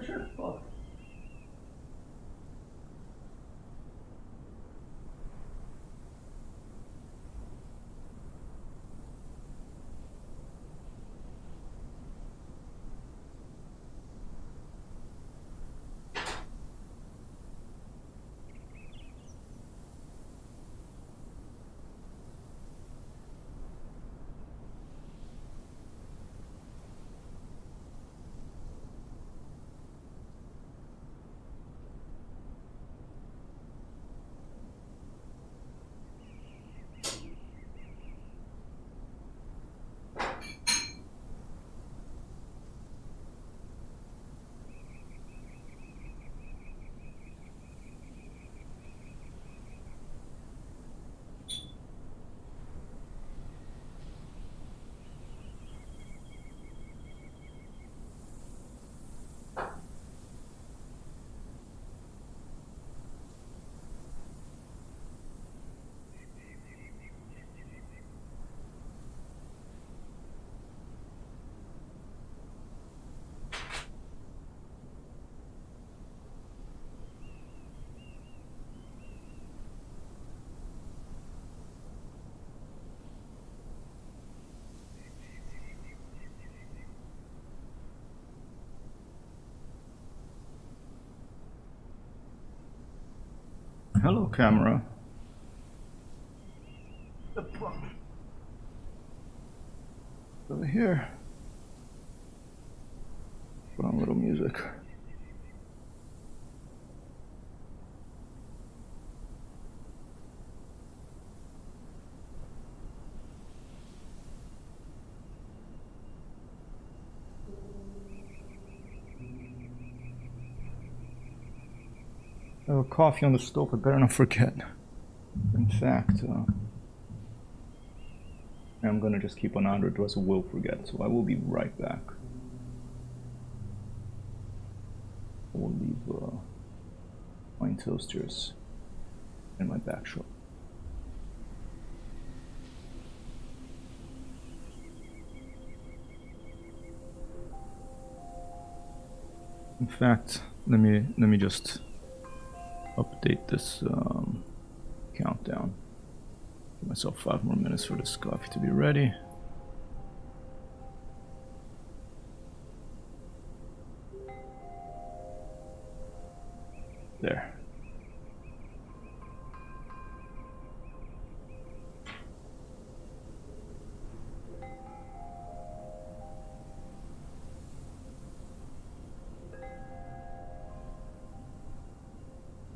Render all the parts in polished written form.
Sure. Cool. Hello, camera. Over here. Put on a little music. I have a coffee on the stove. I better not forget. In fact, I'm gonna just keep on 100 or else I will forget. So I will be right back. I will leave my toasters in my back shop. In fact, let me just update this countdown. Give myself 5 more minutes for this coffee to be ready. There.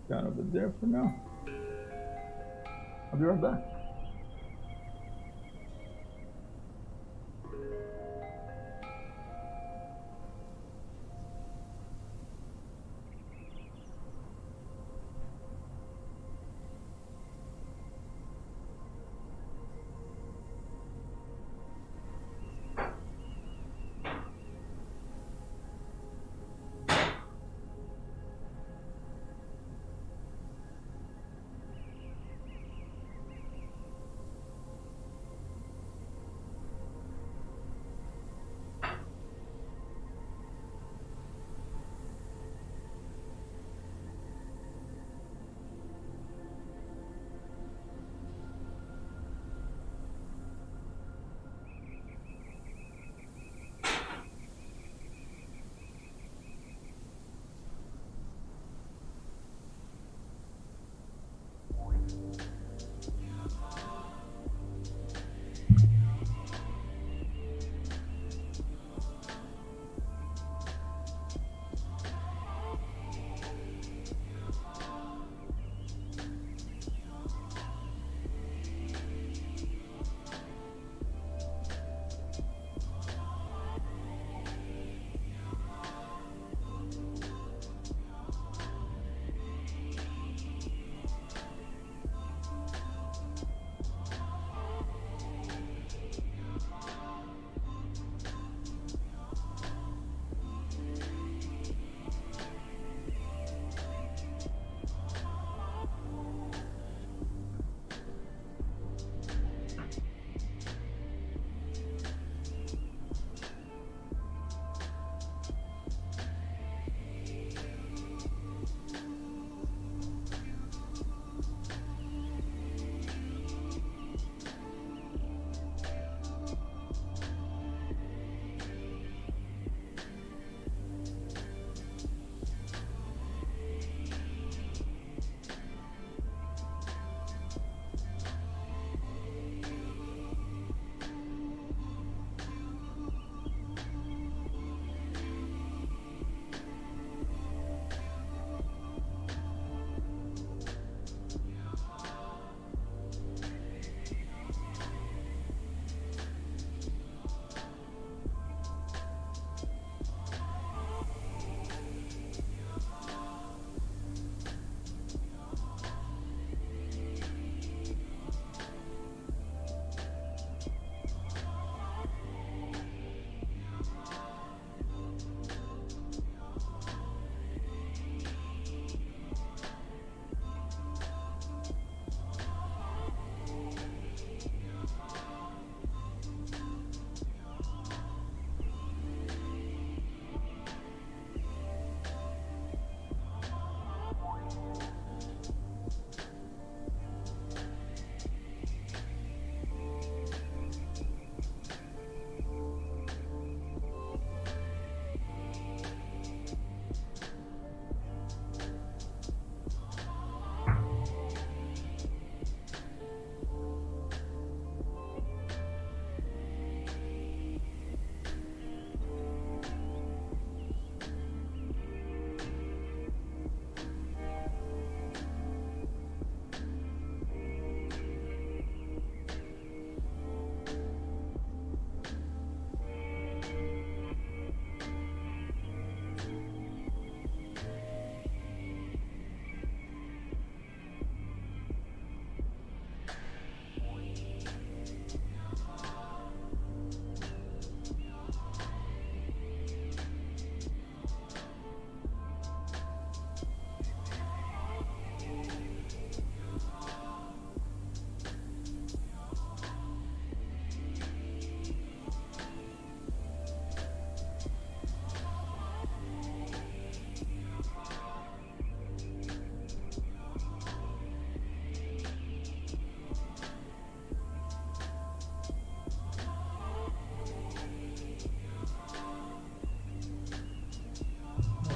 Got over there for now. I'll be right back.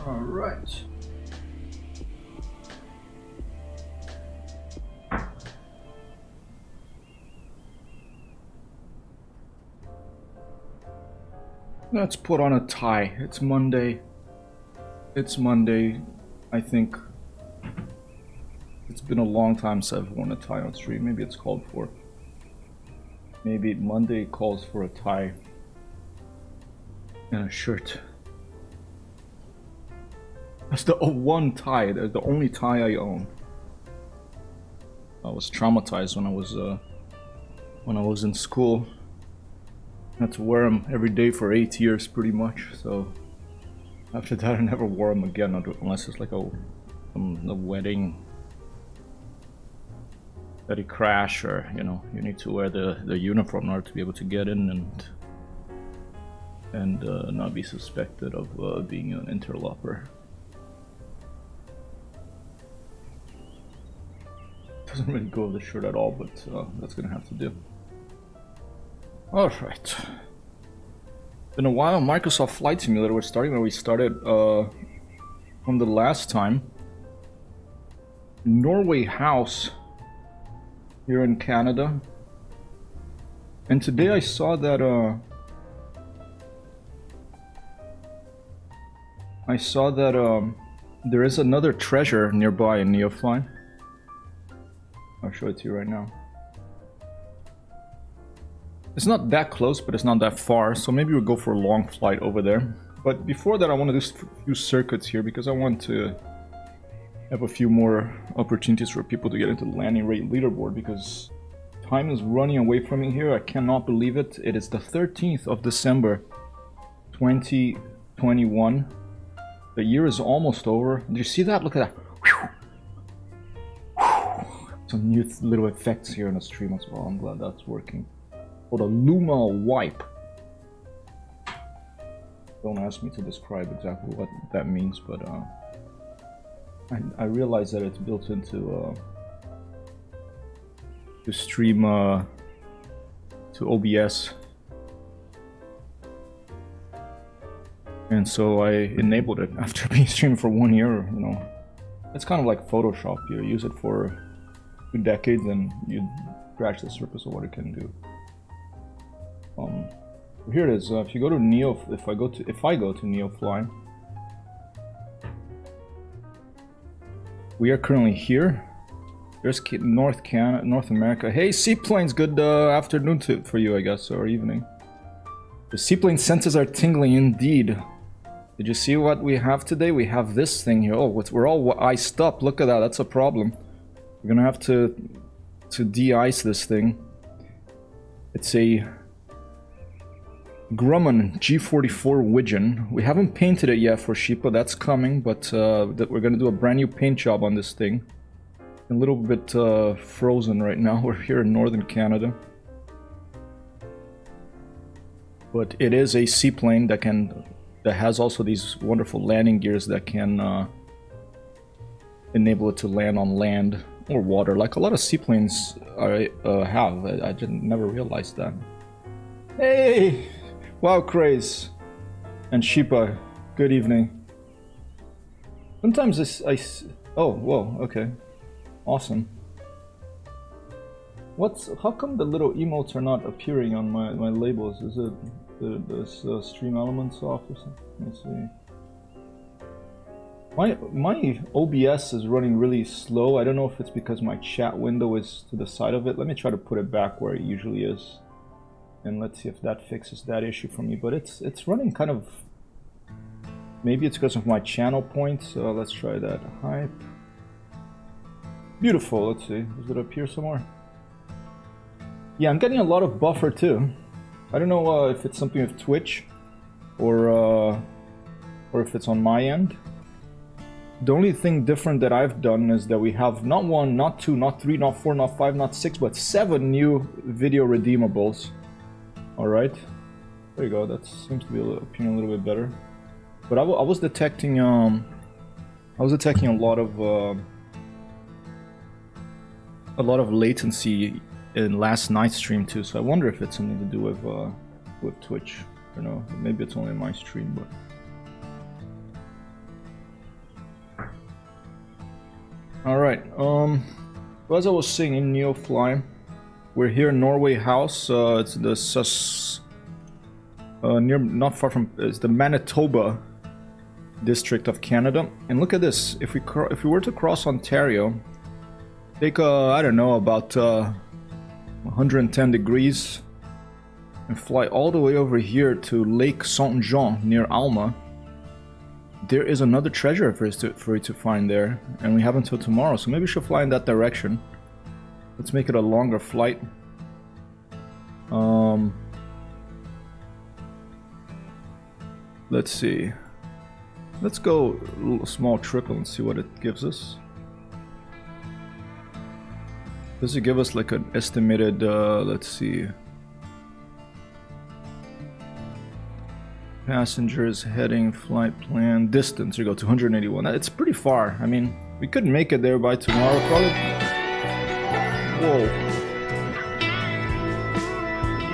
All right. Let's put on a tie. It's Monday. It's Monday. I think it's been a long time since I've worn a tie on stream. Maybe it's called for. Maybe Monday calls for a tie and a shirt. That's the one tie. That's the only tie I own. I was traumatized when I was in school. I had to wear them every day for 8 years, pretty much. So after that, I never wore them again, unless it's like a wedding that you crash, or you know, you need to wear the uniform in order to be able to get in and not be suspected of being an interloper. Doesn't really go with the shirt at all, but that's gonna have to do. Alright. Been a while. Microsoft Flight Simulator. We're starting where we started from the last time. Norway House here in Canada. And today I saw that there is another treasure nearby in Neofly. I'll show it to you right now. It's not that close, but it's not that far, so maybe we'll go for a long flight over there. But before that, I want to do a few circuits here, because I want to have a few more opportunities for people to get into the landing rate leaderboard, because time is running away from me here. I cannot believe it. It is the 13th of December, 2021. The year is almost over. Did you see that? Look at that. Some new little effects here in the stream as well. I'm glad that's working. Oh, the Luma wipe. Don't ask me to describe exactly what that means, but I realize that it's built into to stream to OBS, and so I enabled it after being streamed for 1 year. You know, it's kind of like Photoshop. You use it for 2 decades, and you scratch the surface of what it can do. Here it is. If you go to if I go to Neofly, we are currently here. There's North America. Hey, seaplanes. Good afternoon for you, I guess, or evening. The seaplane senses are tingling indeed. Did you see what we have today? We have this thing here. Oh, we're all iced up. Look at that. That's a problem. We're gonna have to de-ice this thing. It's a Grumman G44 Widgeon. We haven't painted it yet for Sheepa. That's coming, but we're gonna do a brand new paint job on this thing. A little bit frozen right now. We're here in northern Canada, but it is a seaplane that has also these wonderful landing gears that can enable it to land on land or water, like a lot of seaplanes have. I never realized that. Hey, wow, Craze and Sheepa, good evening. Sometimes oh, whoa, okay, awesome. How come the little emotes are not appearing on my labels? Is it the stream elements off or something? Let's see. My OBS is running really slow. I don't know if it's because my chat window is to the side of it. Let me try to put it back where it usually is, and let's see if that fixes that issue for me. But it's running kind of. Maybe it's because of my channel point. So let's try that. Hype. Beautiful. Let's see. Does it appear somewhere? Yeah, I'm getting a lot of buffer too. I don't know if it's something with Twitch or if it's on my end. The only thing different that I've done is that we have not 1, not 2, not 3, not 4, not 5, not 6, but 7 new video redeemables. Alright. There you go. That seems to be appearing a little bit better. But I was detecting a lot of latency in last night's stream too, so I wonder if it's something to do with Twitch. I don't know, maybe it's only my stream, but All right. Well, as I was saying in Neofly, we're here in Norway House. It's the not far from, it's the Manitoba district of Canada. And look at this. If we were to cross Ontario, take I don't know, about 110 degrees, and fly all the way over here to Lake Saint-Jean near Alma. There is another treasure for you to find there, and we have until tomorrow, so maybe we should fly in that direction. Let's make it a longer flight. Let's see. Let's go a little small triple and see what it gives us. Does it give us like an estimated, let's see. Passengers, heading, flight plan, distance, here you go, 281. It's pretty far. I mean, we could make it there by tomorrow, probably. Whoa.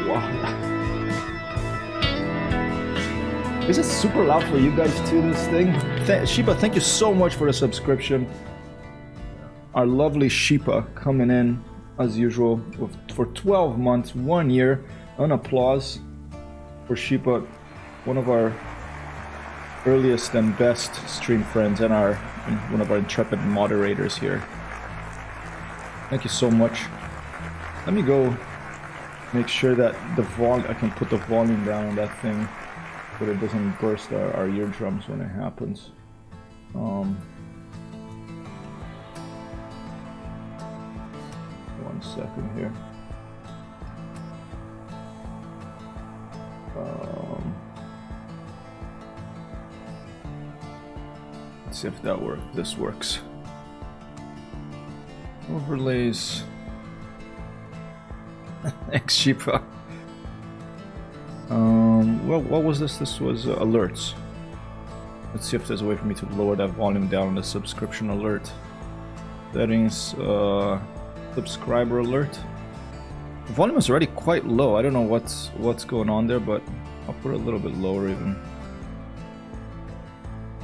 Wow. Is it super loud for you guys too, this thing? Sheepa, thank you so much for the subscription. Our lovely Sheepa coming in, as usual, for 12 months, 1 year. An applause for Sheepa. One of our earliest and best stream friends, and one of our intrepid moderators here. Thank you so much. Let me go make sure that I can put the volume down on that thing so that it doesn't burst our eardrums when it happens. 1 second here. Let's see if that works. This works. Overlays. Thanks, Sheepa. Well, what was this? This was alerts. Let's see if there's a way for me to lower that volume down on the subscription alert. Settings, subscriber alert. The volume is already quite low. I don't know what's going on there, but I'll put it a little bit lower even.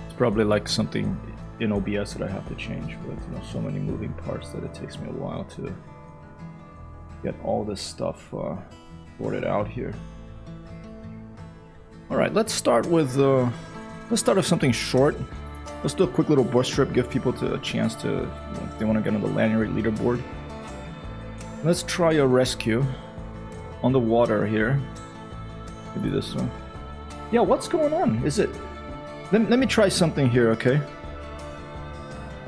It's probably like something in OBS that I have to change, but you know, so many moving parts that it takes me a while to get all this stuff sorted out here. All right, let's start with something short. Let's do a quick little bush trip, give people a chance to, you know, if they want to get on the landing rate leaderboard. Let's try a rescue on the water here. Maybe this one. Yeah, what's going on? Is it? Let me try something here, okay?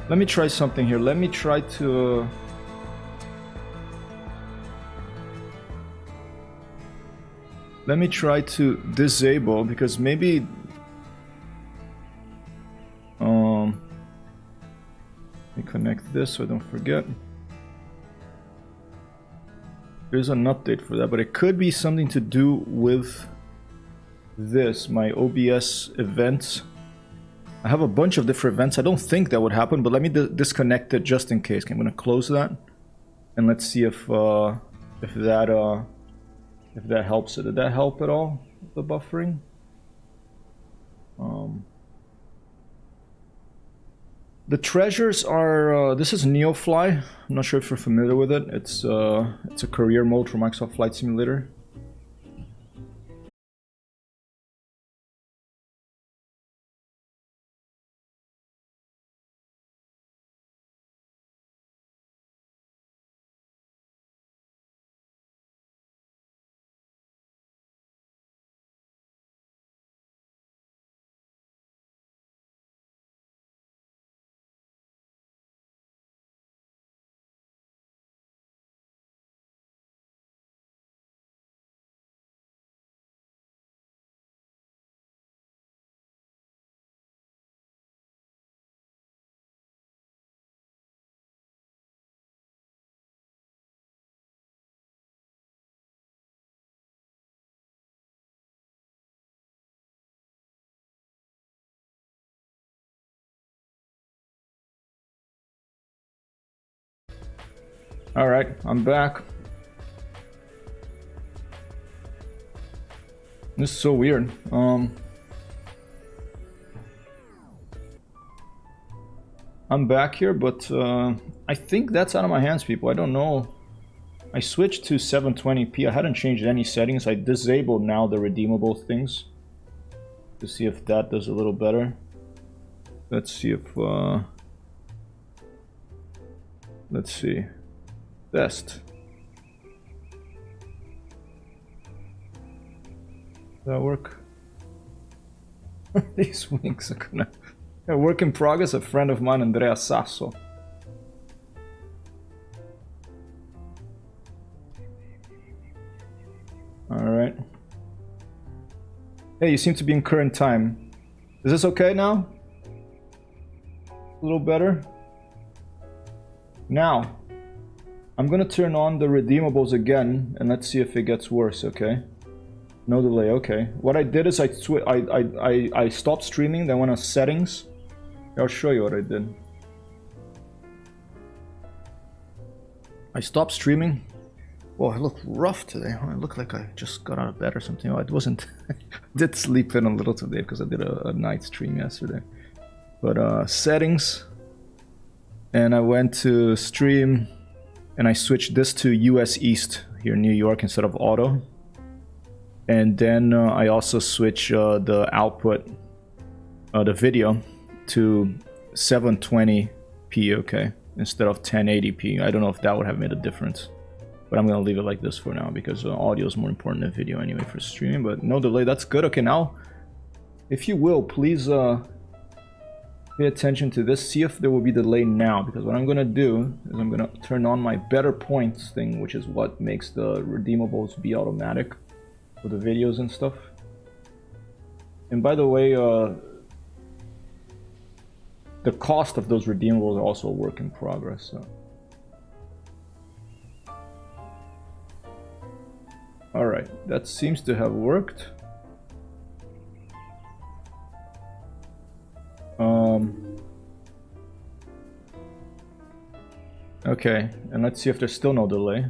Let me try something here. Let me try to. Let me try to disable, because maybe. Let me connect this so I don't forget. There's an update for that, but it could be something to do with this, my OBS events. I have a bunch of different events. I don't think that would happen, but let me disconnect it just in case. Okay, I'm gonna close that, and let's see if that helps it. Did that help at all? The buffering. The treasures are, this is Neofly. I'm not sure if you're familiar with it. It's a career mode for Microsoft Flight Simulator. All right, I'm back. This is so weird. I'm back here, but I think that's out of my hands, people. I don't know. I switched to 720p. I hadn't changed any settings. I disabled now the redeemable things to see if that does a little better. Let's see if let's see. Best. Does that work? These wings are gonna... A work in progress, a friend of mine, Andrea Sasso. Alright. Hey, you seem to be in current time. Is this okay now? A little better? Now, I'm gonna turn on the redeemables again, and let's see if it gets worse, okay? No delay, okay. What I did is I stopped streaming, then went on settings. I'll show you what I did. I stopped streaming. Oh, I look rough today. I look like I just got out of bed or something. Oh, it wasn't. I did sleep in a little today because I did a night stream yesterday. But settings. And I went to stream. And I switched this to US East here in New York instead of auto. And then I also switched the output, the video, to 720p, okay, instead of 1080p. I don't know if that would have made a difference. But I'm going to leave it like this for now because audio is more important than video anyway for streaming. But no delay, that's good. Okay, now, if you will, please pay attention to this. See if there will be delay now. Because what I'm going to do is I'm going to turn on my better points thing, which is what makes the redeemables be automatic for the videos and stuff. And by the way, the cost of those redeemables are also a work in progress. So. Alright, that seems to have worked. Okay, and let's see if there's still no delay.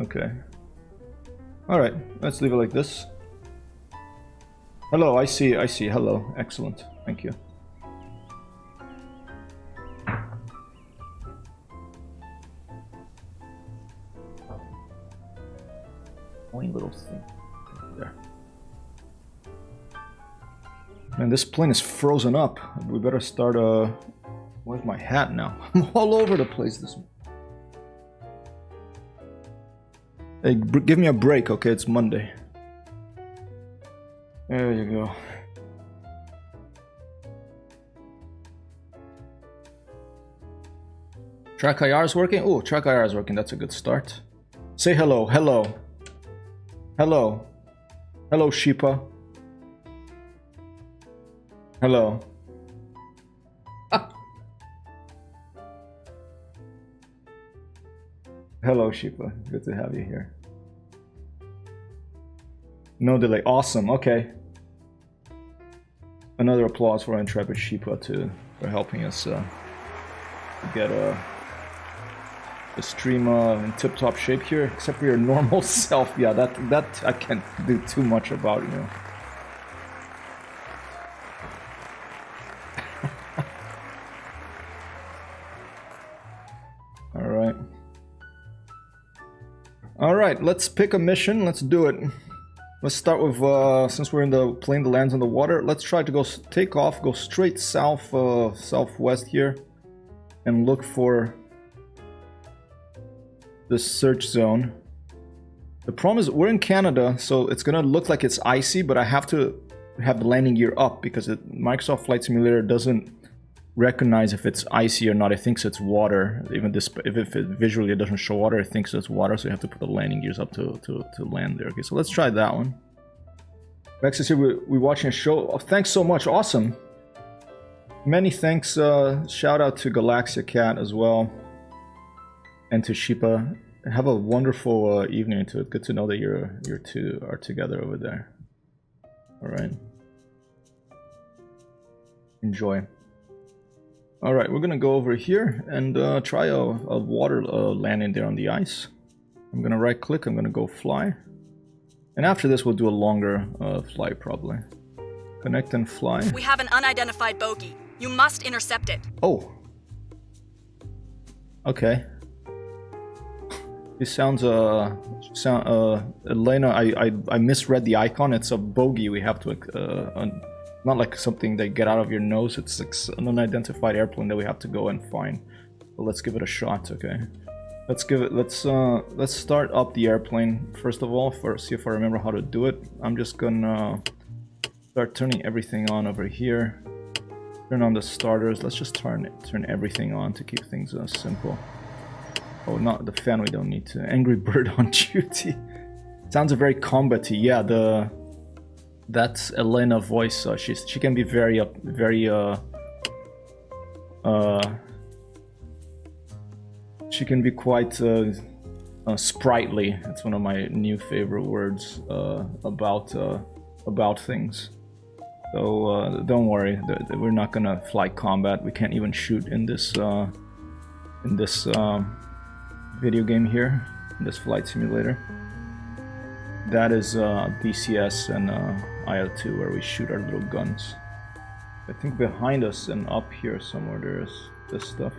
Okay. Alright, let's leave it like this. Hello, I see. Hello, excellent. Thank you. Only little thing there. Man, this plane is frozen up. We better start. Where's my hat now? I'm all over the place this. Hey, give me a break, okay? It's Monday. There you go. Track IR is working? Oh, Track IR is working. That's a good start. Say hello. Hello. Hello. Hello, Sheepa. Hello. Ah. Hello, Sheepa. Good to have you here. No delay. Awesome. Okay. Another applause for Intrepid Sheepa too for helping us get the stream in tip-top shape here. Except for your normal self. Yeah, that I can't do too much about, you know. All right, let's pick a mission. Let's do it. Let's start with, since we're in the plane that lands on the water, let's try to go take off, go straight south, southwest here, and look for the search zone. The problem is we're in Canada, so it's gonna look like it's icy, but I have to have the landing gear up because Microsoft Flight Simulator doesn't recognize if it's icy or not. It thinks it's water. Even this, if it visually it doesn't show water, it thinks it's water, so you have to put the landing gears up to land there. Okay, so let's try that one. Rex is here. We're watching a show. Oh, thanks so much. Awesome. Many thanks. Shout out to Galaxia Cat as well, and to Sheepa. Have a wonderful evening to it. Good to know that you two are together over there. All right. Enjoy. Alright, we're gonna go over here and try a water landing there on the ice. I'm gonna right click, I'm gonna go fly. And after this, we'll do a longer flight, probably. Connect and fly. We have an unidentified bogey. You must intercept it. Oh. Okay. It sounds, Elena, I misread the icon. It's a bogey we have to, not like something that get out of your nose. It's like an unidentified airplane that we have to go and find. But let's give it a shot, okay? Let's start up the airplane first of all, see if I remember how to do it. I'm just gonna start turning everything on over here. Turn on the starters. Let's just turn everything on to keep things simple. Oh, not the fan. We don't need to. Angry Bird on duty. Sounds very combat-y. Yeah, that's Elena voice. She can be very she can be quite sprightly. It's one of my new favorite words about things. So don't worry, we're not gonna fly combat. We can't even shoot in this video game here, in this flight simulator. That is DCS and IO2 where we shoot our little guns. I think behind us and up here somewhere there's this stuff.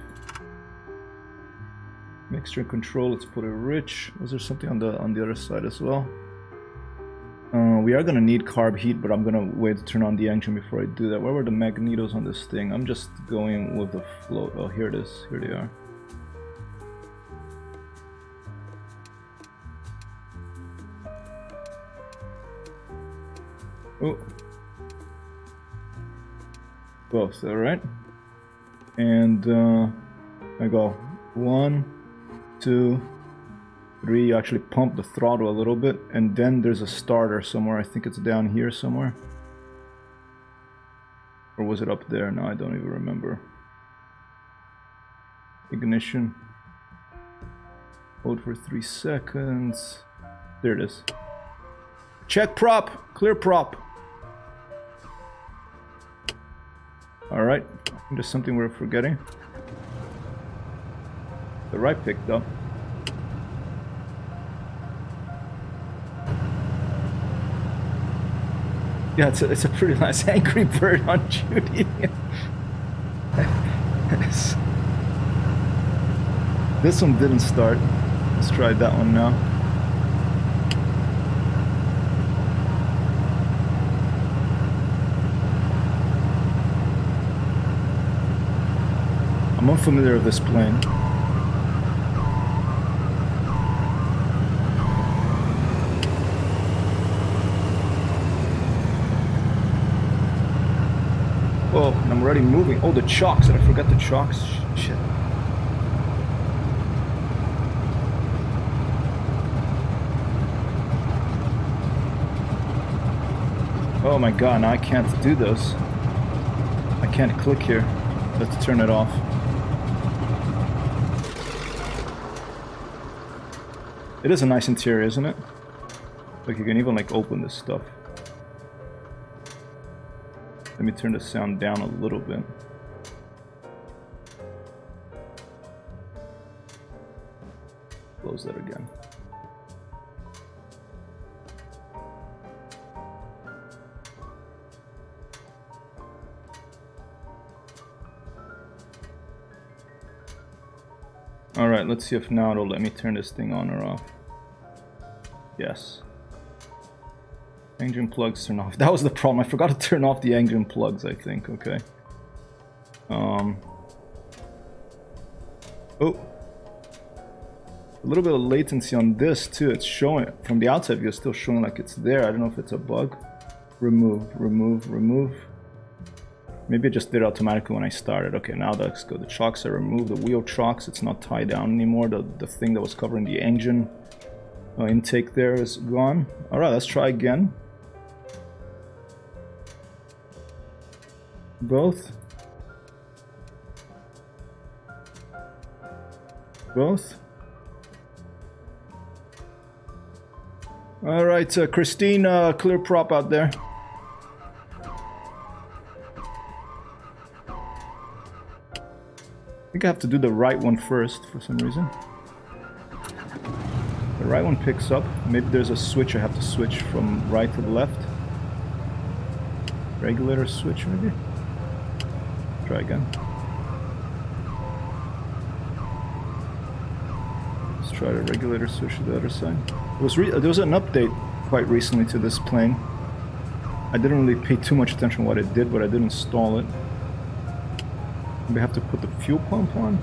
Mixture control, let's put it rich. Was there something on the other side as well? We are gonna need carb heat, but I'm gonna wait to turn on the engine before I do that. Where were the magnetos on this thing? I'm just going with the float. Oh, here it is. Here they are. Oh. Both, alright. And I go 1, 2, 3. You actually pump the throttle a little bit, and then there's a starter somewhere. I think it's down here somewhere. Or was it up there? No, I don't even remember. Ignition. Hold for 3 seconds. There it is. Check prop! Clear prop! Alright, I think there's something we're forgetting. The right picked up. Yeah, it's a pretty nice Angry Bird on duty. This one didn't start. Let's try that one now. I'm unfamiliar with this plane. Oh, and I'm already moving. Oh, the chocks. Did I forget the chocks? Shit. Oh my god, now I can't do this. I can't click here. Let's turn it off. It is a nice interior, isn't it? Like you can even like open this stuff. Let me turn the sound down a little bit. Close that again. Alright, let's see if now it'll let me turn this thing on or off. Yes. Engine plugs turn off. That was the problem. I forgot to turn off the engine plugs, I think. Okay. Oh. A little bit of latency on this too. It's showing from the outside view, it's still showing like it's there. I don't know if it's a bug. Remove, remove, remove. Maybe it just did it automatically when I started. Okay, now that's good. The chocks are removed. The wheel chocks, it's not tied down anymore. The thing that was covering the engine intake there is gone. Alright, let's try again. Both. Both. Alright, Christine, clear prop out there. I think I have to do the right one first for some reason. The right one picks up. Maybe there's a switch I have to switch from right to left. Regulator switch, maybe? Try again. Let's try the regulator switch to the other side. There was an update quite recently to this plane. I didn't really pay too much attention to what it did, but I did install it. We have to put the fuel pump on.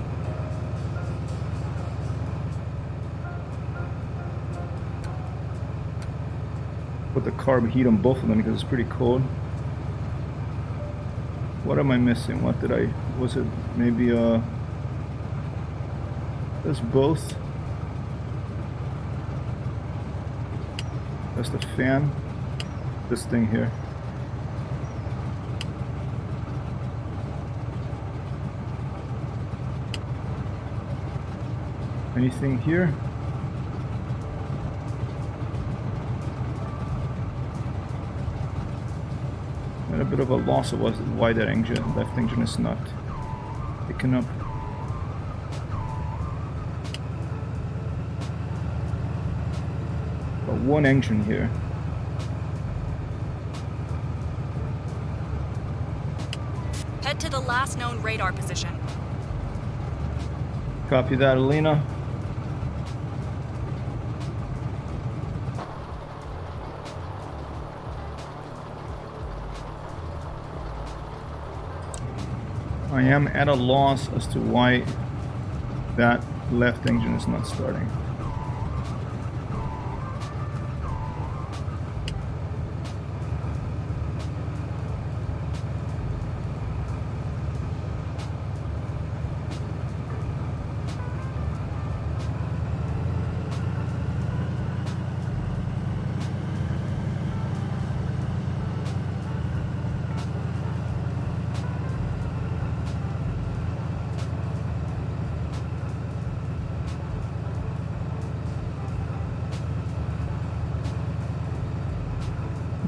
Put the carb heat on both of them because it's pretty cold. What am I missing? What did I... Was it maybe that's both. That's the fan. This thing here. Anything here? Had a bit of a loss of why that engine, left engine is not picking up. But one engine here. Head to the last known radar position. Copy that, Alina. I am at a loss as to why that left engine is not starting.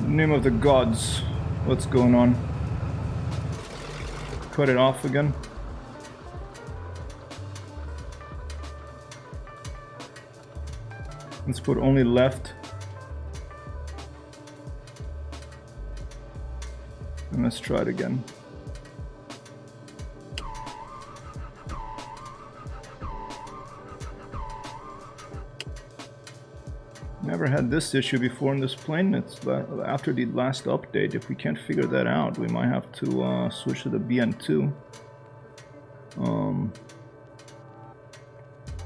Name of the gods, what's going on? Cut it off again. Let's put only left. And let's try it again. Never had this issue before in this plane. It's after the last update. If we can't figure that out, we might have to switch to the BN2.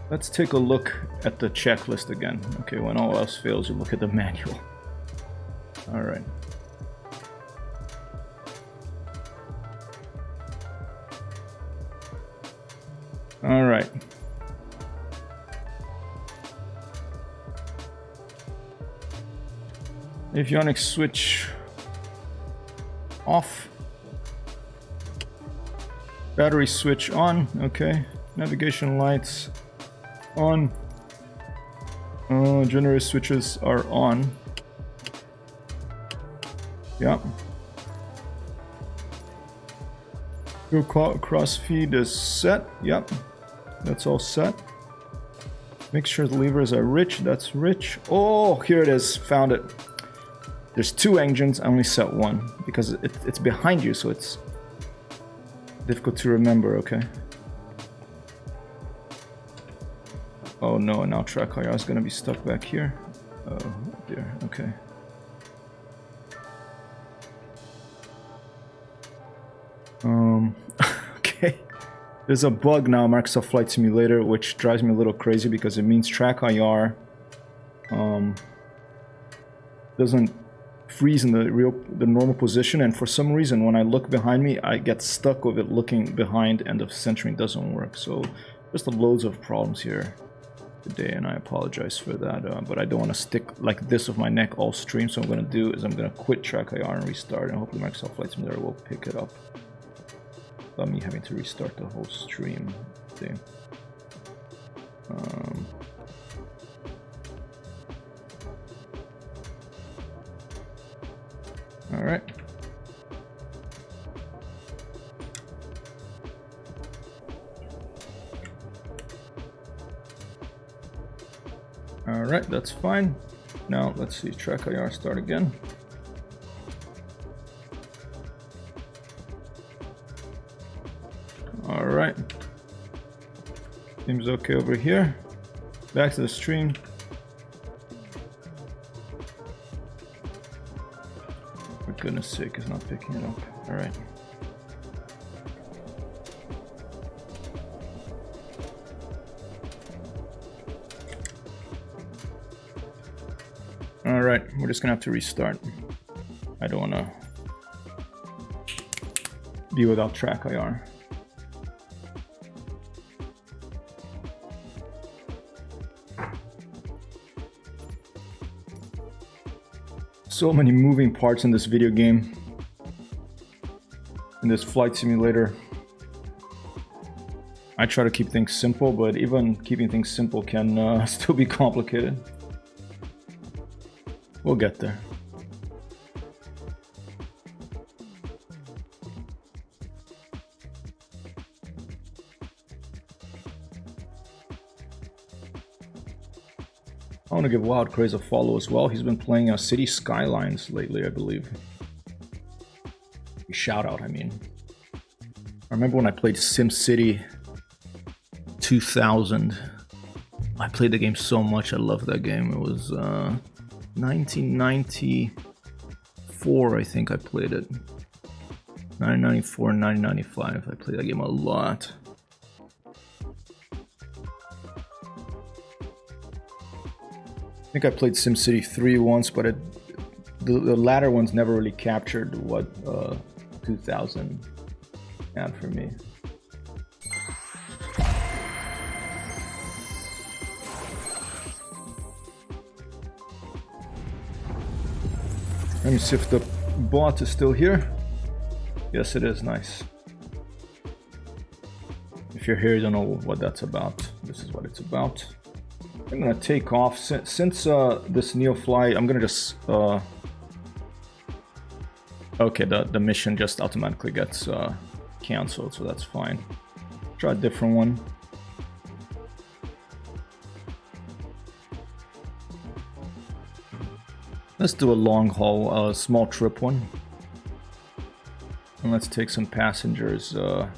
Let's take a look at the checklist again. Okay, when all else fails, you look at the manual. All right. All right. Avionics switch off. Battery switch on. Okay. Navigation lights on. Generator switches are on. Yeah. Fuel cross feed is set. Yep. That's all set. Make sure the levers are rich. That's rich. Oh, here it is. Found it. There's two engines, I only set one because it's behind you, so it's difficult to remember, okay? Oh no, now track IR is gonna be stuck back here. Oh dear, okay. Okay. There's a bug now, Microsoft Flight Simulator, which drives me a little crazy because it means track IR doesn't freeze in the normal position, and for some reason when I look behind me I get stuck with it looking behind and the centering doesn't work. So just loads of problems here today, and I apologize for that, but I don't want to stick like this with my neck all stream, so what I'm going to do is I'm going to quit track IR and restart, and hopefully Microsoft Flight Simulator will pick it up without me having to restart the whole stream thing. All right. Alright, that's fine. Now let's see, track IR start again. Alright. Seems okay over here. Back to the stream. For goodness sake, it's not picking it up. Alright. Alright, we're just gonna have to restart. I don't wanna be without track IR. So many moving parts in this video game, in this flight simulator. I try to keep things simple, but even keeping things simple can still be complicated. We'll get there. I want to give Wild Craze a follow as well. He's been playing City Skylines lately, I believe. Shout out, I mean. I remember when I played SimCity 2000. I played the game so much. I loved that game. It was 1994, I think I played it. 1994 and 1995. I played that game a lot. I think I played SimCity 3 once, but the latter ones never really captured what 2000 had for me. Let me see if the bot is still here. Yes, it is. Nice. If you're here, you don't know what that's about. This is what it's about. I'm gonna take off since this Neofly. I'm gonna just okay, the mission just automatically gets cancelled, so that's fine. Try a different one. Let's do a long haul, small trip one, and let's take some passengers over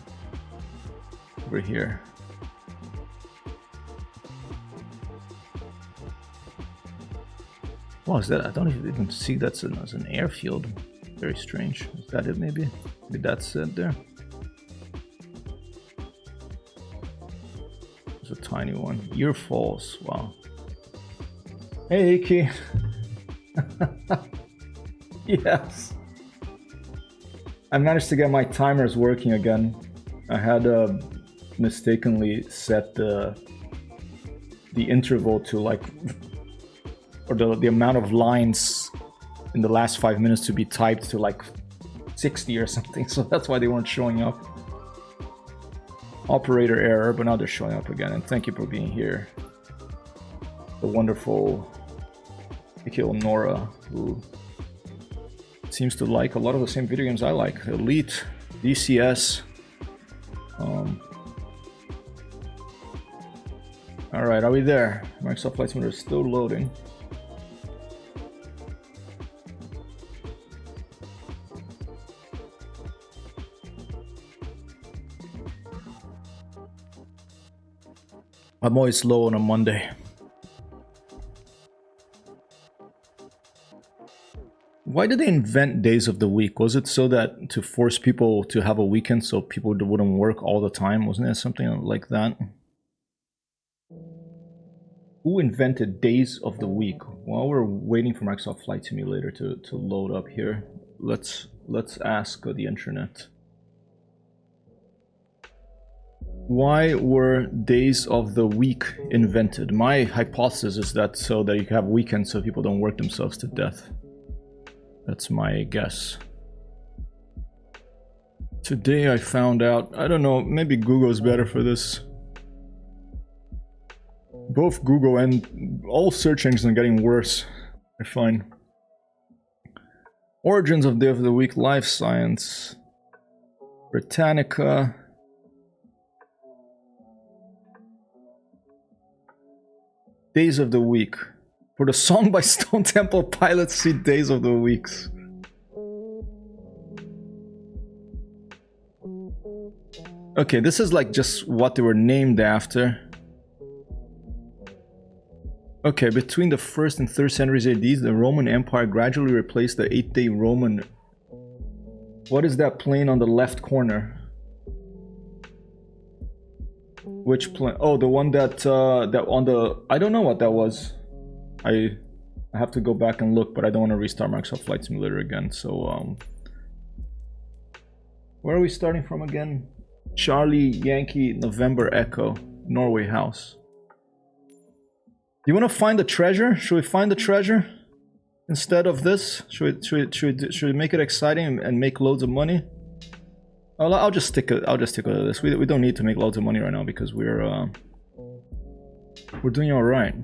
here. What is that? I don't even see that's as an airfield. Very strange. Is that it maybe? Maybe that's it there. There's a tiny one. Ear Falls. Wow. Hey, Iki. Yes. I managed to get my timers working again. I had mistakenly set the interval to like, or the amount of lines in the last 5 minutes to be typed to like 60 or something, so that's why they weren't showing up. Operator error, but now they're showing up again, and thank you for being here. The wonderful Mikhail Nora, who seems to like a lot of the same video games I like. Elite, DCS. Alright, are we there? Microsoft Flight Simulator is still loading. I'm always slow on a Monday. Why did they invent days of the week? Was it so that to force people to have a weekend so people wouldn't work all the time? Wasn't it something like that? Who invented days of the week? While we're waiting for Microsoft Flight Simulator to load up here, let's ask the internet. Why were days of the week invented? My hypothesis is that so that you can have weekends so people don't work themselves to death. That's my guess. Today I found out, I don't know, maybe Google's better for this. Both Google and all search engines are getting worse, I find. Origins of Day of the Week, Life Science, Britannica. Days of the week. For the song by Stone Temple Pilots, see Days of the Weeks. Okay, this is like just what they were named after. Okay, between the 1st and 3rd centuries AD, the Roman Empire gradually replaced the 8-day Roman... What is that plane on the left corner? Which plane? Oh, the one that that on the... I don't know what that was. I have to go back and look, but I don't want to restart Microsoft Flight Simulator again. So, where are we starting from again? Charlie, Yankee, November, Echo, Norway House. Do you want to find the treasure? Should we find the treasure instead of this? Should we make it exciting and make loads of money? I'll just stick with this. We don't need to make loads of money right now because we're doing all right.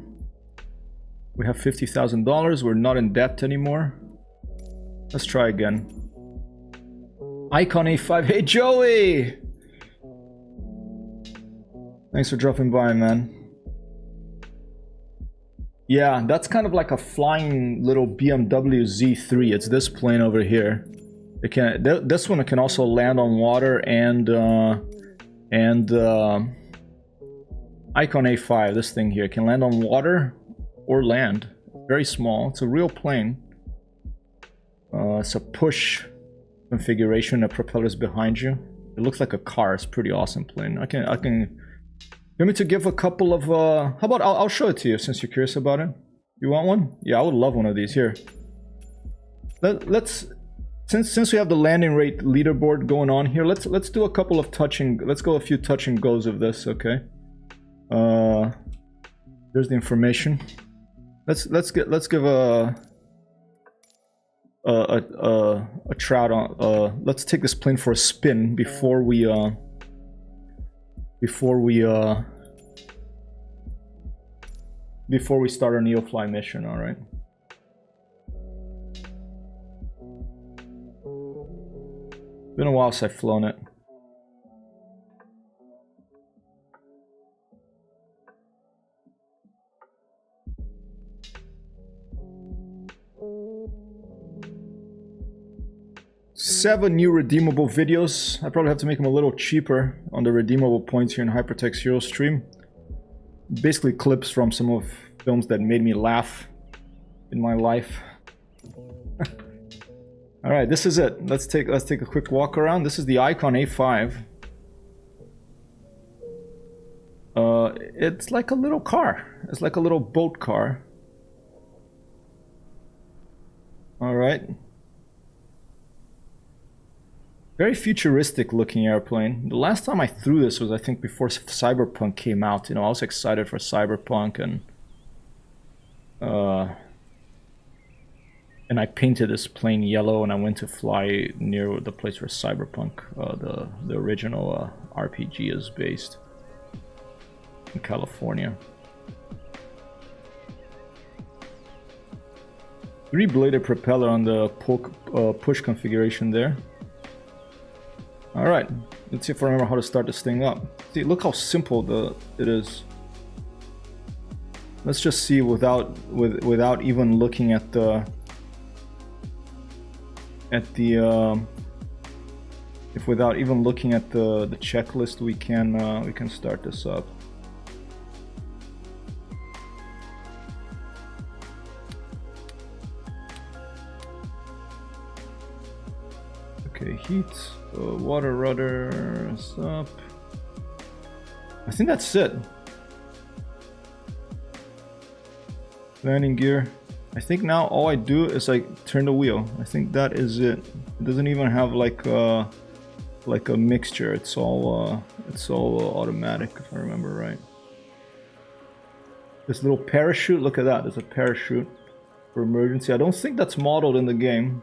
We have $50,000. We're not in debt anymore. Let's try again. Icon A5. Hey Joey! Thanks for dropping by, man. Yeah, that's kind of like a flying little BMW Z3. It's this plane over here. It can. This one can also land on water and Icon A5. This thing here can land on water or land. Very small. It's a real plane. It's a push configuration. The propeller's behind you. It looks like a car. It's a pretty awesome plane. I can. You want me to give a couple of, how about, I'll show it to you since you're curious about it. You want one? Yeah, I would love one of these. Here. Since we have the landing rate leaderboard going on here, let's do a couple of let's go a few touch and goes of this, okay? There's the information. Let's give a trout on, let's take this plane for a spin before we start our Neofly mission, all right? Been a while since I've flown it. Seven new redeemable videos. I probably have to make them a little cheaper on the redeemable points here in Hypertext Hero Stream. Basically clips from some of films that made me laugh in my life. All right, this is it. Let's take a quick walk around. This is the Icon A5. It's like a little car. It's like a little boat car. All right. Very futuristic looking airplane. The last time I threw this was, I think, before Cyberpunk came out. You know, I was excited for Cyberpunk, and I painted this plane yellow, and I went to fly near the place where Cyberpunk, the original RPG, is based in California. 3-bladed propeller on the push configuration there. All right, let's see if I remember how to start this thing up. See, look how simple it is. Let's just see without even looking at the checklist, we can start this up. Okay, heat, water rudder is up. I think that's it. Landing gear. I think now all I do is like turn the wheel. I think that is it. It doesn't even have like a mixture. It's all automatic, if I remember right. This little parachute. Look at that. There's a parachute for emergency. I don't think that's modeled in the game.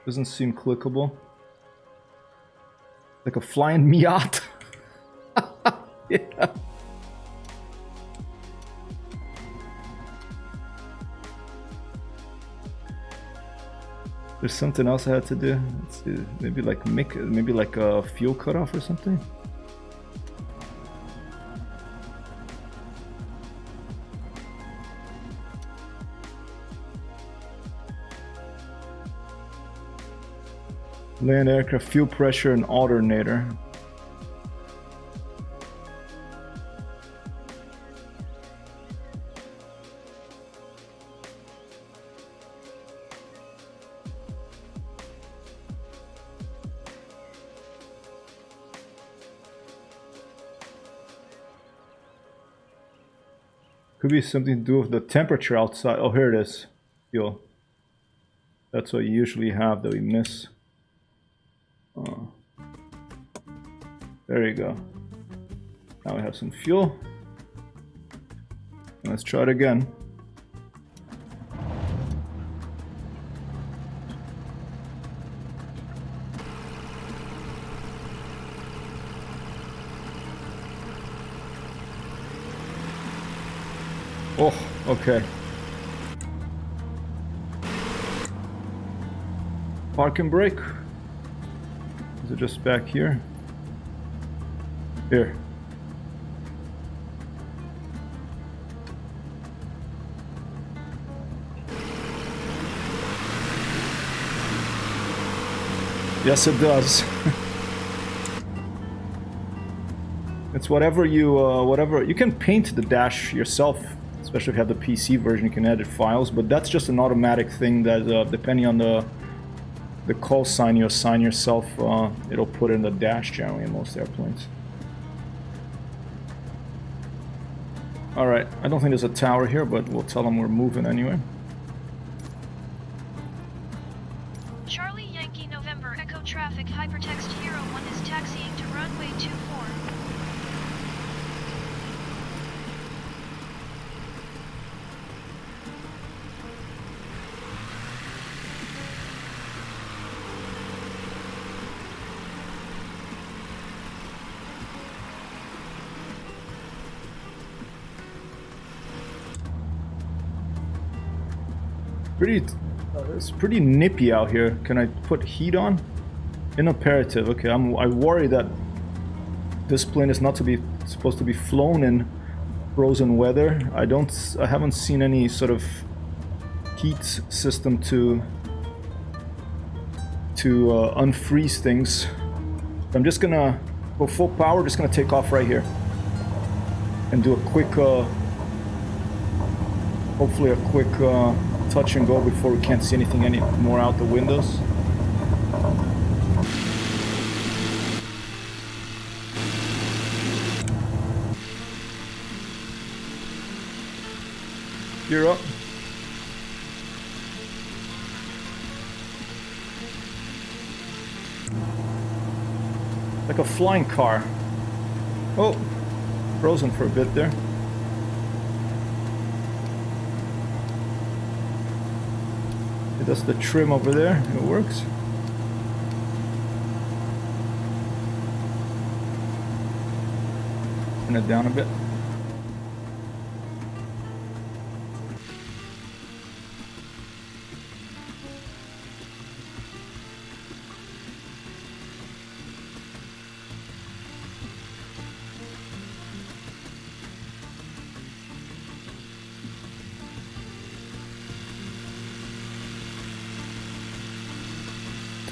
Doesn't seem clickable. Like a flying Miata. Yeah. There's something else I had to do. Let's see. Maybe like a fuel cutoff or something. Land aircraft fuel pressure and alternator. Could be something to do with the temperature outside. Oh, here it is. Fuel. That's what you usually have that we miss. There you go. Now we have some fuel. Let's try it again. Oh, okay. Park and brake. Is it just back here? Here. Yes, it does. It's whatever you can paint the dash yourself. Especially if you have the PC version, you can edit files, but that's just an automatic thing that, depending on the call sign you assign yourself, it'll put in the dash generally in most airplanes. Alright, I don't think there's a tower here, but we'll tell them we're moving anyway. Charlie Yankee November Echo Traffic Hypertext Hero 1 is taxiing to runway 24. It's pretty nippy out here. Can I put heat on? Imperative. Okay, I worry that this plane is not supposed to be flown in frozen weather. I haven't seen any sort of heat system to unfreeze things. I'm just gonna go full power. Just gonna take off right here and do a quick, hopefully a quick touch and go before we can't see anything anymore out the windows. Gear up. Like a flying car. Oh, frozen for a bit there. That's the trim over there. It works. Turn it down a bit.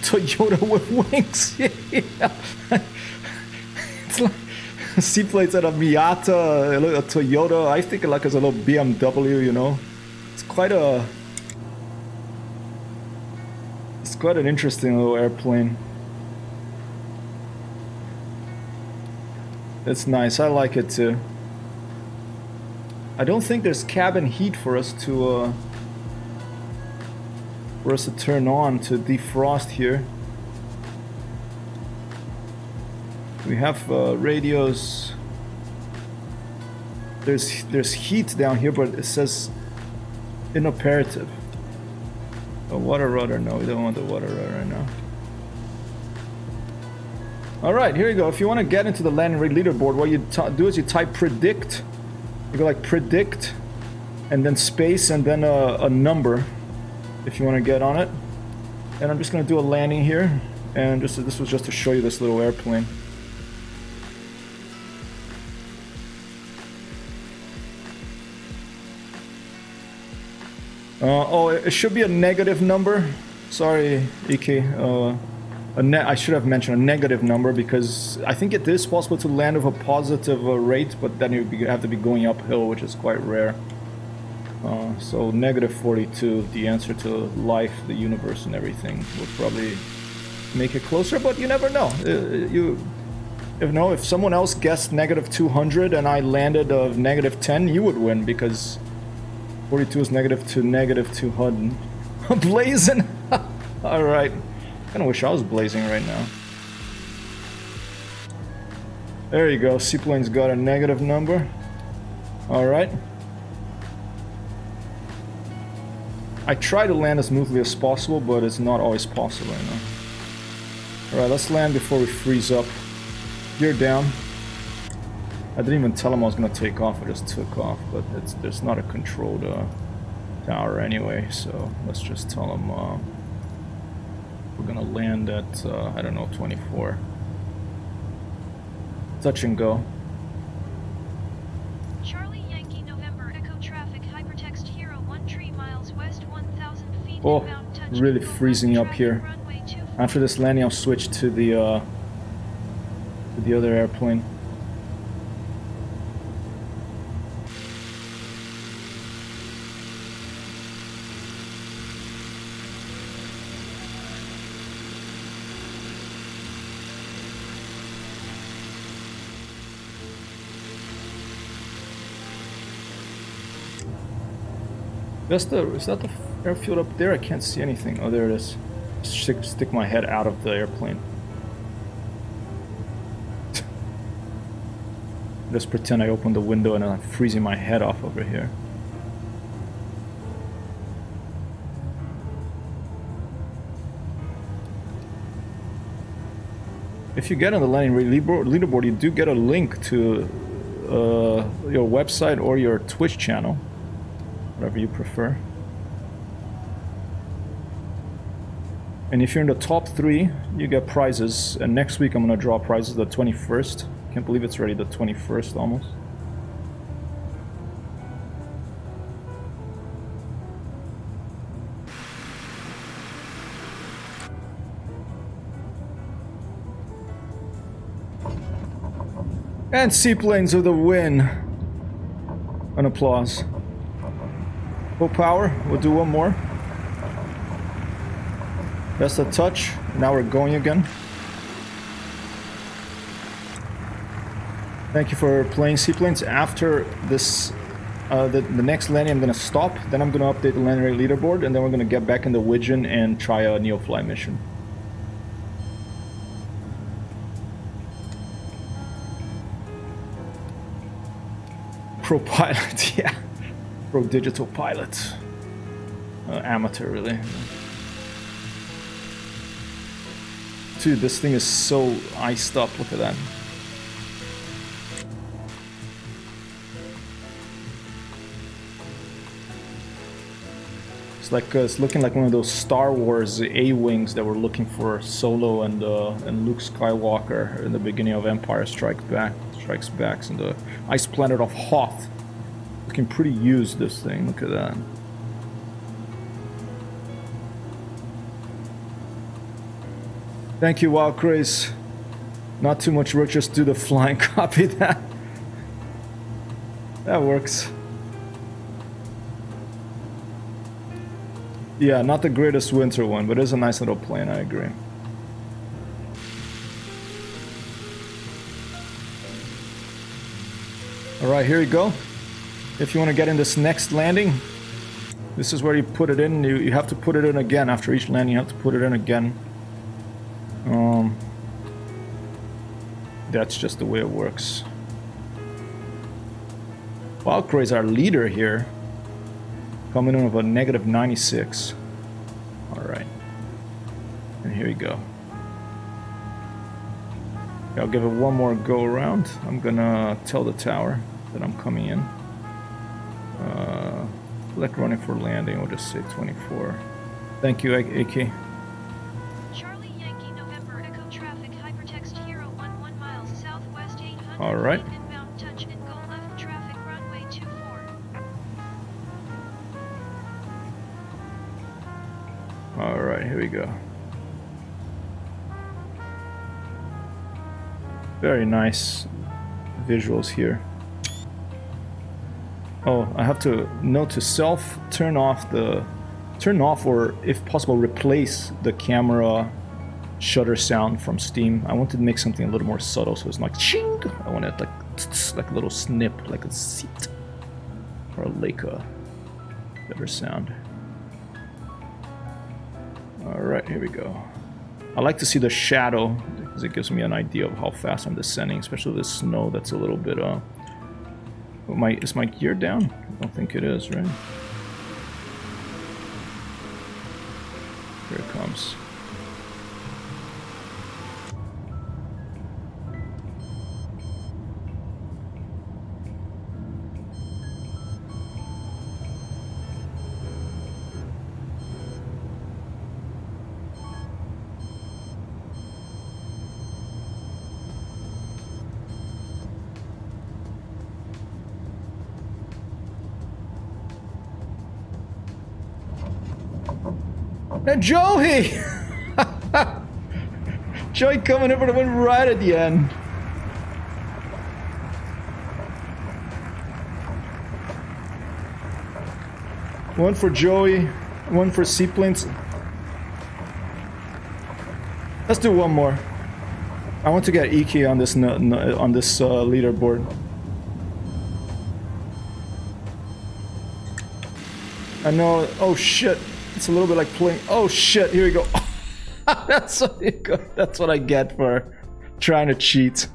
Toyota with wings. Yeah. It's like seatplates at a Miata, a Toyota. I think like it's a little BMW, you know. It's quite an interesting little airplane. It's nice. I like it too. I don't think there's cabin heat for us to turn on to defrost here. We have radios. There's heat down here, but it says inoperative. A water rudder. No, we don't want the water rudder right now. All right, here you go. If you want to get into the landing rig leaderboard, what you do is you type predict. You go like predict, and then space, and then a number. If you want to get on it. And I'm just going to do a landing here, and this was just to show you this little airplane. Oh, it should be a negative number. Sorry, Iki. I should have mentioned a negative number because I think it is possible to land with a positive rate, but then you have to be going uphill, which is quite rare. So negative 42, the answer to life, the universe, and everything would probably make it closer, but you never know. If someone else guessed negative 200 and I landed of negative 10, you would win because 42 is negative to negative 200. Blazing! Alright. Kinda wish I was blazing right now. There you go. Seaplane's got a negative number. Alright. I try to land as smoothly as possible, but it's not always possible, you know. Alright, let's land before we freeze up. Gear down. I didn't even tell him I was gonna take off, I just took off, but there's not a controlled tower anyway, so let's just tell him we're gonna land at, I don't know, 24. Touch and go. Charlie Yankee November Echo Traffic Hypertext Hero 1 3 miles west 1,000 feet Oh, inbound touch really and go freezing left up traffic here. runway 24. After this landing, I'll switch to the other airplane. Is that the airfield up there? I can't see anything. Oh, there it is. Stick my head out of the airplane. Just pretend I opened the window and I'm freezing my head off over here. If you get on the landing leaderboard, you do get a link to your website or your Twitch channel. Whatever you prefer. And if you're in the top 3, you get prizes. And next week I'm gonna draw prizes the 21st. Can't believe it's already the 21st almost. And seaplanes with a win. An applause. Full power, we'll do one more. That's a touch. Now we're going again. Thank you for playing seaplanes. After this, the next landing, I'm gonna stop. Then I'm gonna update the landing rate leaderboard, and then we're gonna get back in the Widgeon and try a Neofly mission. Pro pilot, yeah. Pro digital pilot. Amateur, really. Dude, this thing is so iced up. Look at that. It's like it's looking like one of those Star Wars A-wings that were looking for Solo and Luke Skywalker in the beginning of Empire Strikes Back in the ice planet of Hoth. Looking pretty used, this thing. Look at that. Thank you, Wild Craze. Not too much work, just do the flying. Copy that. That works. Yeah, not the greatest winter one, but it's a nice little plane, I agree. Alright, here you go. If you want to get in this next landing, this is where you put it in. You have to put it in again. After each landing, you have to put it in again. That's just the way it works. Valkyrie is our leader here. Coming in with a negative 96. Alright. And here we go. I'll give it one more go around. I'm gonna tell the tower that I'm coming in. Select running for landing, we'll just say 24. Thank you, AK. Charlie Yankee November Echo Traffic Hypertext Hero 1 miles southwest 800 Alright. feet inbound touch and go left traffic runway 24. Alright, here we go. Very nice visuals here. Oh, I have to note to self turn off or if possible replace the camera shutter sound from Steam. I wanted to make something a little more subtle, so it's like ching. I want it like a little snip, like a seat or a Leica better sound. All right, here we go. I like to see the shadow because it gives me an idea of how fast I'm descending, especially with the snow that's a little bit is my gear down? I don't think it is, right? Here it comes. And Joey! Joey coming over to win right at the end. One for Joey, one for Seaplanes. Let's do one more. I want to get Iki on this leaderboard. I know. Oh shit! It's a little bit like playing. Oh shit! Here we go. That's what I get for trying to cheat.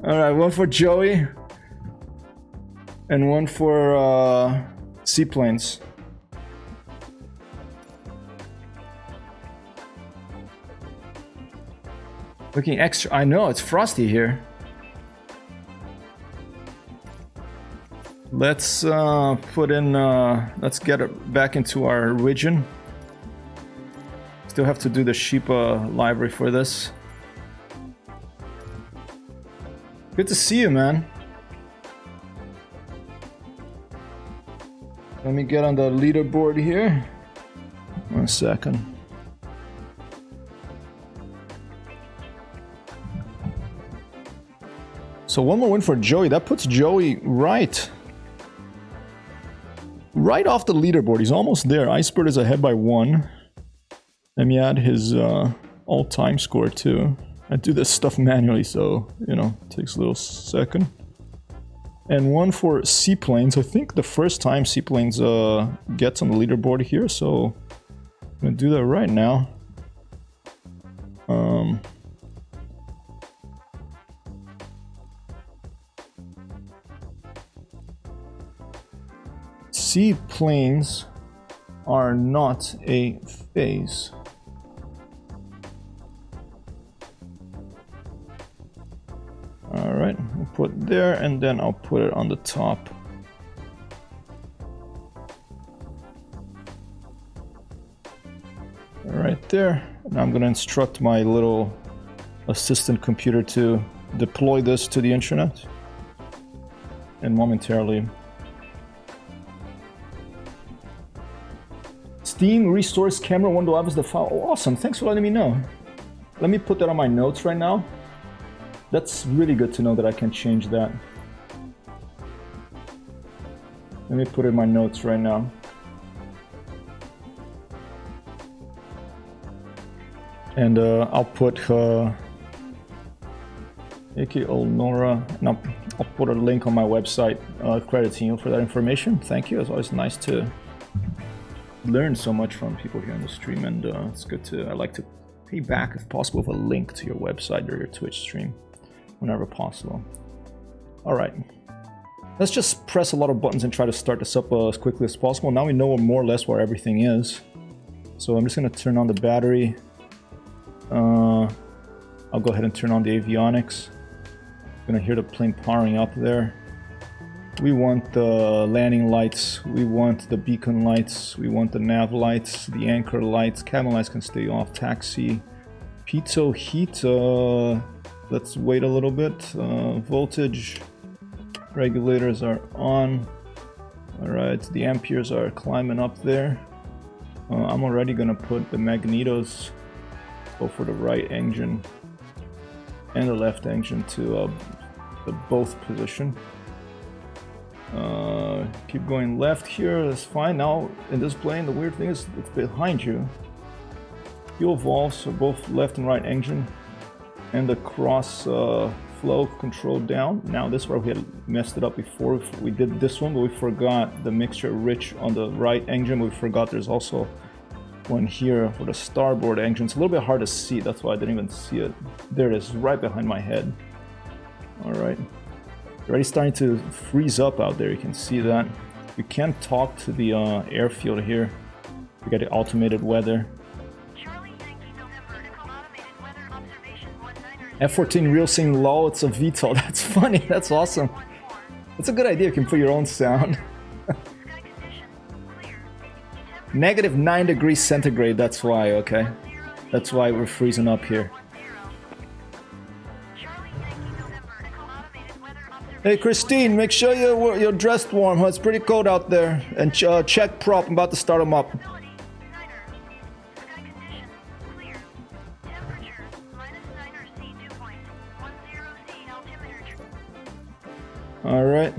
All right, one for Joey, and one for Seaplanes. Looking extra. I know it's frosty here. Let's put in. Let's get it back into our region. Still have to do the Sheepa library for this. Good to see you, man. Let me get on the leaderboard here. 1 second. So one more win for Joey. That puts Joey right off the leaderboard. He's almost there. Icebird is ahead by 1. Let me add his all-time score too. I do this stuff manually, so you know, it takes a little second. And one for Seaplanes. I think the first time Seaplanes gets on the leaderboard here, so I'm gonna do that right now. Seaplanes are not a phase. Alright, I'll put there and then I'll put it on the top. Right there. Now I'm going to instruct my little assistant computer to deploy this to the internet. And momentarily. Steam restores camera when live as the file. Oh, awesome, thanks for letting me know. Let me put that on my notes right now. That's really good to know that I can change that. Let me put it in my notes right now. And I'll put Iki Olnora, and I'll put a link on my website crediting you for that information. Thank you. It's always nice to learn so much from people here on the stream, and it's good to. I like to pay back if possible with a link to your website or your Twitch stream whenever possible. All right, let's just press a lot of buttons and try to start this up as quickly as possible. Now we know more or less where everything is, so I'm just going to turn on the battery. I'll go ahead and turn on the avionics. I'm gonna hear the plane powering up there. We want the landing lights, we want the beacon lights, we want the nav lights, the anchor lights, cabin lights can stay off, taxi, pitot heat, let's wait a little bit, voltage, regulators are on, alright, the amperes are climbing up there. I'm already gonna put the magnetos go for the right engine and the left engine to the both position. Keep going left here, that's fine. Now in this plane, the weird thing is it's behind you. Fuel valves, so both left and right engine, and the cross flow control down. Now this is where we had messed it up before. We did this one, but we forgot the mixture rich on the right engine. We forgot there's also one here for the starboard engine. It's a little bit hard to see, that's why I didn't even see it. There it is, right behind my head. Alright. Already starting to freeze up out there, you can see that. You can talk to the airfield here. We got the automated weather. F-14 real sing low, it's a VTOL. That's funny, that's awesome. That's a good idea, you can put your own sound. -9 degrees centigrade, that's why, okay. That's why we're freezing up here. Hey Christine, make sure you're dressed warm, huh? It's pretty cold out there. And check prop, I'm about to start them up. Alright.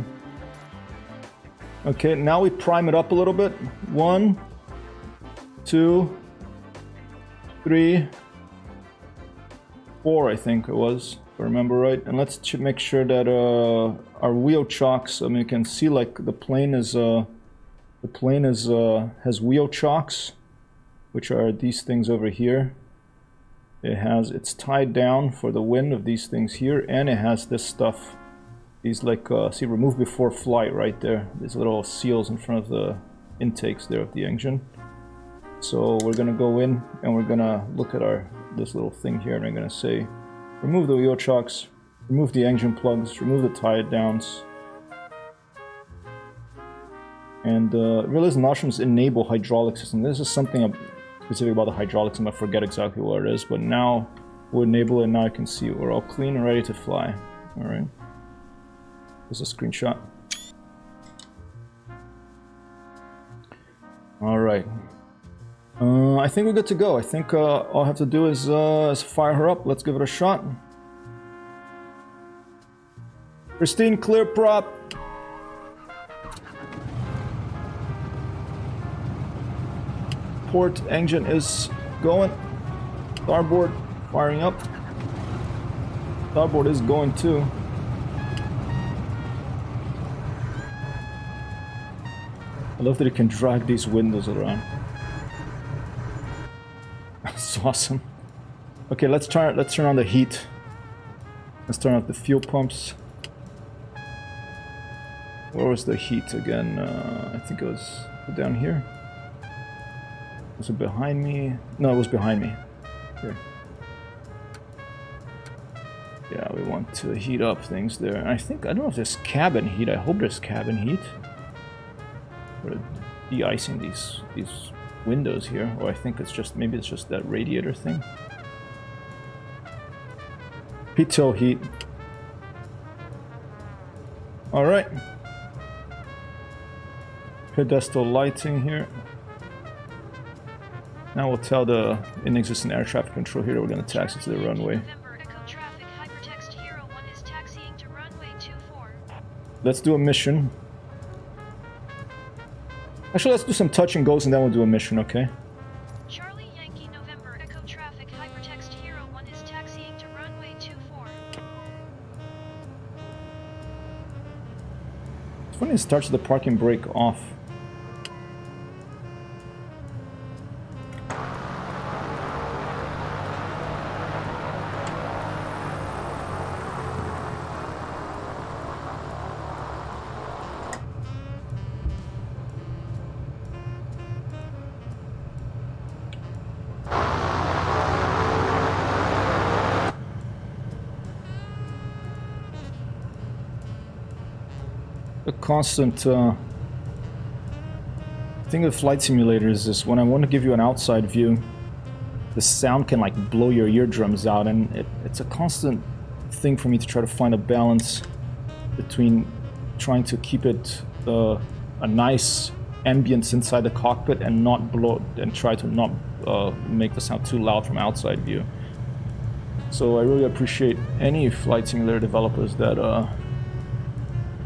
Okay, now we prime it up a little bit. 1, 2, 3, 4, I think it was, if I remember right. And let's make sure that our wheel chocks, I mean, you can see like the plane is has wheel chocks, which are these things over here. It's tied down for the wind of these things here, and it has this stuff. These like, see, remove before flight right there. These little seals in front of the intakes there of the engine. So we're gonna go in and we're gonna look at this little thing here, and I'm gonna say, remove the wheel chocks, remove the engine plugs, remove the tie downs. And realism options enable hydraulic system. This is something specific about the hydraulic system. I forget exactly what it is, but now we'll enable it. Now I can see we're all clean and ready to fly. All right. There's a screenshot. All right. I think we're good to go. I think all I have to do is fire her up. Let's give it a shot. Christine, clear prop. Port engine is going. Starboard firing up. Starboard is going too. I love that it can drag these windows around. That's awesome. Okay, let's turn on the heat. Let's turn off the fuel pumps. Where was the heat again? I think it was down here. Was it behind me? No, it was behind me. Here. Yeah, we want to heat up things there. I don't know if there's cabin heat. I hope there's cabin heat. We're de-icing these windows here, or I think it's just, maybe it's just that radiator thing. Pitot heat. Alright. Pedestal lighting here. Now we'll tell the inexistent air traffic control here that we're going to taxi to the runway. Let's do a mission. Actually, let's do some touch and goes and then we'll do a mission, okay? Charlie Yankee November Echo Traffic Hypertext Hero 1 is taxiing to runway 24. It's funny it starts the parking brake off. Constant thing with flight simulators is when I want to give you an outside view, the sound can like blow your eardrums out, and it's a constant thing for me to try to find a balance between trying to keep it a nice ambience inside the cockpit and not blow and try to not make the sound too loud from outside view. So I really appreciate any flight simulator developers that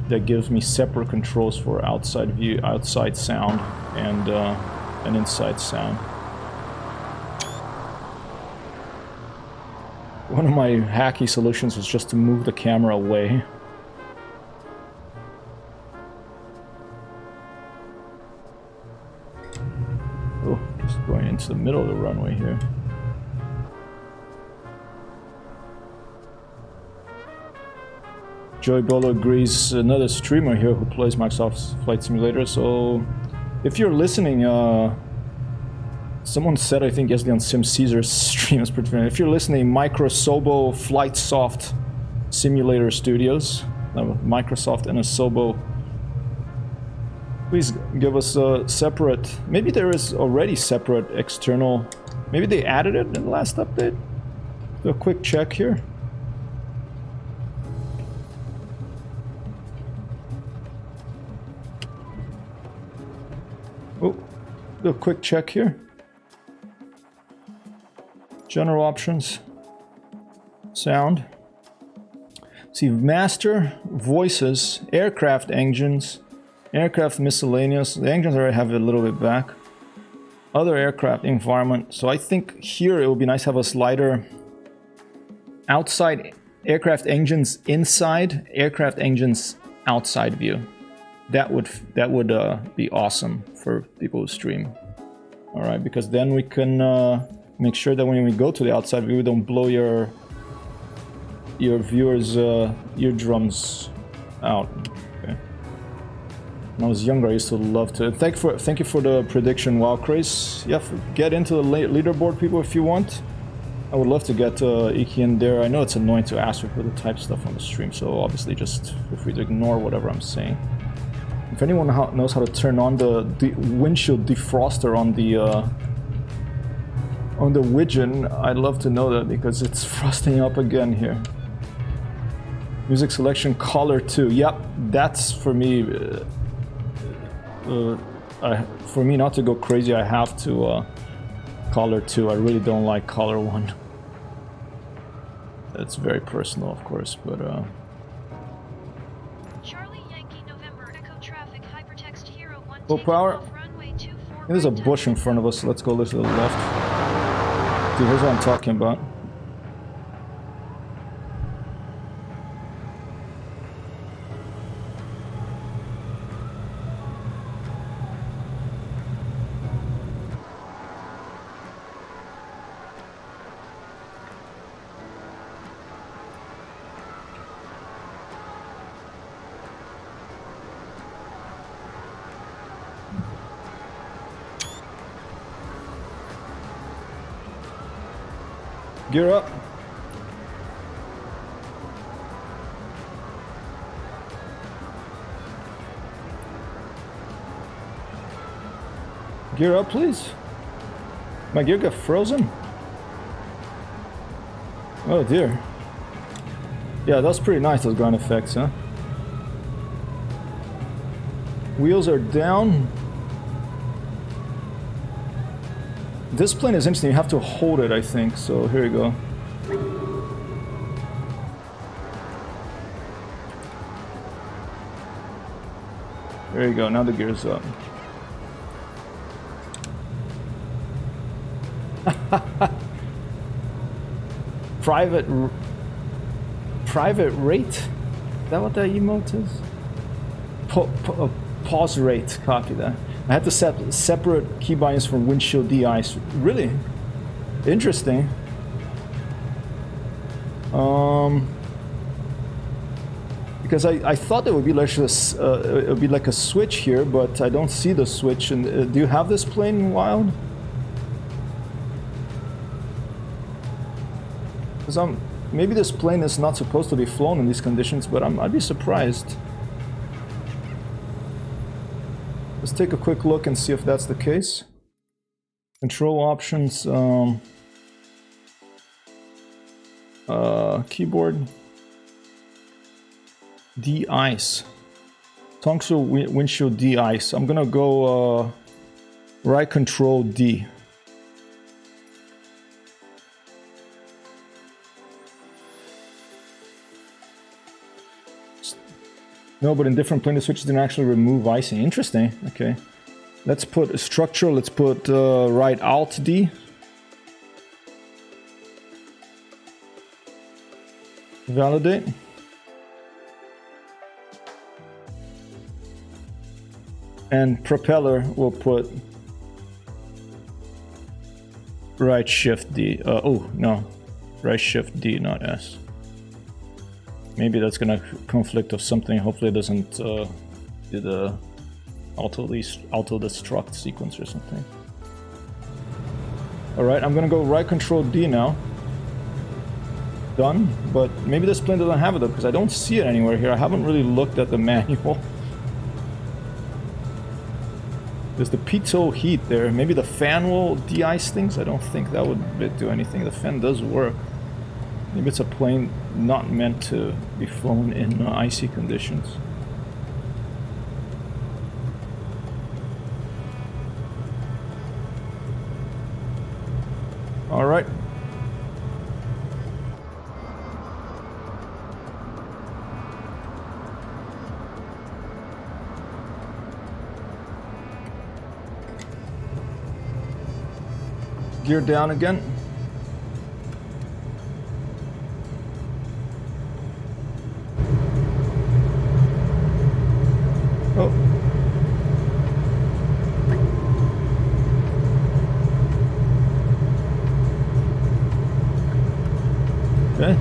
that gives me separate controls for outside view, outside sound, and inside sound. One of my hacky solutions was just to move the camera away. Oh, just going into the middle of the runway here. Joey Bolo agrees, another streamer here who plays Microsoft's Flight Simulator. So, if you're listening, someone said, I think yesterday on Sim Caesar's stream, if you're listening, Microsoft Flight Soft Simulator Studios, Microsoft and Asobo, please give us a separate, maybe there is already separate external, maybe they added it in the last update. Do a quick check here. Oh, do a quick check here. General options, sound. See, master, voices, aircraft engines, aircraft miscellaneous. The engines already have it a little bit back. Other aircraft environment. So I think here it would be nice to have a slider. Outside aircraft engines inside, aircraft engines outside view. That would be awesome for people who stream. All right, because then we can make sure that when we go to the outside view, we don't blow your viewers' eardrums out. Okay. When I was younger, I used to love to. Thank you for the prediction, WowCraze. Yeah, get into the leaderboard, people, if you want. I would love to get Iki in there. I know it's annoying to ask for the type stuff on the stream, so obviously just feel free to ignore whatever I'm saying. If anyone knows how to turn on the windshield defroster on the Widgeon, I'd love to know that because it's frosting up again here. Music selection color 2. Yep, that's for me. For me not to go crazy, I have to color 2. I really don't like color 1. That's very personal, of course, but Charlie Yankee November Echo Traffic Hypertext Hero 1 full power. runway 24 There's a right bush in front of us, so let's go to the left. See, here's what I'm talking about. Gear up. Gear up, please. My gear got frozen? Oh dear. Yeah, that's pretty nice, those ground effects, huh? Wheels are down. This plane is interesting, you have to hold it, I think, so here you go. There you go, now the gear's up. Private rate? Is that what that emote is? Pause rate, copy that. I had to set separate keybinds for windshield de-ice. Really? Interesting. Because I thought it would be like a switch here, but I don't see the switch. And do you have this plane wild? Because maybe this plane is not supposed to be flown in these conditions, but I'd be surprised. Let's take a quick look and see if that's the case. Control options, keyboard, de-ice. Tungsel windshield de-ice. I'm gonna go right control D. No, but in different plane the switches didn't actually remove icing. Interesting. Okay. Let's put structural, let's put right Alt D. Validate. And propeller, we'll put right shift D. Oh, no. Right shift D, not S. Maybe that's gonna conflict of something. Hopefully it doesn't do the auto destruct sequence or something. Alright, I'm gonna go right control D now. Done, but maybe this plane doesn't have it though, because I don't see it anywhere here. I haven't really looked at the manual. There's the pitot heat there. Maybe the fan will de-ice things. I don't think that would do anything. The fan does work. Maybe it's a plane not meant to be flown in icy conditions. All right. Gear down again. Oh. Okay.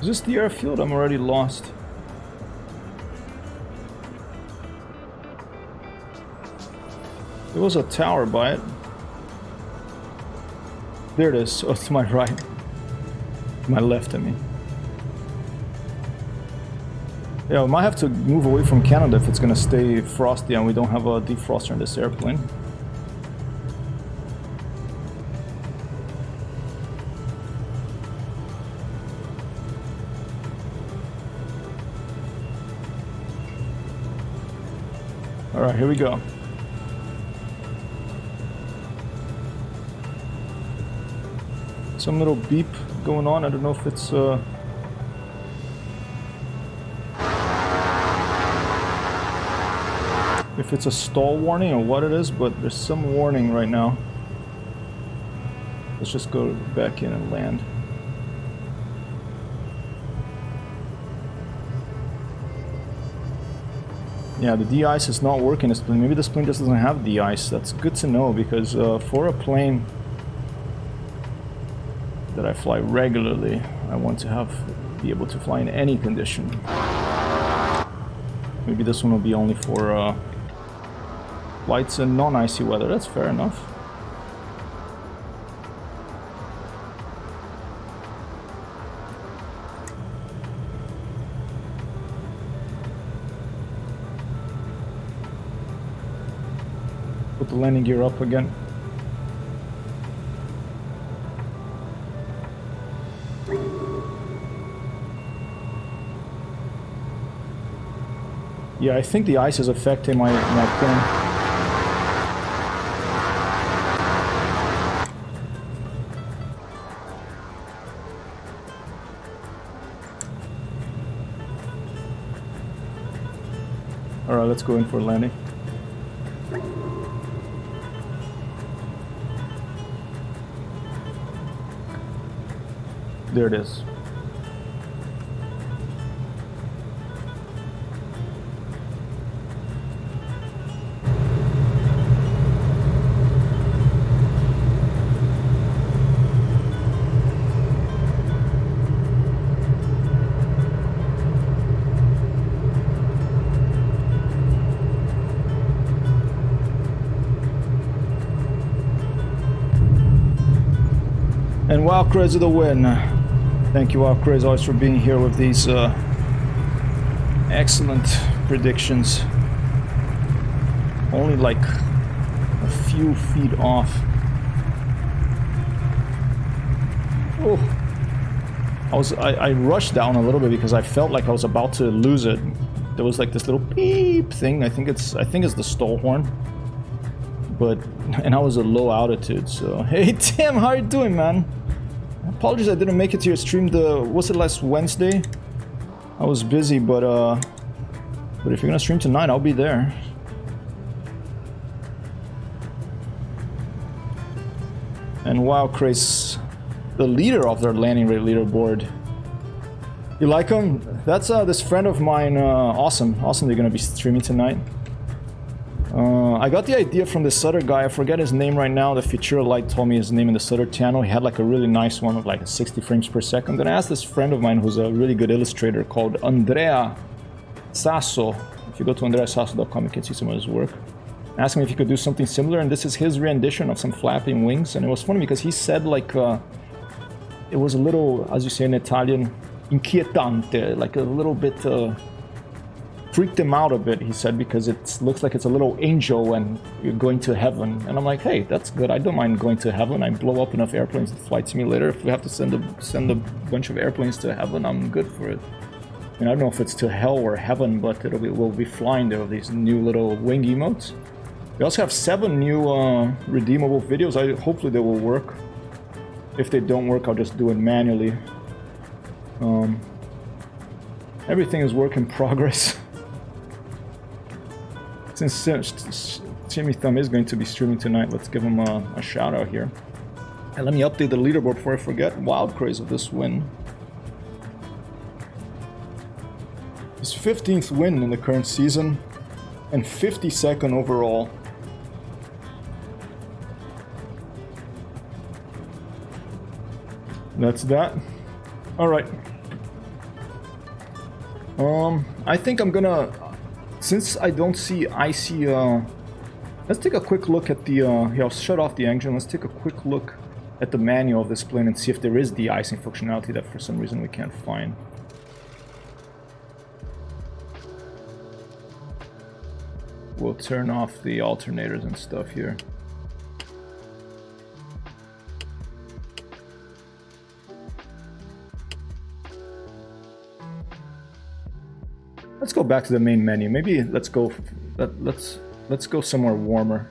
Is this the airfield? I'm already lost. There was a tower by it. There it is. Oh, to my right. My left, I mean. Yeah, we might have to move away from Canada if it's gonna stay frosty and we don't have a defroster in this airplane. Alright, here we go. Some little beep going on. I don't know if it's a stall warning or what it is, but there's some warning right now. Let's just go back in and land. Yeah, the de-ice is not working this plane. Maybe this plane just doesn't have de-ice. That's good to know because for a plane that I fly regularly, I want to be able to fly in any condition. Maybe this one will be only for flights in non-icy weather. That's fair enough. Put the landing gear up again. Yeah, I think the ice is affecting my plane. Alright, let's go in for landing. There it is. And wow, Crazy the win. Thank you, wow, Crazy, always for being here with these excellent predictions. Only like few feet off. Oh, I rushed down a little bit because I felt like I was about to lose it. There was like this little beep thing. I think it's the stall horn. And I was at low altitude. So hey Tim, how are you doing, man? Apologies I didn't make it to your stream. Was it last Wednesday? I was busy, but if you're gonna stream tonight, I'll be there. And wow, Chris, the leader of their landing rate leaderboard. You like him? That's this friend of mine. Awesome, they're gonna be streaming tonight. I got the idea from this other guy. I forget his name right now. The Futura Light told me his name in this other channel. He had like a really nice one with like 60 frames per second. I'm gonna ask this friend of mine who's a really good illustrator called Andrea Sasso. If you go to andreasasso.com, you can see some of his work. Ask him if he could do something similar, and this is his rendition of some flapping wings. And it was funny because he said like it was a little, as you say in Italian, inquietante, like a little bit freaked him out a bit, he said, because it looks like it's a little angel and you're going to heaven. And I'm like, hey, that's good. I don't mind going to heaven. I blow up enough airplanes in Flight Simulator. If we have to send a bunch of airplanes to heaven, I'm good for it. I don't know if it's to hell or heaven, but we'll be flying there with these new little wing emotes. We also have 7 new redeemable videos. Hopefully they will work. If they don't work, I'll just do it manually. Everything is work in progress. Since Jimmy Thumb is going to be streaming tonight, let's give him a shout out here. And let me update the leaderboard before I forget. Wild craze of this win. His 15th win in the current season and 52nd overall. That's that. All right. I think I'm gonna, since I don't see icy, let's take a quick look at the, here, I'll shut off the engine. Let's take a quick look at the manual of this plane and see if there is de-icing functionality that for some reason we can't find. We'll turn off the alternators and stuff here. Let's go back to the main menu. Maybe let's go somewhere warmer.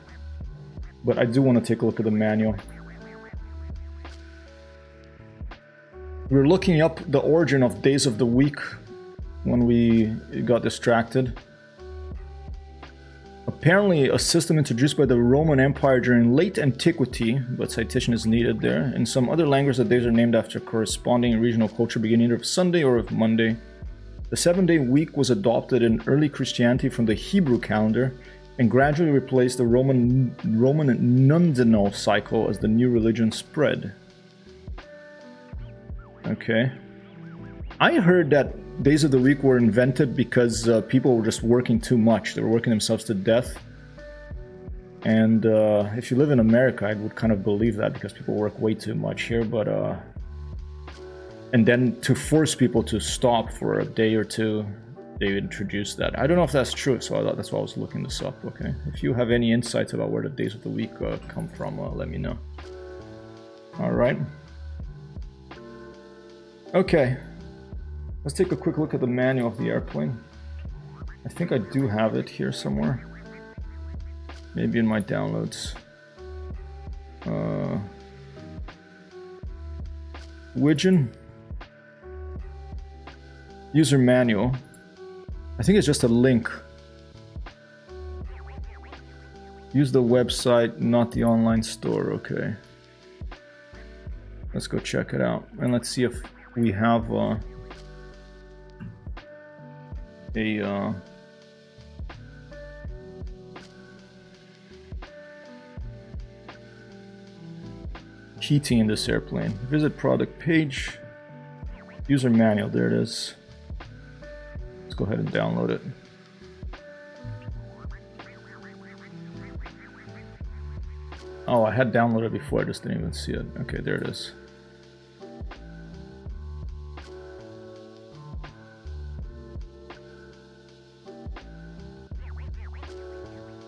But I do want to take a look at the manual. We were looking up the origin of days of the week when we got distracted. Apparently a system introduced by the Roman Empire during late antiquity, but citation is needed there. In some other languages, the days are named after corresponding regional culture beginning either of Sunday or of Monday. The 7-day week was adopted in early Christianity from the Hebrew calendar and gradually replaced the Roman nundinal cycle as the new religion spread. Okay. I heard that days of the week were invented because people were just working too much. They were working themselves to death. And if you live in America, I would kind of believe that because people work way too much here, but and then to force people to stop for a day or two, they introduced that. I don't know if that's true, so that's why I was looking this up, okay? If you have any insights about where the days of the week come from, let me know. Alright. Okay. Let's take a quick look at the manual of the airplane. I think I do have it here somewhere. Maybe in my downloads. Widgeon. User manual. I think it's just a link. Use the website, not the online store. Okay. Let's go check it out. And let's see if we have a heating in this airplane. Visit product page. User manual. There it is. Let's go ahead and download it. Oh, I had downloaded before, I just didn't even see it. Okay, there it is.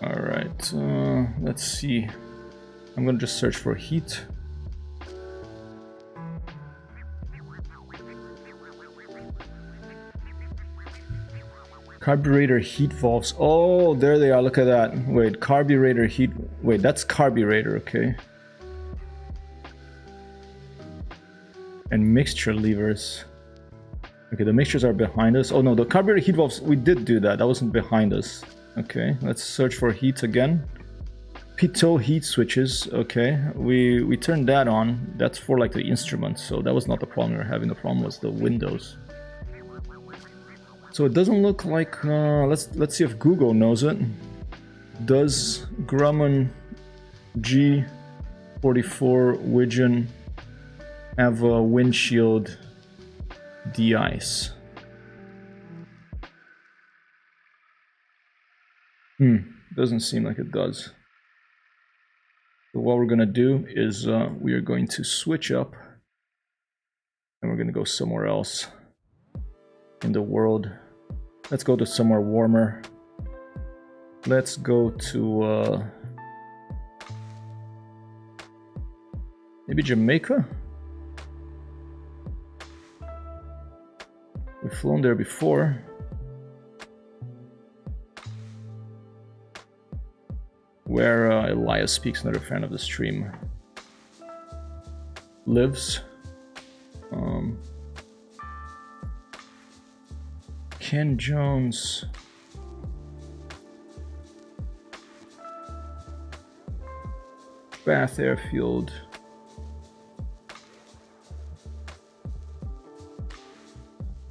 Alright, let's see. I'm gonna just search for heat. Carburetor heat valves. Oh, there they are. Look at that. Wait, carburetor heat. Wait, that's carburetor. Okay. And mixture levers. Okay, the mixtures are behind us. Oh no, the carburetor heat valves. We did do that. That wasn't behind us. Okay, let's search for heat again. Pitot heat switches. Okay, we turned that on. That's for like the instruments. So that was not the problem we were having. The problem was the windows. So it doesn't look like, let's see if Google knows it. Does Grumman G44 Widgeon have a windshield de-ice? Doesn't seem like it does. So what we're gonna do is we are going to switch up and we're gonna go somewhere else in the world. Let's go to somewhere warmer. Let's go to maybe Jamaica? We've flown there before. Where Elias Speaks, another fan of the stream, lives. Ken Jones. Bath Airfield.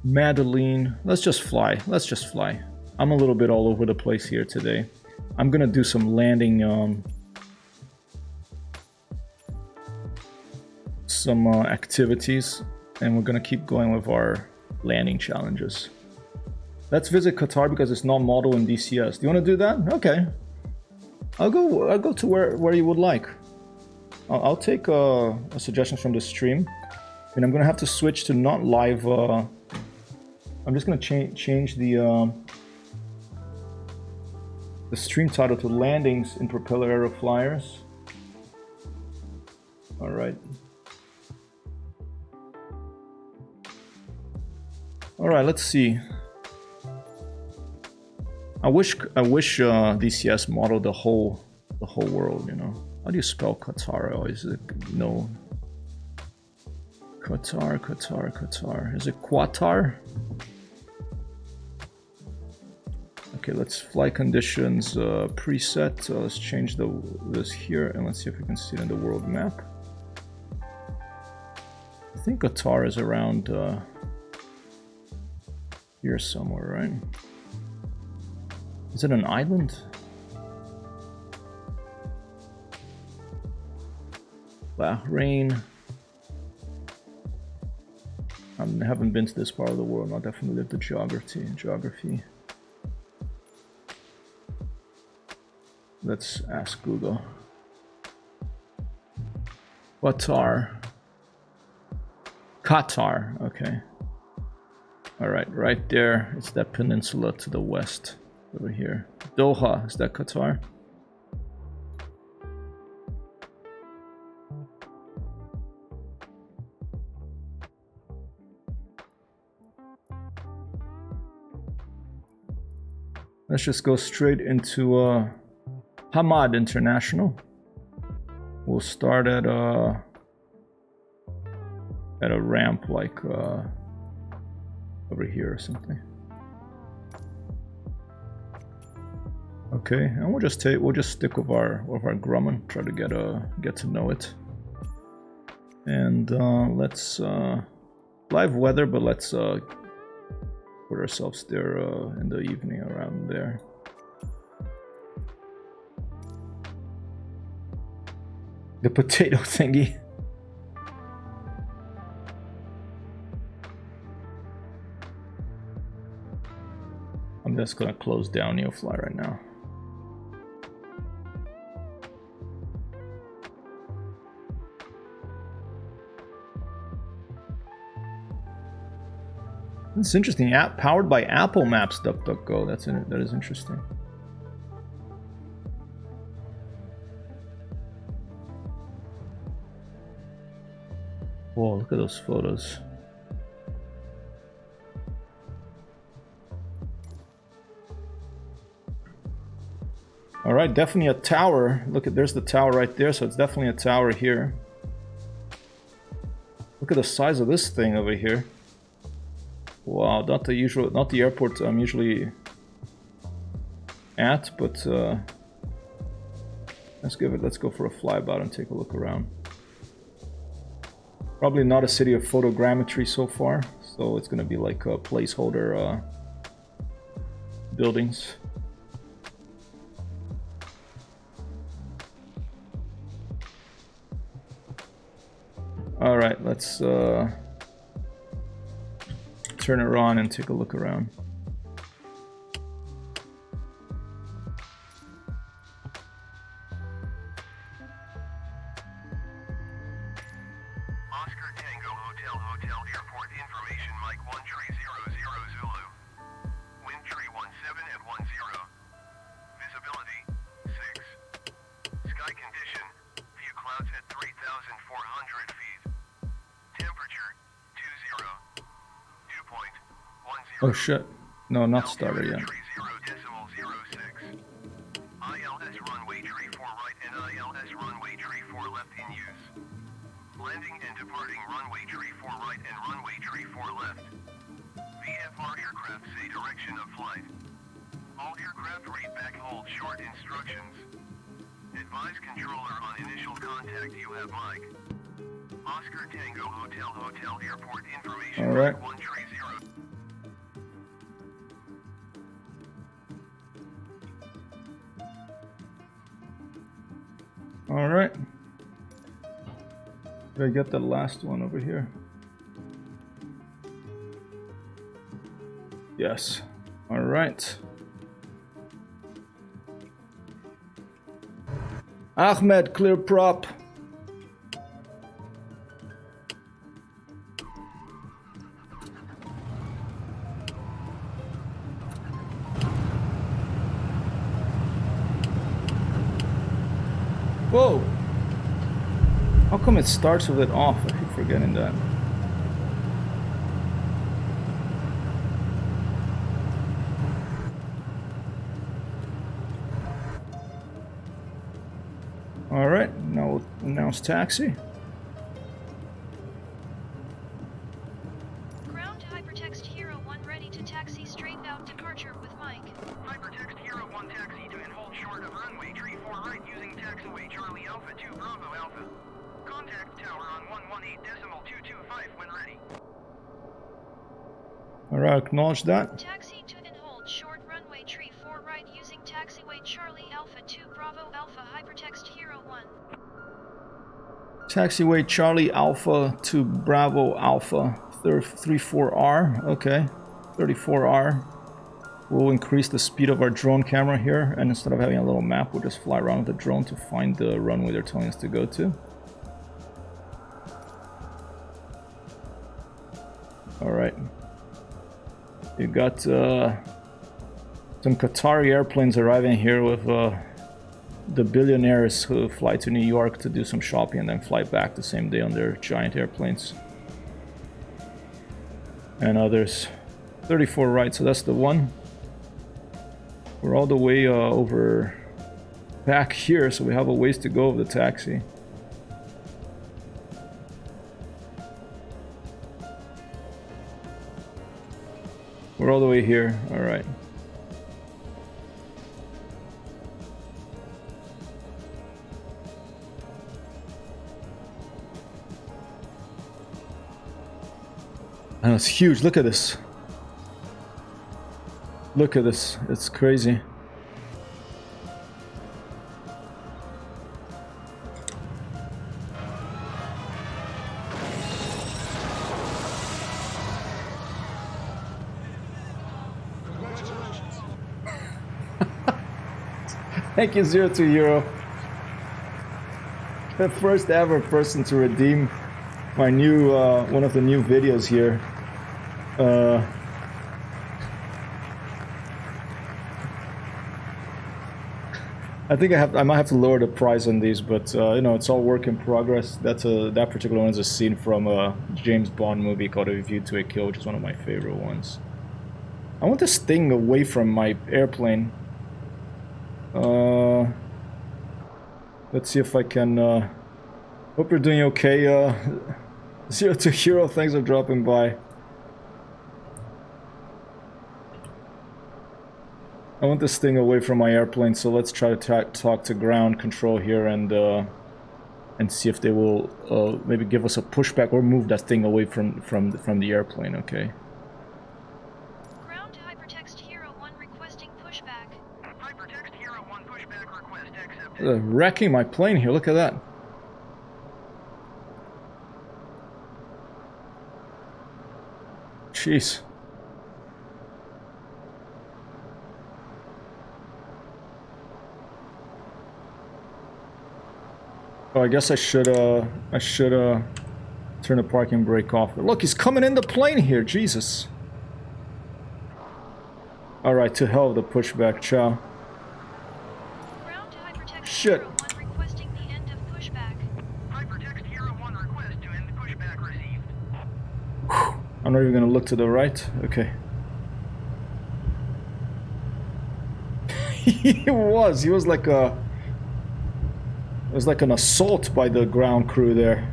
Madeline. Let's just fly. Let's just fly. I'm a little bit all over the place here today. I'm gonna do some landing, some activities, and we're gonna keep going with our landing challenges. Let's visit Qatar because it's not model in DCS. Do you want to do that? Okay. I'll go to where you would like. I'll take a suggestion from the stream, and I'm gonna have to switch to not live. I'm just gonna change the stream title to Landings in Propeller Aeroflyers. All right. All right. Let's see. I wish DCS modeled the whole world. You know. How do you spell Qatar? Oh, is it no? Qatar. Is it Qatar? Okay, let's fly conditions preset. Let's change this here and let's see if we can see it in the world map. I think Qatar is around here somewhere, right? Is it an island? Bahrain. I haven't been to this part of the world. I'll definitely live the geography. Let's ask Google. Qatar. Okay. All right, right there. It's that peninsula to the west over here. Doha, is that Qatar? Let's just go straight into Hamad International. We'll start at a ramp like over here or something. Okay, and we'll just stick with our Grumman, try to get to know it. And let's live weather, but let's put ourselves there in the evening around there. The potato thingy. I'm just gonna close down Neofly right now. It's interesting. App powered by Apple Maps, DuckDuckGo. That is interesting. Whoa, look at those photos. Alright, definitely a tower. Look at, there's the tower right there, so it's definitely a tower here. Look at the size of this thing over here. Wow, not the usual, not the airport I'm usually at, but let's go for a flyby and take a look around. Probably not a city of photogrammetry so far, so it's gonna be like a placeholder buildings. All right, let's turn it on and take a look around. Oscar Tango Hotel Airport information Mike 1300 Zulu. Wind tree 17 at 10. Visibility 6. Sky condition, few clouds at 3,400 feet. Temperature 20. Dew point 10. Oh shit. No, not starter yet. ILS runway tree 4 right and ILS runway tree 4 left in use. Landing and departing runway tree 4 right and runway tree 4 left. VFR aircraft say direction of flight. All aircraft read back hold short instructions. Advise controller on initial contact you have Mike. Oscar Tango Hotel Airport information. All right. 130. All right. Did I get the last one over here? Yes. All right. Ahmed, clear prop. Whoa! How come it starts with it off? I keep forgetting that. Alright, now we'll announce taxi. Ground Hypertext Hero 1 ready to taxi straight out departure with Mike. Hypertext Hero 1 taxi to and hold short of runway tree 4 right using taxiway Charlie Alpha 2 Bravo Alpha. Contact tower on 118.225 when ready. Alright, acknowledge that. Taxi to and hold short runway tree 4 right using taxiway Charlie Alpha 2 Bravo Alpha Hypertext Hero 1. Taxiway Charlie Alpha to Bravo Alpha 34R. Okay, 34R. We'll increase the speed of our drone camera here, and instead of having a little map, we'll just fly around with the drone to find the runway they're telling us to go to. Alright. You got some Qatari airplanes arriving here with the billionaires who fly to New York to do some shopping and then fly back the same day on their giant airplanes. And others. 34 right, so that's the one. We're all the way over back here, so we have a ways to go of the taxi. We're all the way here, alright. And it's huge, look at this. Look at this, it's crazy. Thank you, 02 Euro. The first ever person to redeem my new, one of the new videos here. I think I might have to lower the price on these, but you know, it's all work in progress. That particular one is a scene from a James Bond movie called A View to a Kill, which is one of my favorite ones. I want this thing away from my airplane. Let's see if I can. Hope you're doing okay. 0 to Hero, thanks for dropping by. I want this thing away from my airplane, so let's try to talk to ground control here and see if they will maybe give us a pushback or move that thing away from the airplane. Okay. Ground to Hypertext Hero 1 requesting pushback. Hypertext Hero 1 pushback request accepted. Wrecking my plane here. Look at that. Jeez. Oh, I guess I should turn the parking brake off. Look, he's coming in the plane here, Jesus. Alright, to hell with the pushback, ciao. Ground to Hypertext Shit. Hero 1 requesting the end of pushback. Hypertext Hero 1 request to end the pushback received. I'm not even gonna look to the right. Okay. He was like a... It was like an assault by the ground crew there.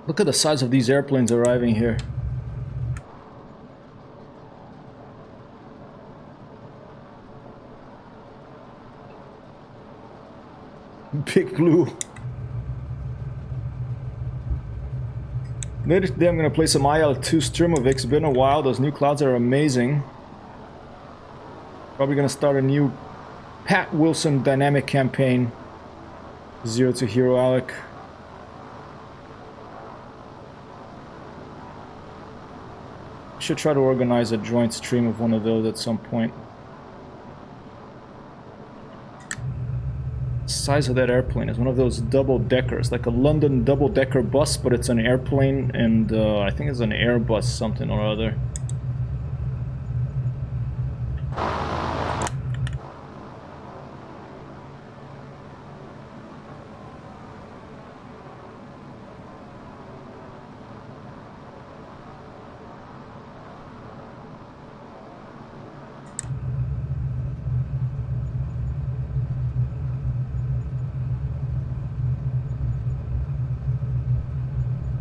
Look at the size of these airplanes arriving here. Big Blue. Later today I'm going to play some IL-2 Sturmovik. It's been a while. Those new clouds are amazing. Probably going to start a new Pat Wilson dynamic campaign. 0 to Hero Alec. Should try to organize a joint stream of one of those at some point. Size of that airplane is one of those double-deckers, like a London double-decker bus, but it's an airplane, and I think it's an Airbus something or other.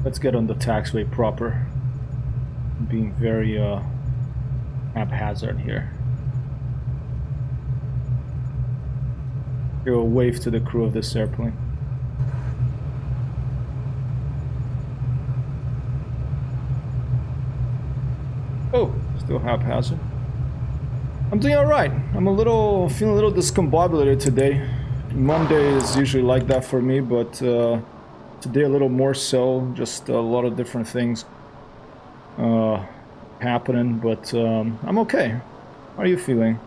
Let's get on the taxiway proper. I'm being very haphazard here. Give a wave to the crew of this airplane. Oh, still haphazard. I'm doing alright. I'm feeling a little discombobulated today. Monday is usually like that for me, but today a little more so. Just a lot of different things happening, but I'm okay. How are you feeling?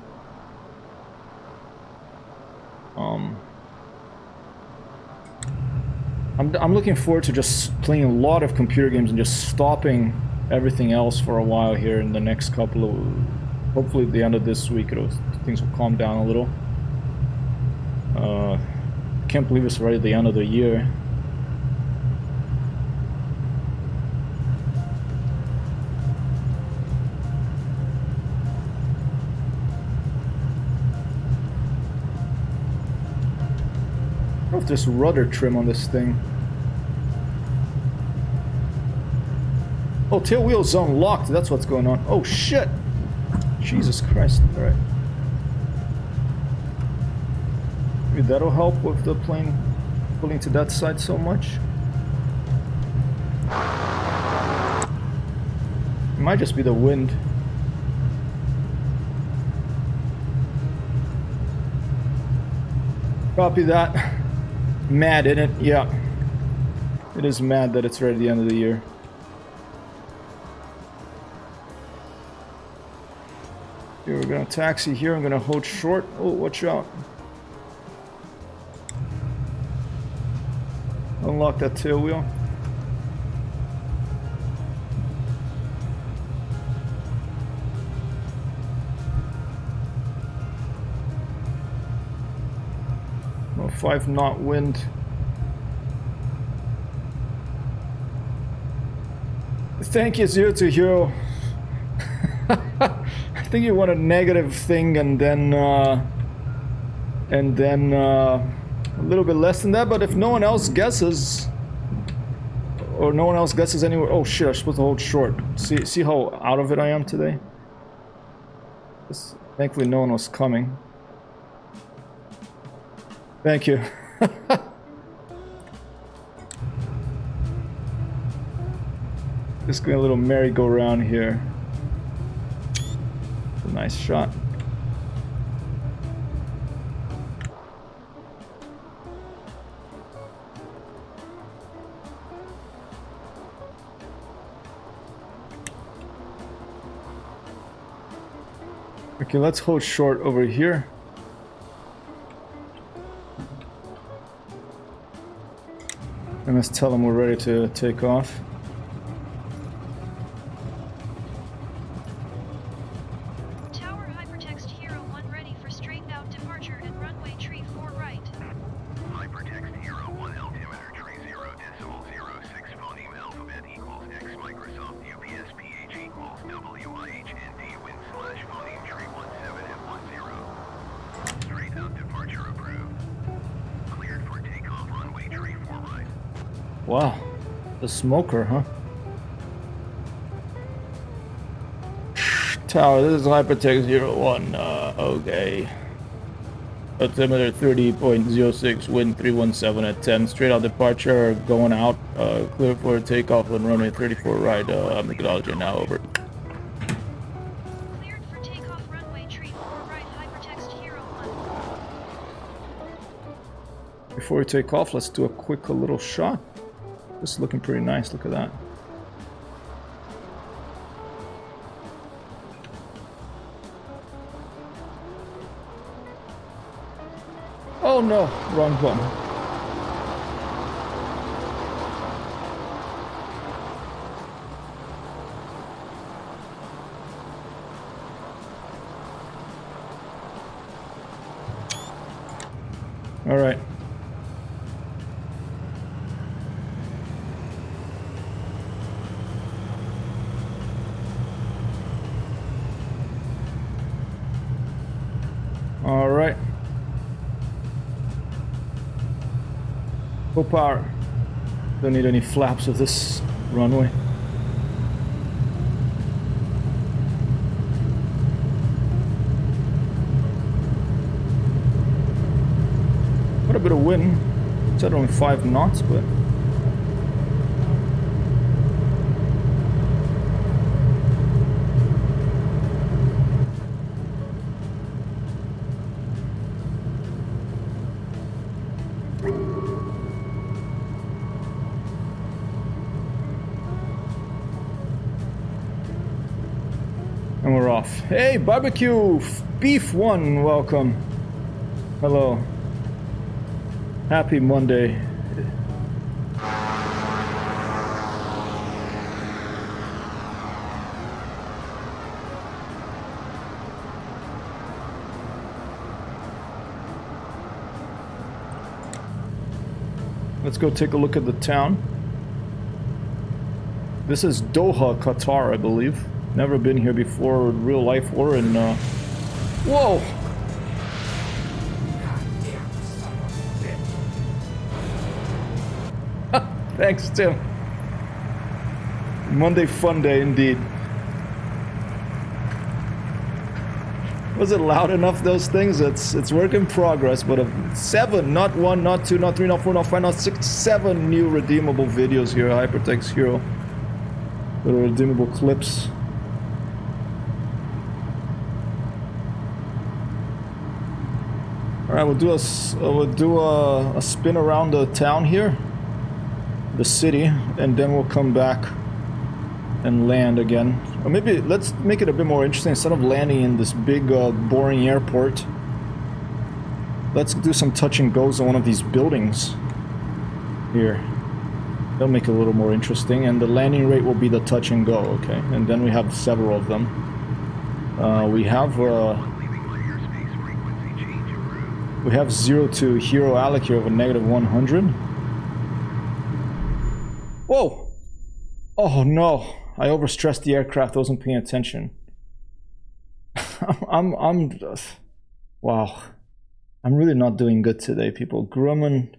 I'm looking forward to just playing a lot of computer games and just stopping everything else for a while here in the next couple of... Hopefully at the end of this week things will calm down a little. Can't believe it's already the end of the year. I wonder if there's rudder trim on this thing. Oh, tail wheel's unlocked. That's what's going on. Oh shit! Jesus Christ. Alright. Maybe that'll help with the plane pulling to that side so much. It might just be the wind. Copy that. Mad, isn't it? Yeah. It is mad that it's right at the end of the year. Okay, we're gonna taxi here. I'm gonna hold short. Oh, watch out. Unlock that tail wheel. A 5 knot wind. Thank you, Zero to Hero. I think you want a negative thing and then a little bit less than that, but if no one else guesses, or no one else guesses anywhere. Oh shit, I'm supposed to hold short. See how out of it I am today? Thankfully no one was coming. Thank you. Just going a little merry-go-round here. A nice shot. Okay, let's hold short over here. And let's tell them we're ready to take off. Tower Hypertext Hero 1 ready for straight out departure and runway tree 4 right. Hypertext Hero 1 altimeter tree 0 decimal 06 phoneme alphabet equals X Microsoft UPSPH equals WIHND wind slash phoneme tree 17F10. Straight out departure approved. Cleared for takeoff runway tree 4 right. Wow, the smoker, huh? Tower, this is Hypertext 01, okay. Altimeter 30.06, wind 317 at 10, straight out departure, going out, clear for takeoff on runway 34 right, I'm acknowledging now, over. Cleared for takeoff runway tree 4 right Hypertext Hero 1. Before we take off, let's do a quick little shot. This is looking pretty nice, look at that. Oh no, wrong button. All right. All right. Full power. Don't need any flaps of this runway. Quite a bit of wind. It's at only 5 knots, but and we're off. Hey, barbecue beef one, welcome. Hello. Happy Monday. Let's go take a look at the town. This is Doha, Qatar, I believe. Never been here before in real life or in, Whoa! Thanks, Tim. Monday fun day indeed. Was it loud enough, those things? It's work in progress, but 7, not 1, not 2, not 3, not 4, not 5, not 6, 7 new redeemable videos here, Hypertext Hero. Little redeemable clips. Alright, we'll do a spin around the town here. The city, and then we'll come back and land again. Or maybe let's make it a bit more interesting. Instead of landing in this big boring airport, let's do some touch and goes on one of these buildings here. That'll make it a little more interesting, and the landing rate will be the touch and go, okay? And then we have several of them. We have We have 0 to Hero Alec here of a negative 100. Whoa! Oh no! I overstressed the aircraft, I wasn't paying attention. Wow. I'm really not doing good today, people. Grumman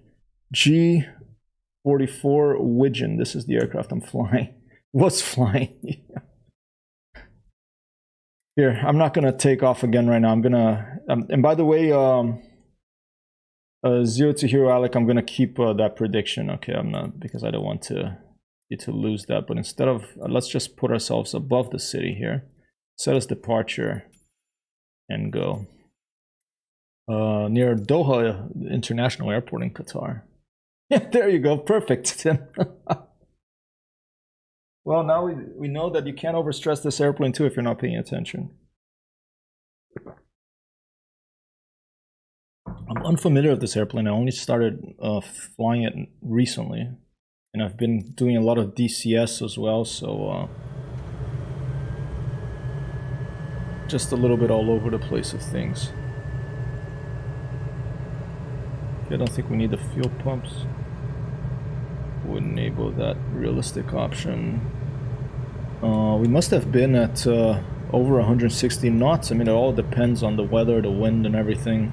G44 Widgeon. This is the aircraft I'm flying. Was flying. Here, I'm not gonna take off again right now. I'm gonna... and by the way, 0 to Hero Alec, I'm gonna keep that prediction. Okay, I'm not... because I don't want you to lose that. But instead of... let's just put ourselves above the city here. Set as departure. And go. Near Doha International Airport in Qatar. Yeah, there you go. Perfect, Tim. Well, now we know that you can't overstress this airplane too if you're not paying attention. I'm unfamiliar with this airplane. I only started flying it recently. And I've been doing a lot of DCS as well, so... just a little bit all over the place of things. I don't think we need the fuel pumps. We'll enable that realistic option. We must have been at over 160 knots. I mean, it all depends on the weather, the wind and everything.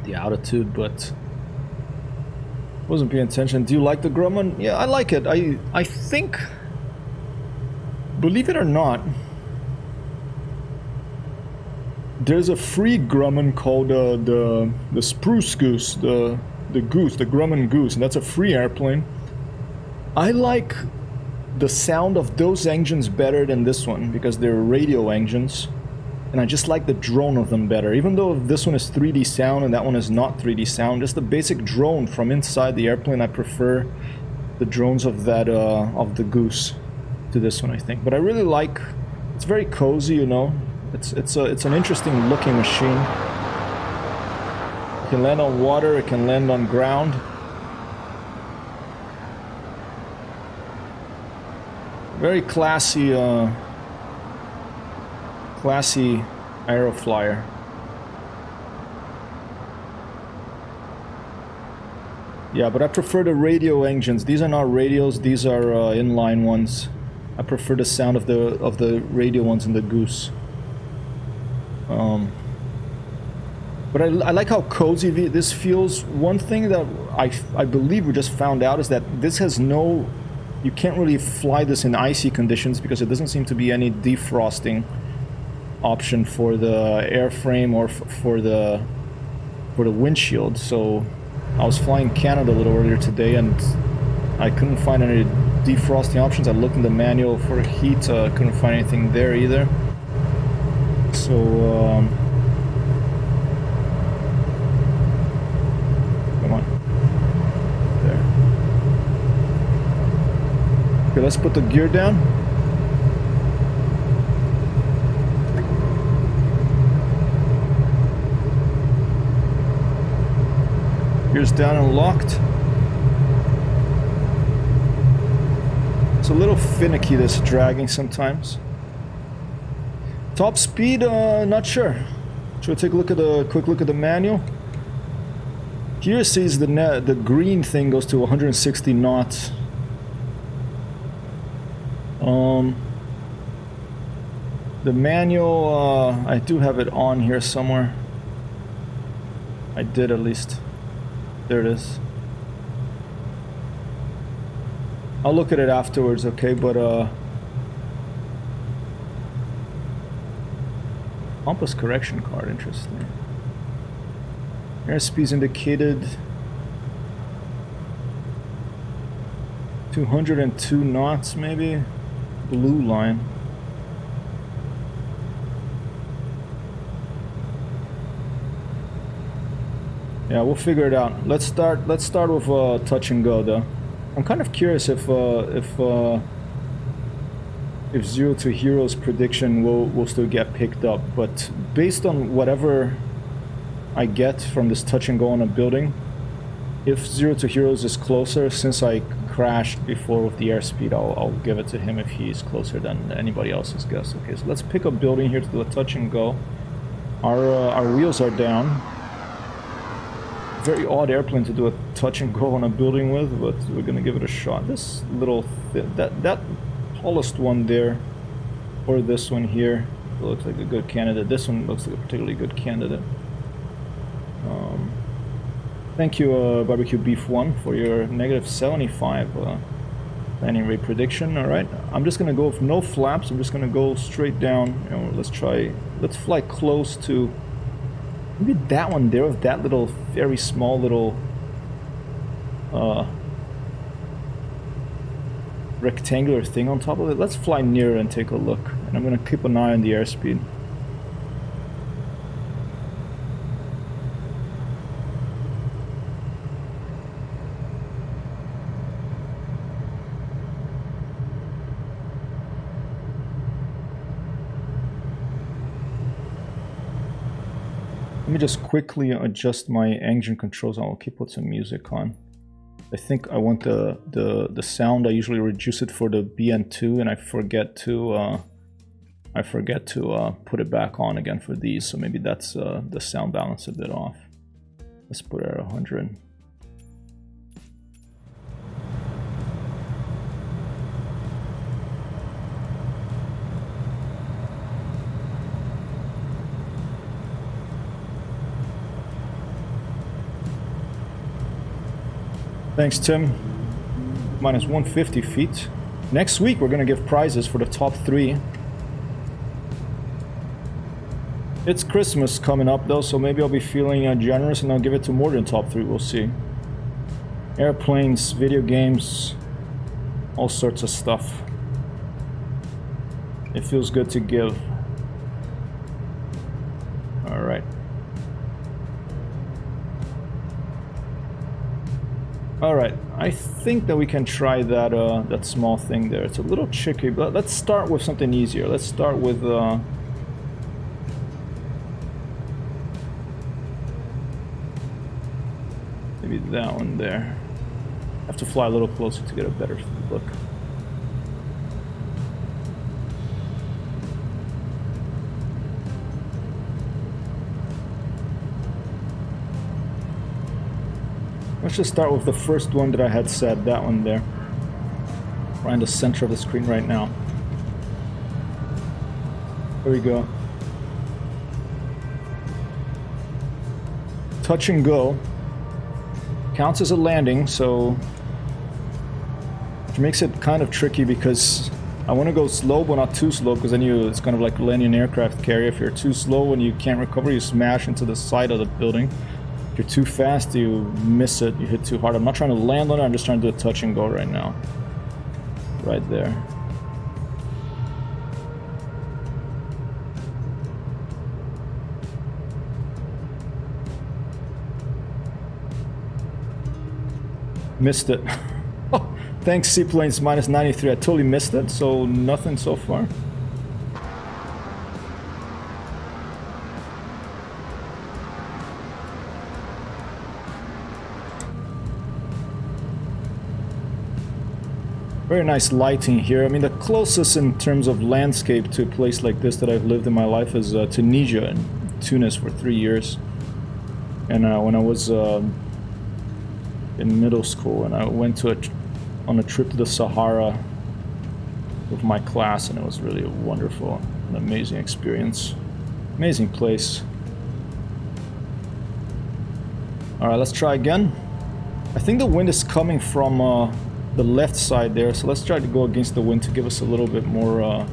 The altitude, but... wasn't paying attention. Do you like the Grumman? Yeah, I like it. I think... believe it or not, there's a free Grumman called the Spruce Goose, the Grumman Goose, and that's a free airplane. I like the sound of those engines better than this one because they're radio engines, and I just like the drone of them better. Even though this one is 3D sound and that one is not 3D sound, just the basic drone from inside the airplane, I prefer the drones of that of the Goose to this one, I think. But I really like, it's very cozy, you know. It's an interesting looking machine. It can land on water, it can land on ground. Very classy classy aeroflyer. Yeah, but I prefer the radio engines. These are not radios, these are inline ones. I prefer the sound of the radio ones in the Goose. But I like how cozy this feels. One thing that I believe we just found out is that this has no... you can't really fly this in icy conditions because it doesn't seem to be any defrosting option for the airframe or for the windshield. So I was flying Canada a little earlier today and I couldn't find any defrosting options. I looked in the manual for heat, couldn't find anything there either. So, come on. There. Okay, let's put the gear down. Gears down and locked. It's a little finicky, this dragging sometimes. Top speed, not sure. Should we take a look at quick look at the manual? Here it says the green thing goes to 160 knots. The manual, I do have it on here somewhere. I did at least. There it is. I'll look at it afterwards, okay? But compass correction card, interesting. Airspeed's indicated 202 knots, maybe. Blue line. Yeah, we'll figure it out. Let's start with touch and go, though. I'm kind of curious if 0 to Hero's prediction will still get picked up, but based on whatever I get from this touch and go on a building, if 0 to Heroes is closer, since I crashed before with the airspeed, I'll give it to him if he's closer than anybody else's guess. Okay, so let's pick a building here to do a touch and go. Our wheels are down. Very odd airplane to do a touch and go on a building with, but we're gonna give it a shot. This little that tallest one there, or this one here, looks like a good candidate. This one looks like a particularly good candidate. Thank you, Barbecue Beef 1, for your -75 landing rate prediction. All right, I'm just gonna go with no flaps. I'm just gonna go straight down. Let's fly close to maybe that one there with that little, very small little rectangular thing on top of it. Let's fly near and take a look. And I'm gonna keep an eye on the airspeed. Let me just quickly adjust my engine controls. I'll keep put some music on. I think I want the sound. I usually reduce it for the BN2, and I forget to put it back on again for these. So maybe that's the sound balance a bit off. Let's put it at 100. Thanks, Tim. Minus 150 feet. Next week, we're going to give prizes for the top 3. It's Christmas coming up, though, so maybe I'll be feeling generous and I'll give it to more than top 3. We'll see. Airplanes, video games, all sorts of stuff. It feels good to give. All right. Alright, I think that we can try that that small thing there. It's a little tricky, but let's start with something easier. Let's start with maybe that one there. I have to fly a little closer to get a better look. Let's just start with the first one that I had said, that one there. Right in the center of the screen right now. There we go. Touch and go. Counts as a landing, so... which makes it kind of tricky because I want to go slow, but not too slow, because then it's kind of like landing an aircraft carrier. If you're too slow and you can't recover, you smash into the side of the building. If you're too fast, you miss it, you hit too hard. I'm not trying to land on it, I'm just trying to do a touch and go right now. Right there. Missed it. Oh, thanks Seaplanes minus 93. I totally missed it, so nothing so far. Very nice lighting here. I mean, the closest in terms of landscape to a place like this that I've lived in my life is Tunisia, in Tunis for 3 years. And when I was in middle school, and I went on a trip to the Sahara with my class, and it was really a wonderful and amazing experience. Amazing place. Alright, let's try again. I think the wind is coming from the left side there, so let's try to go against the wind to give us a little bit more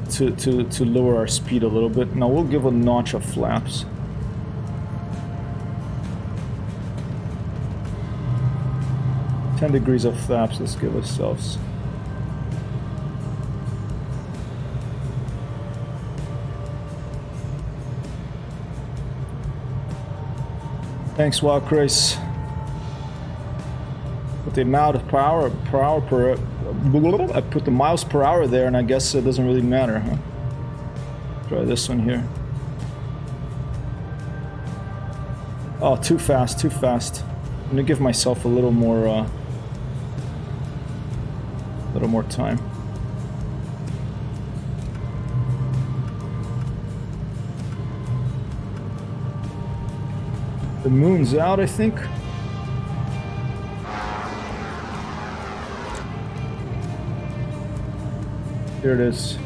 to lower our speed a little bit. Now we'll give a notch of flaps. "10 degrees of flaps," let's give ourselves. Thanks, Wild Chris. With the amount of power per I put the miles per hour there, and I guess it doesn't really matter, huh? Try this one here. Oh, too fast, too fast. I'm gonna give myself a little more time. The moon's out, I think. There it is.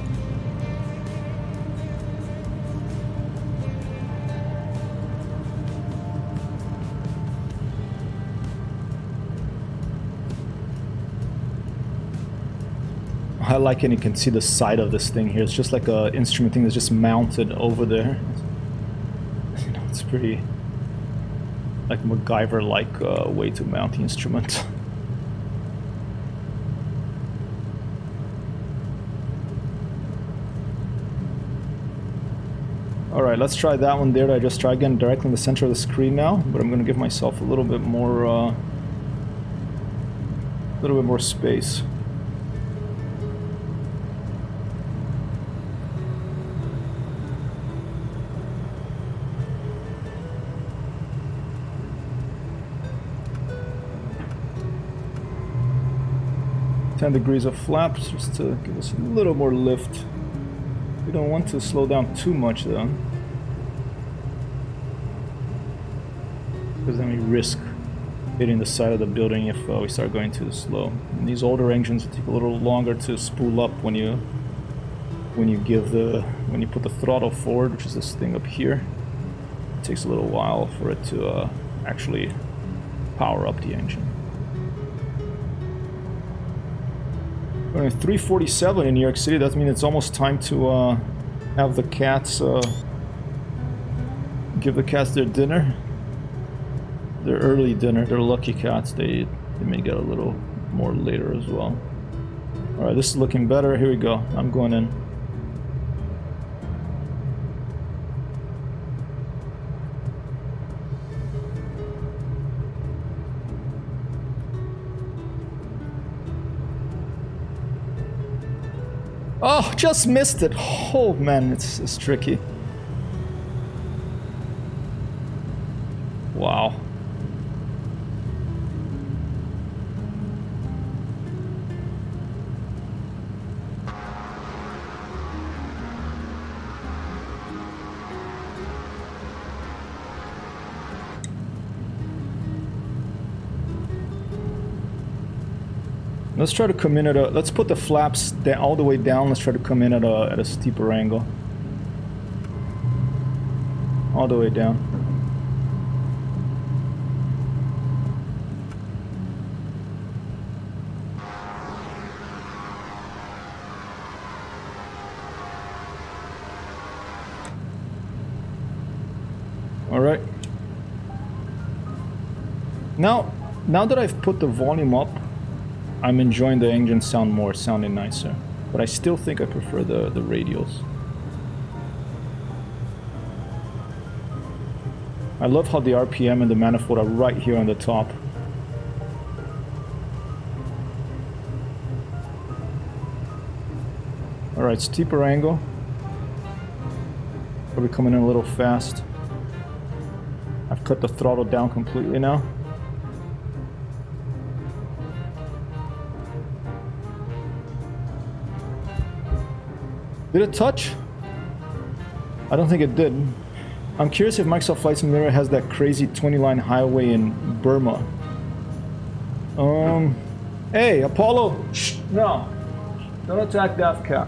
I like it, you can see the side of this thing here. It's just like a instrument thing that's just mounted over there. You know, it's pretty like MacGyver-like way to mount the instrument. Alright, let's try that one there that I just tried again, directly in the center of the screen now, but I'm gonna give myself a little bit more space. .10 of flaps just to give us a little more lift. We don't want to slow down too much though, because then we risk hitting the side of the building if we start going too slow. And these older engines take a little longer to spool up when you put the throttle forward, which is this thing up here. It takes a little while for it to actually power up the engine. We're at 3:47 in New York City. That means it's almost time to have the cats give the cats their dinner. Their early dinner. They're lucky cats. They may get a little more later as well. Alright, this is looking better. Here we go. I'm going in. Oh, just missed it. Oh man, it's tricky. Wow. Let's try to come in at a... Let's put the flaps all the way down. Let's try to come in at a steeper angle. All the way down. All right. Now that I've put the volume up, I'm enjoying the engine sound more, sounding nicer. But I still think I prefer the radials. I love how the RPM and the manifold are right here on the top. Alright, steeper angle. Probably coming in a little fast. I've cut the throttle down completely now. Did it touch? I don't think it did. I'm curious if Microsoft Flight Simulator has that crazy 20-line highway in Burma. Hey, Apollo! Shh, no! Don't attack that cat.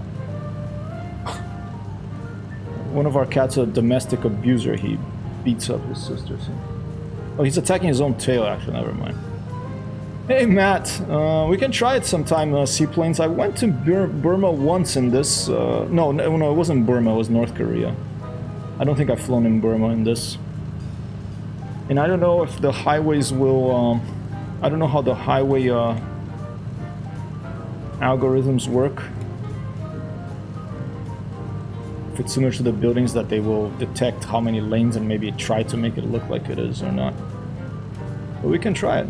One of our cats is a domestic abuser. He beats up his sisters. Oh, he's attacking his own tail, actually. Never mind. Hey Matt, we can try it sometime, seaplanes. I went to Burma once in this, no, it wasn't Burma, it was North Korea. I don't think I've flown in Burma in this. And I don't know if the highways will, I don't know how the highway algorithms work. If it's similar to the buildings that they will detect how many lanes and maybe try to make it look like it is or not. But we can try it.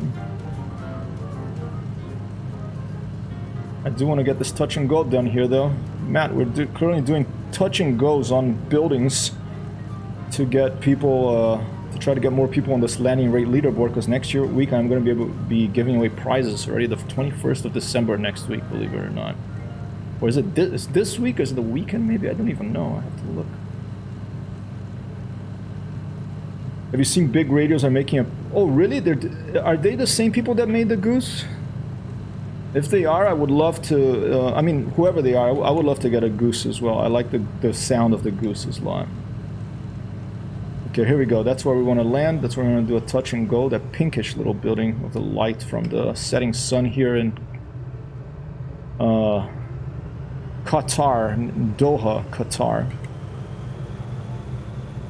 I do want to get this touch and go done here though. Matt, we're currently doing touch and goes on buildings to get people, to try to get more people on this landing rate leaderboard, because next week I'm going to be giving away prizes already, the 21st of December next week, believe it or not. Or is it this week, or is it the weekend maybe? I don't even know, I have to look. Have you seen big radios are making a... Oh, really? Are they the same people that made the Goose? If they are, I would love to... I mean, whoever they are, I would love to get a Goose as well. I like the sound of the Gooses a lot. Okay, here we go. That's where we want to land. That's where we're going to do a touch and go. That pinkish little building with the light from the setting sun here in Qatar, Doha, Qatar.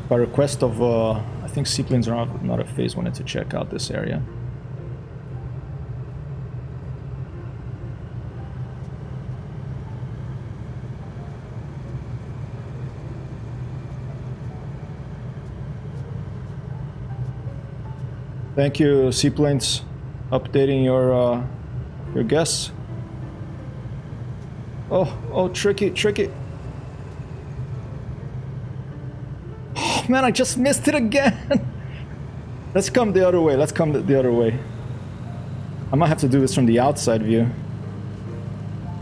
By request of, I think seaplanes are not a phase, wanted to check out this area. Thank you, seaplanes, updating your guests. Oh, tricky. Oh man, I just missed it again. Let's come the other way. I might have to do this from the outside view.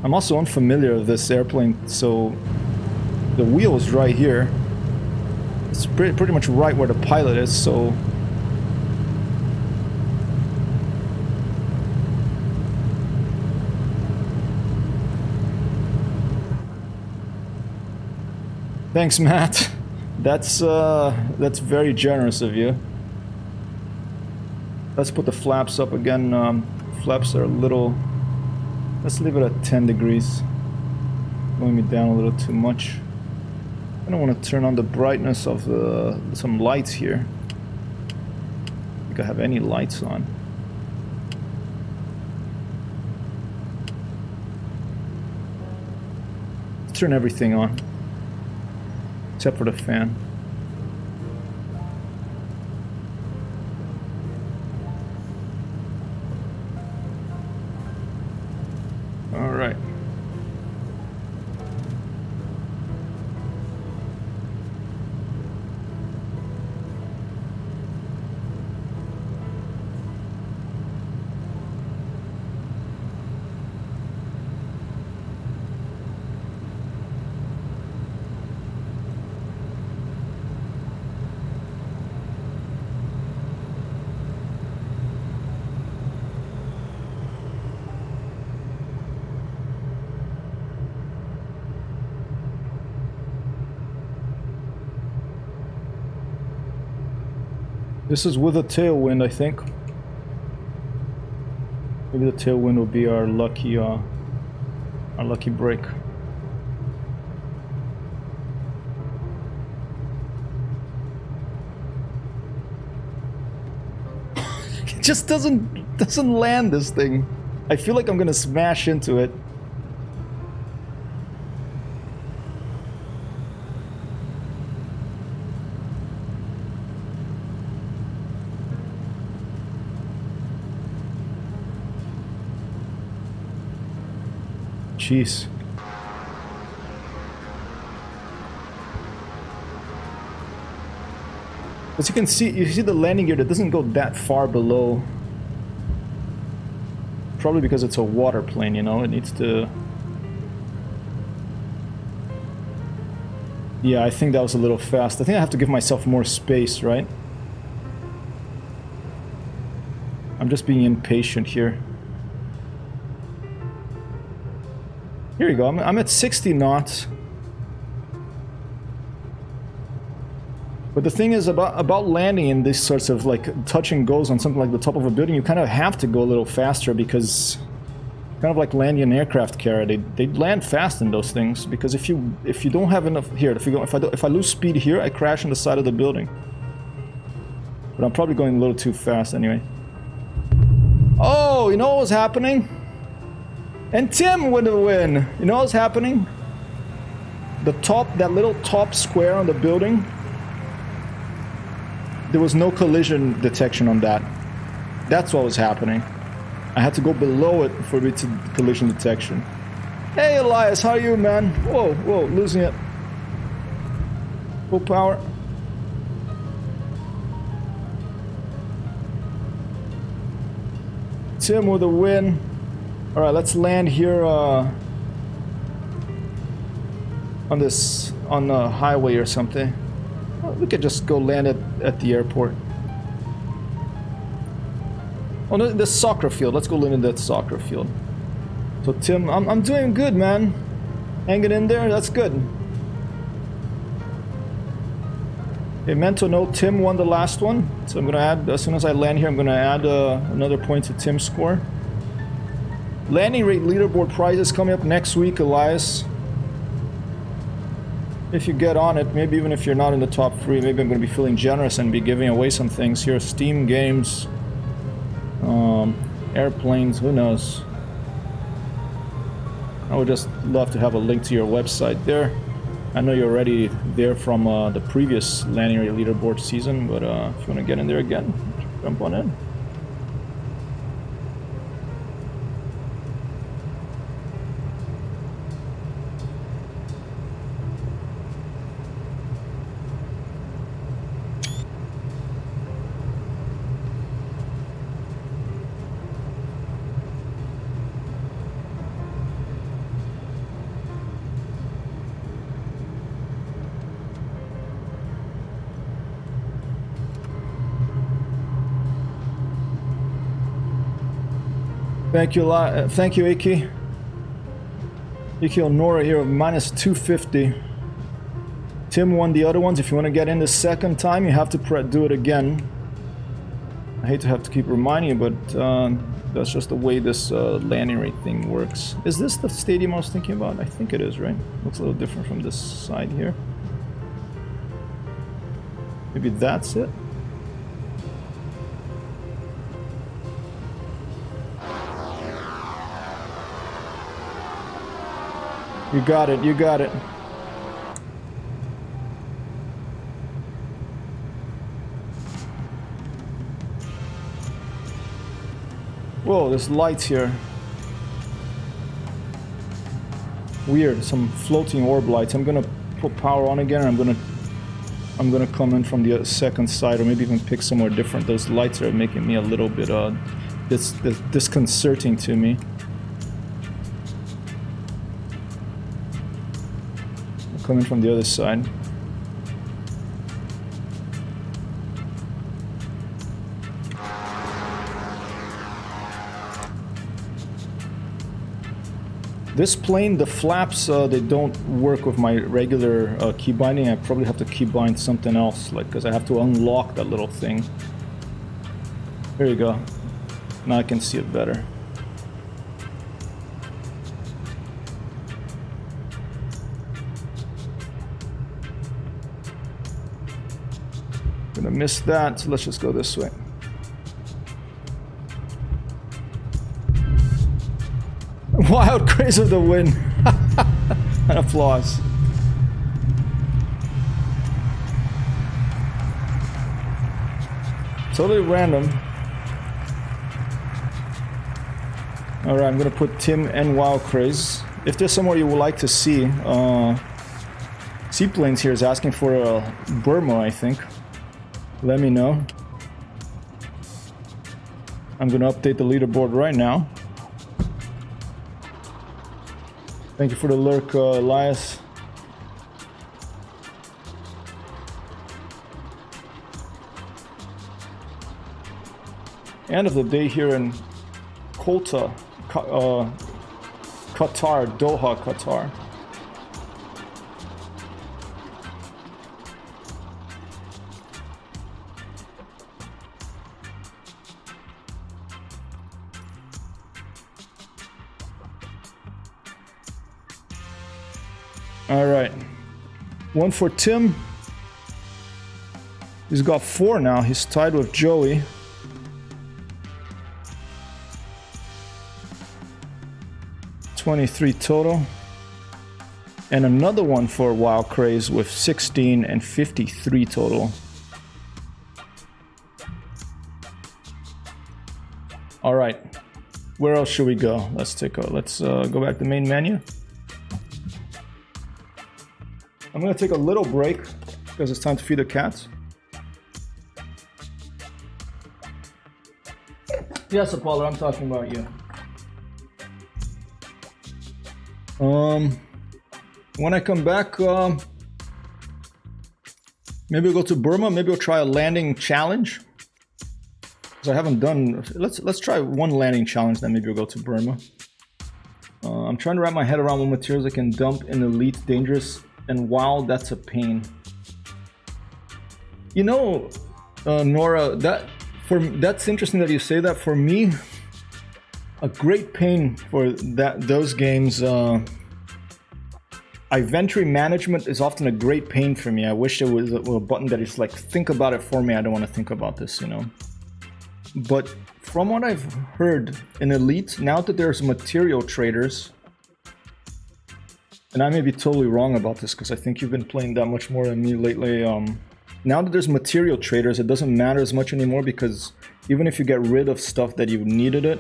I'm also unfamiliar with this airplane, so the wheel is right here. It's pretty much right where the pilot is, so... Thanks, Matt. That's very generous of you. Let's put the flaps up again. Flaps are a little... Let's leave it at 10 degrees. Blowing me down a little too much. I don't want to turn on the brightness of some lights here. I don't think I have any lights on. Let's turn everything on. Except for the fan. All right. This is with a tailwind, I think. Maybe the tailwind will be our lucky break. It just doesn't land, this thing. I feel like I'm gonna smash into it. Jeez. As you can see, you see the landing gear that doesn't go that far below. Probably because it's a water plane, you know, it needs to... Yeah, I think that was a little fast. I think I have to give myself more space, right? I'm just being impatient here. Here you go, I'm at 60 knots. But the thing is about landing in these sorts of like touch and goes on something like the top of a building, you kind of have to go a little faster because kind of like landing an aircraft carrier, they land fast in those things because if you don't have enough here, if I lose speed here, I crash on the side of the building. But I'm probably going a little too fast anyway. Oh, you know what was happening? And Tim with the win. You know what's happening? The top, that little top square on the building, there was no collision detection on that. That's what was happening. I had to go below it for it to collision detection. Hey Elias, how are you, man? Whoa, losing it. Full power. Tim with the win. Alright, let's land here on the highway or something. We could just go land at the airport. Oh, no, the soccer field. Let's go into that soccer field. So Tim, I'm doing good, man. Hanging in there. That's good. Okay, mental note, Tim won the last one. So I'm going to add, as soon as I land here, I'm going to add another point to Tim's score. Landing rate leaderboard prizes coming up next week, Elias. If you get on it, maybe even if you're not in the top 3, maybe I'm going to be feeling generous and be giving away some things here. Steam games, airplanes, who knows. I would just love to have a link to your website there. I know you're already there from the previous landing rate leaderboard season, but if you want to get in there again, jump on in. Thank you, Iki. Iki Nora here, minus 250. Tim won the other ones. If you want to get in the second time, you have to do it again. I hate to have to keep reminding you, but that's just the way this landing rate thing works. Is this the stadium I was thinking about? I think it is, right? Looks a little different from this side here. Maybe that's it? You got it, you got it. Whoa, there's lights here. Weird, some floating orb lights. I'm gonna put power on again, and I'm gonna come in from the second side, or maybe even pick somewhere different. Those lights are making me a little bit disconcerting to me. Coming from the other side. This plane, the flaps, they don't work with my regular key binding. I probably have to key bind something else, like, because I have to unlock that little thing. There you go. Now I can see it better. Gonna miss that, so let's just go this way. Wild craze of the wind. And applause. Totally random. Alright, I'm gonna put Tim and Wild Craze. If there's somewhere you would like to see, Seaplanes here is asking for a Burma, I think. Let me know. I'm gonna update the leaderboard right now. Thank you for the lurk, Elias. End of the day here in Qatar, Doha, Qatar. All right, one for Tim. He's got 4 now. He's tied with Joey. $23 total. And another one for Wild Craze with 16 and 53 total. All right, where else should we go? Let's go back to the main menu. I'm gonna take a little break because it's time to feed the cats. Yes, Apollo, I'm talking about you. When I come back, maybe we'll go to Burma. Maybe we'll try a landing challenge. Because I haven't done... Let's try one landing challenge, then maybe we'll go to Burma. I'm trying to wrap my head around what materials I can dump in Elite Dangerous, and wow, that's a pain. You know, Nora, that's interesting that you say that. For me, a great pain for those games... Inventory management is often a great pain for me. I wish there was a button that is like, think about it for me. I don't want to think about this, you know. But from what I've heard in Elite, now that there's material traders, and I may be totally wrong about this because I think you've been playing that much more than me lately. Now that there's material traders, it doesn't matter as much anymore, because even if you get rid of stuff that you needed it,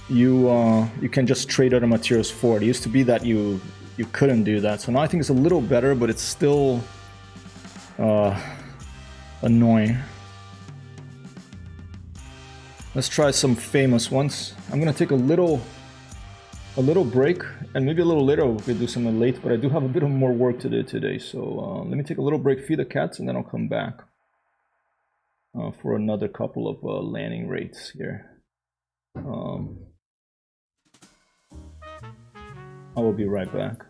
you can just trade other materials for it. It used to be that you couldn't do that. So now I think it's a little better, but it's still annoying. Let's try some famous ones. I'm gonna take a little break, and maybe a little later we could do something late, but I do have a bit of more work to do today. So let me take a little break, feed the cats, and then I'll come back for another couple of landing rates here. I will be right back.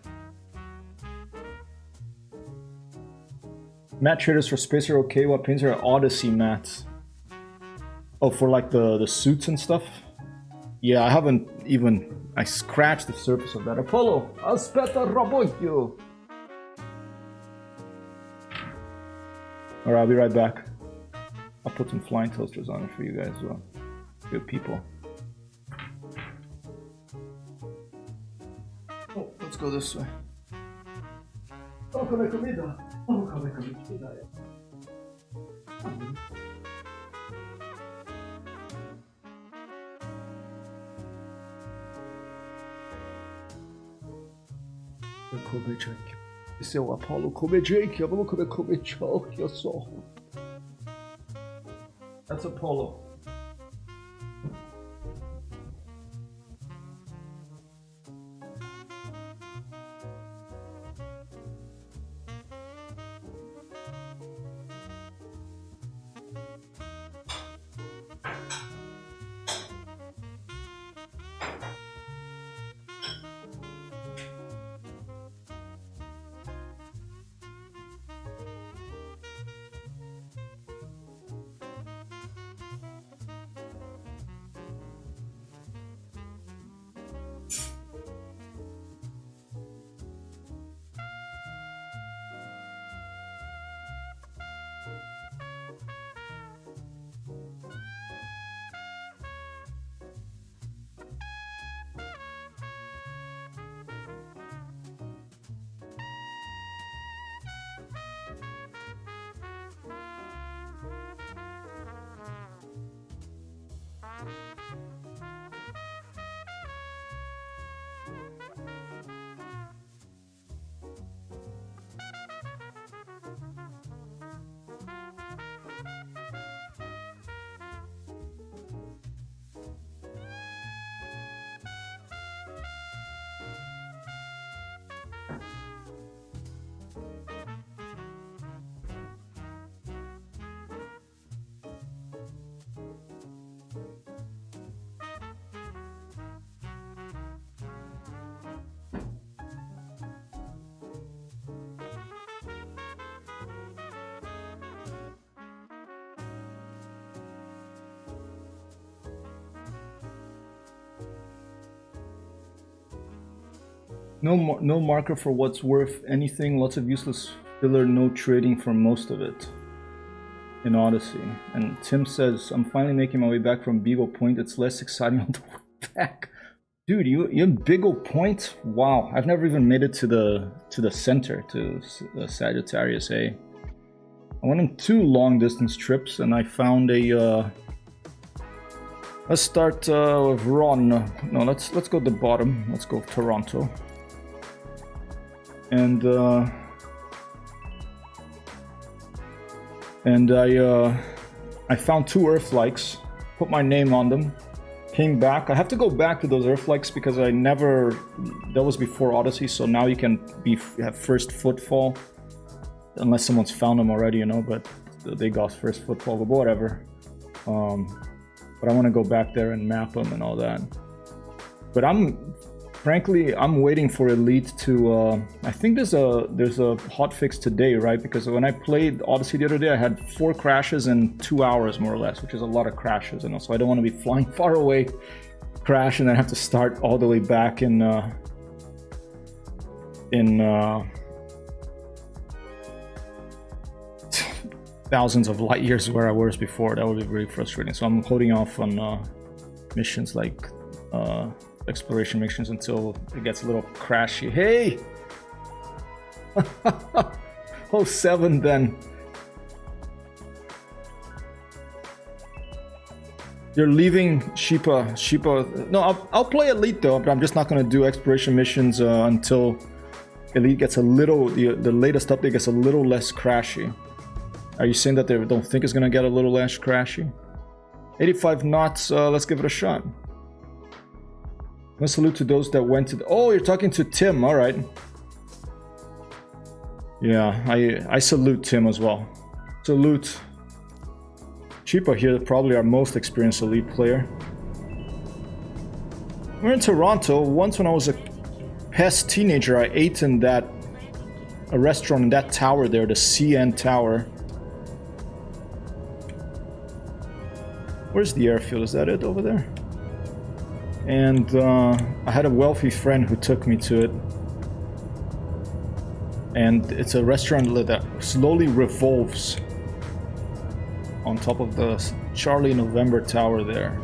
Mat traders for space are okay. What paints are Odyssey mats? Oh, for like the suits and stuff? Yeah, I haven't even... I scratched the surface of that. Apollo! Aspetta Raboglio! Alright, I'll be right back. I'll put some flying toasters on it for you guys as well. Good people. Oh, let's go this way. Oh, come comida. Oh, come comida. Come Jake. Esse é o Apollo. Come Jake. Vamos comer Jake. Só. That's Apollo. No marker for what's worth anything, lots of useless filler, no trading for most of it in Odyssey. And Tim says, I'm finally making my way back from Beagle Point. It's less exciting on the way back. Dude, you in Beagle Point? Wow, I've never even made it to the center, to Sagittarius A. I went on 2 long distance trips and I found a let's start with Ron. No, let's go to the bottom. Let's go Toronto. And I found 2 Earthlikes, put my name on them, came back. I have to go back to those Earthlikes because I never, that was before Odyssey, so now you can have first footfall, unless someone's found them already, you know, but they got first footfall, but whatever. But I want to go back there and map them and all that. But frankly, I'm waiting for Elite to, I think there's a hotfix today, right? Because when I played Odyssey the other day, I had 4 crashes in 2 hours, more or less, which is a lot of crashes. And also I don't want to be flying far away, crash, and then have to start all the way back in thousands of light years where I was before. That would be really frustrating. So I'm holding off on missions like exploration missions until it gets a little crashy. Hey! Oh, 7 then. You're leaving Sheepa. No, I'll play Elite though, but I'm just not going to do exploration missions until Elite gets a little, the latest update gets a little less crashy. Are you saying that they don't think it's going to get a little less crashy? 85 knots, let's give it a shot. Let's salute to those that went to the... Oh, you're talking to Tim, alright. Yeah, I salute Tim as well. Salute. Cheaper here, probably our most experienced Elite player. We're in Toronto. Once when I was a pest teenager, I ate in a restaurant in that tower there, the CN Tower. Where's the airfield? Is that it over there? And I had a wealthy friend who took me to it. And it's a restaurant that slowly revolves on top of the Charlie November Tower there.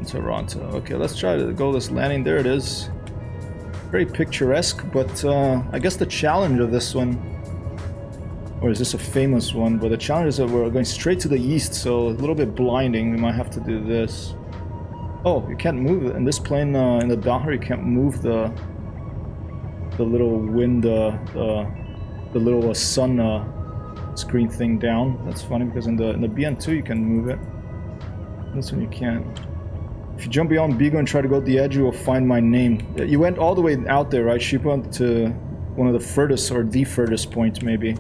In Toronto. Okay, let's try to go this landing. There it is. Very picturesque, but I guess the challenge of this one, or is this a famous one? But the challenge is that we're going straight to the east, so a little bit blinding. We might have to do this. Oh, you can't move it. In this plane, in the Dahar, you can't move the little wind, the little sun screen thing down. That's funny because in the BN2 you can move it. This one you can't. If you jump beyond Beagle and try to go to the edge, you will find my name. You went all the way out there, right, Sheepa? To one of the furthest, or the furthest point, maybe.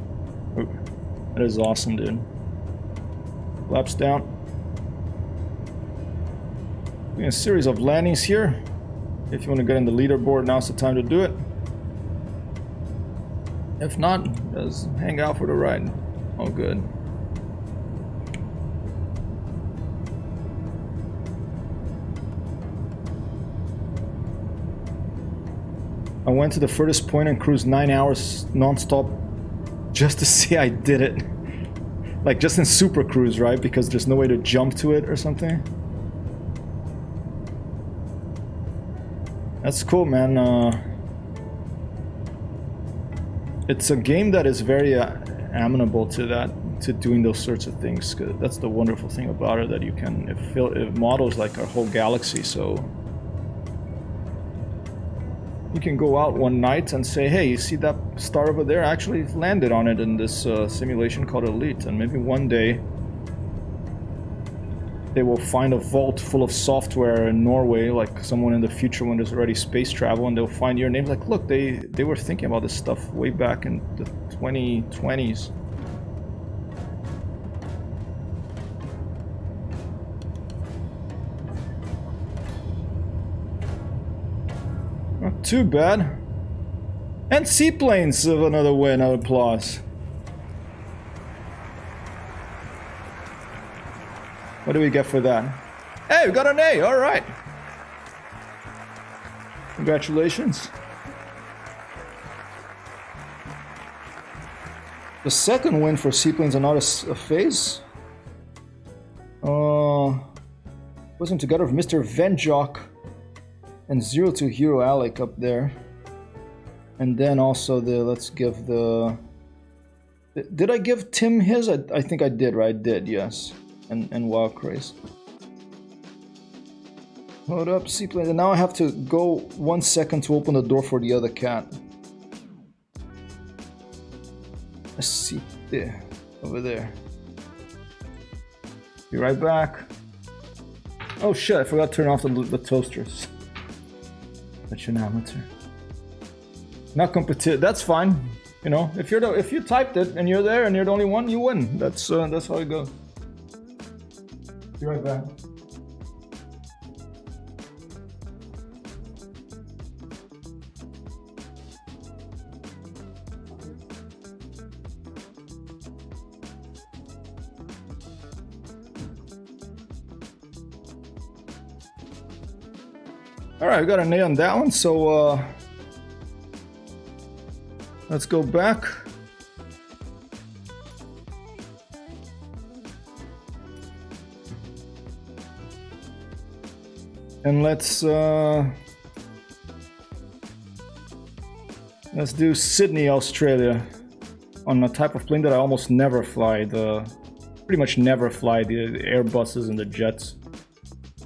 That is awesome, dude. Flaps down. Doing a series of landings here. If you want to get in the leaderboard, now's the time to do it. If not, just hang out for the ride. All good. I went to the furthest point and cruised 9 hours non-stop just to see I did it. Like just in Super Cruise, right? Because there's no way to jump to it or something. That's cool, man. It's a game that is very amenable to doing those sorts of things. That's the wonderful thing about it, that you can it models like our whole galaxy. So you can go out one night and say, hey, you see that star over there? I actually landed on it in this simulation called Elite, and maybe one day they will find a vault full of software in Norway, like someone in the future when there's already space travel, and they'll find your name. Like, look, they were thinking about this stuff way back in the 2020s. Not too bad. And seaplanes of another win, another applause. What do we get for that? Hey, we got an A, all right. Congratulations. The second win for seaplanes are not a phase. Wasn't together with Mr. Venjok and 0 Hero Alec up there. And then also let's give the... Did I give Tim his? I think I did, right? I did, yes. And Wild Craze. Hold up, seaplane. And now I have to go 1 second to open the door for the other cat. Let's see there, over there. Be right back. Oh shit! I forgot to turn off the toasters. Such an amateur. Not competitive. That's fine. You know, if you typed it and you're there and you're the only one, you win. That's how it goes. Be right back. Alright, I got an A on that one, so let's go back. And let's do Sydney, Australia, on a type of plane that I almost never fly. Pretty much never fly the Airbuses and the jets.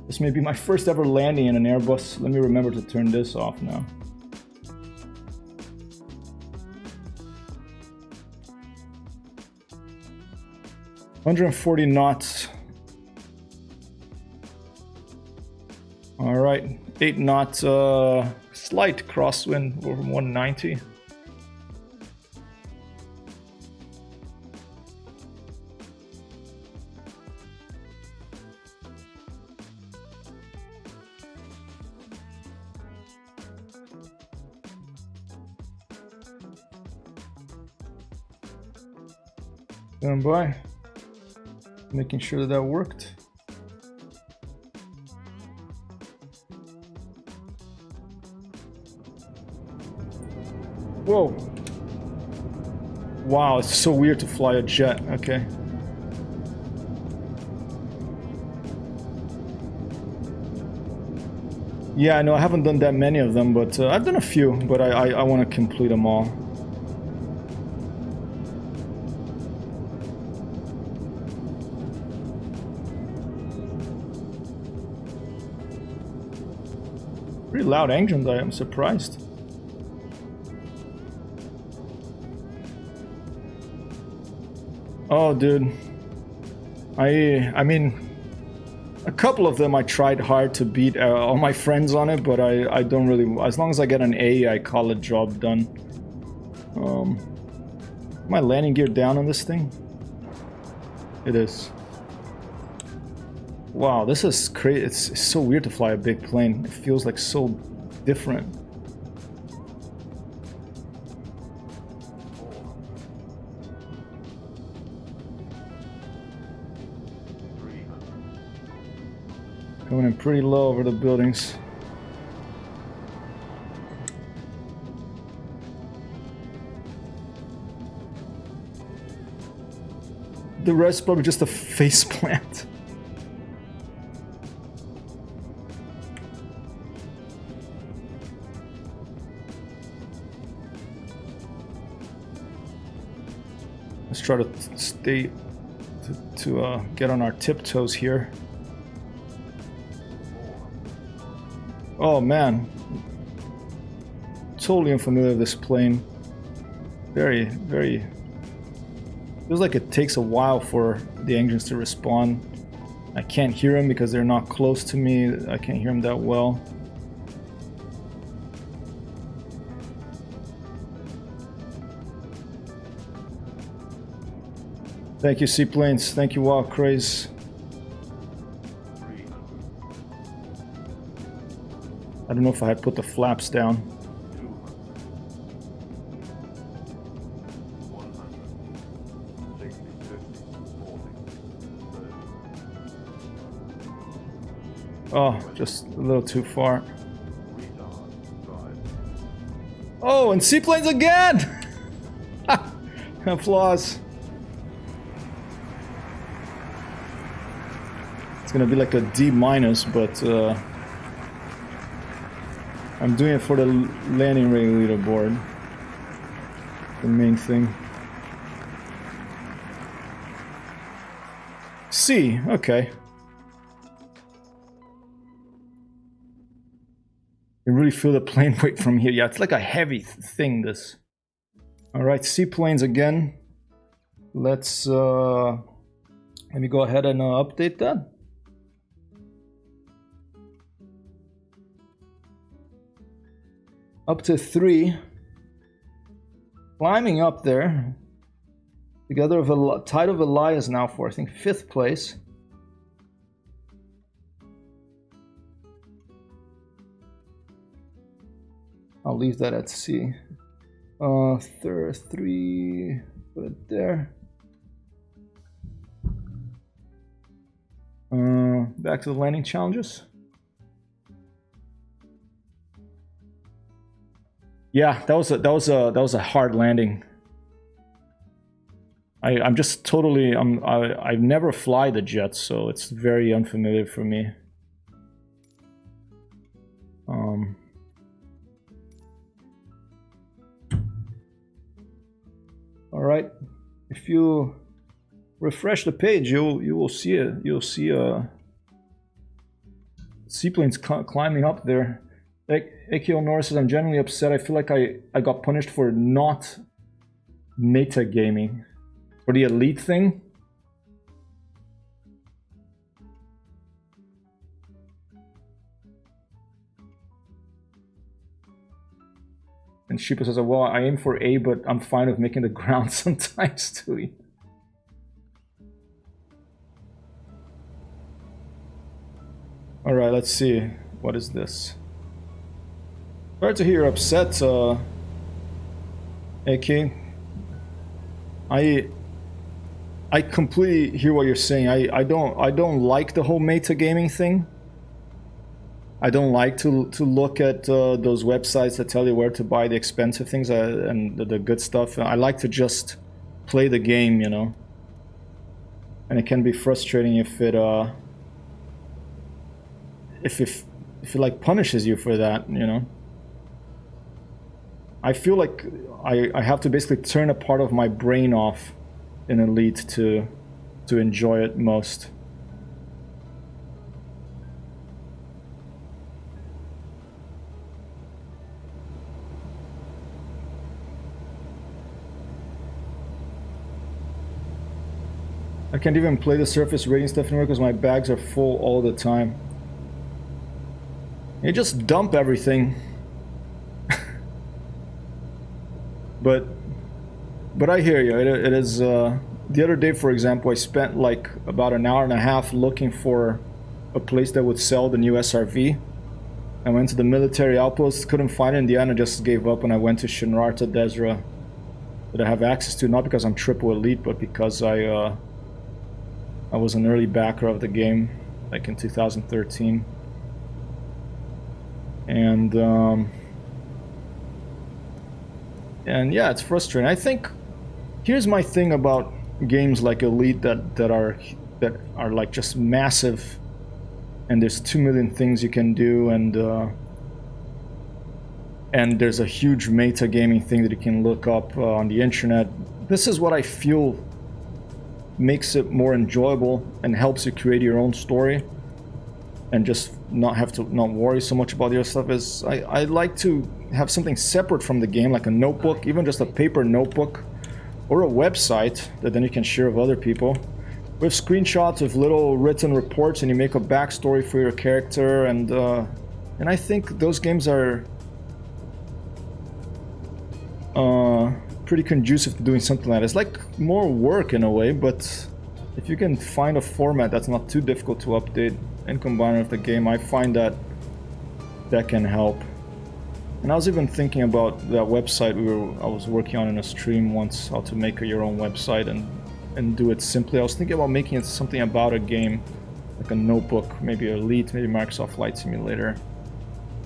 This may be my first ever landing in an Airbus. Let me remember to turn this off now. $140 knots. All right, 8 knots, slight crosswind over 190. Stand by, making sure that worked. Whoa. Wow, it's so weird to fly a jet. Okay. Yeah, no, I haven't done that many of them, but I've done a few, but I want to complete them all. Pretty loud engines, I am surprised. Oh, dude. I mean, a couple of them I tried hard to beat all my friends on it, but I don't really... As long as I get an A, I call it job done. My landing gear down on this thing? It is. Wow, this is crazy. It's so weird to fly a big plane. It feels like so different. Coming in pretty low over the buildings. The rest probably just a face plant. Let's try to stay to get on our tiptoes here. Oh man, totally unfamiliar with this plane. Very, very... Feels like it takes a while for the engines to respond. I can't hear them because they're not close to me. I can't hear them that well. Thank you, Seaplanes. Thank you, Wild Craze. I don't know if I had put the flaps down. Oh, just a little too far. Oh, and seaplanes again! Applause. It's gonna be like a D-, but I'm doing it for the landing rate leaderboard. The main thing. C, okay. You really feel the plane weight from here. Yeah, it's like a heavy thing, this. Alright, seaplanes again. Let's, let me go ahead and update that. Up to 3. Climbing up there. Together with Tide of Elias now for, I think, 5th place. I'll leave that at C. 3, put it there. Back to the landing challenges. Yeah, that was a hard landing. I'm just totally I never fly the jets, so it's very unfamiliar for me. All right, if you refresh the page, you will see it. You'll see seaplanes climbing up there. Akio Norris says, I'm genuinely upset. I feel like I got punished for not metagaming. For the elite thing. And Sheepa says, well, I aim for A, but I'm fine with making the ground sometimes too. Alright, let's see. What is this? Sorry to hear you're upset, AK. I completely hear what you're saying. I don't like the whole metagaming thing. I don't like to look at those websites that tell you where to buy the expensive things and the good stuff. I like to just play the game, you know. And it can be frustrating if it like punishes you for that, you know. I feel like I have to basically turn a part of my brain off in Elite to enjoy it most. I can't even play the surface rating stuff anymore because my bags are full all the time. You just dump everything. But I hear you. It is. The other day, for example, I spent like about an hour and a half looking for a place that would sell the new SRV. I went to the military outpost, couldn't find it in the end, I just gave up, and I went to Shinrarta Desra that I have access to, not because I'm triple elite, but because I was an early backer of the game, like in 2013. And yeah, it's frustrating. I think here's my thing about games like Elite that are like just massive, and there's 2 million things you can do, and there's a huge metagaming thing that you can look up on the internet. This is what I feel makes it more enjoyable and helps you create your own story and just not worry so much about your stuff. Is I like to have something separate from the game, like a notebook, even just a paper notebook or a website that then you can share with other people with screenshots of little written reports, and you make a backstory for your character, and I think those games are pretty conducive to doing something like that. It's like more work in a way, but if you can find a format that's not too difficult to update and combine it with the game, I find that can help. And I was even thinking about that website I was working on in a stream once, how to make your own website and do it simply. I was thinking about making it something about a game, like a notebook, maybe Elite, maybe Microsoft Flight Simulator.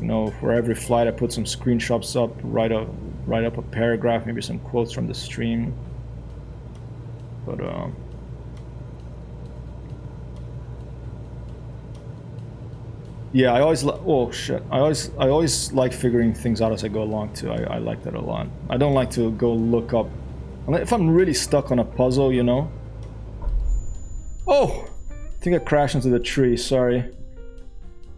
You know, for every flight I put some screenshots up, write up a paragraph, maybe some quotes from the stream. But yeah, I always I always like figuring things out as I go along too. I like that a lot. I don't like to go look up if I'm really stuck on a puzzle, you know. Oh, I think I crashed into the tree. Sorry.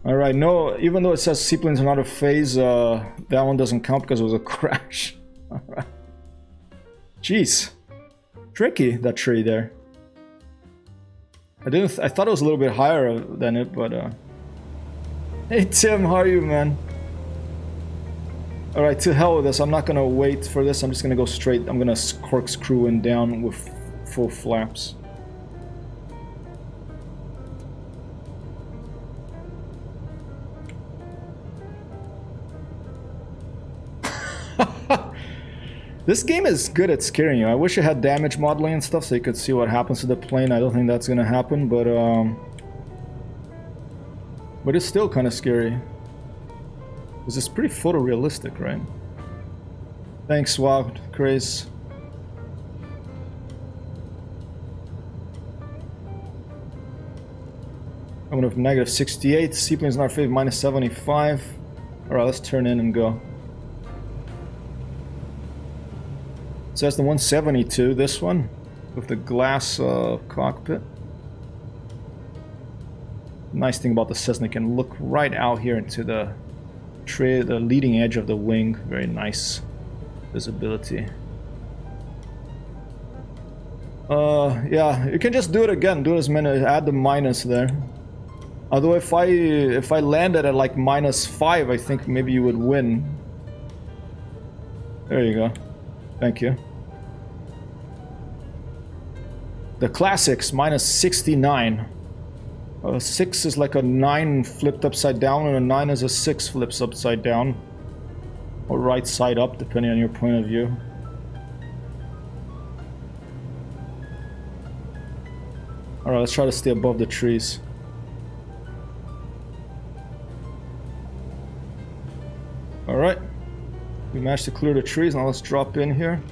All right, no, even though it says seaplanes are not a phase, that one doesn't count because it was a crash. All right. Jeez, tricky, that tree there. I thought it was a little bit higher than it, but hey Tim, how are you, man? All right, to hell with this. I'm not gonna wait for this. I'm just gonna go straight. I'm gonna corkscrew in down with full flaps. This game is good at scaring you. I wish it had damage modeling and stuff so you could see what happens to the plane. I don't think that's gonna happen, but it's still kind of scary. This is pretty photorealistic, right? Thanks, wow, Craze. I'm gonna have negative 68. Seaplane's in our favor, minus 75. Alright, let's turn in and go. So that's the 172, this one, with the glass cockpit. Nice thing about the Cessna, you can look right out here into the leading edge of the wing. Very nice visibility. Yeah, you can just do it again. Do it as many. Add the minus there. Although if I landed at like -5, I think maybe you would win. There you go. Thank you. The classics, -69. 6 is like a 9 flipped upside down, and a 9 is a 6 flips upside down. Or right side up, depending on your point of view. Alright, let's try to stay above the trees. Alright. We managed to clear the trees, now let's drop in here.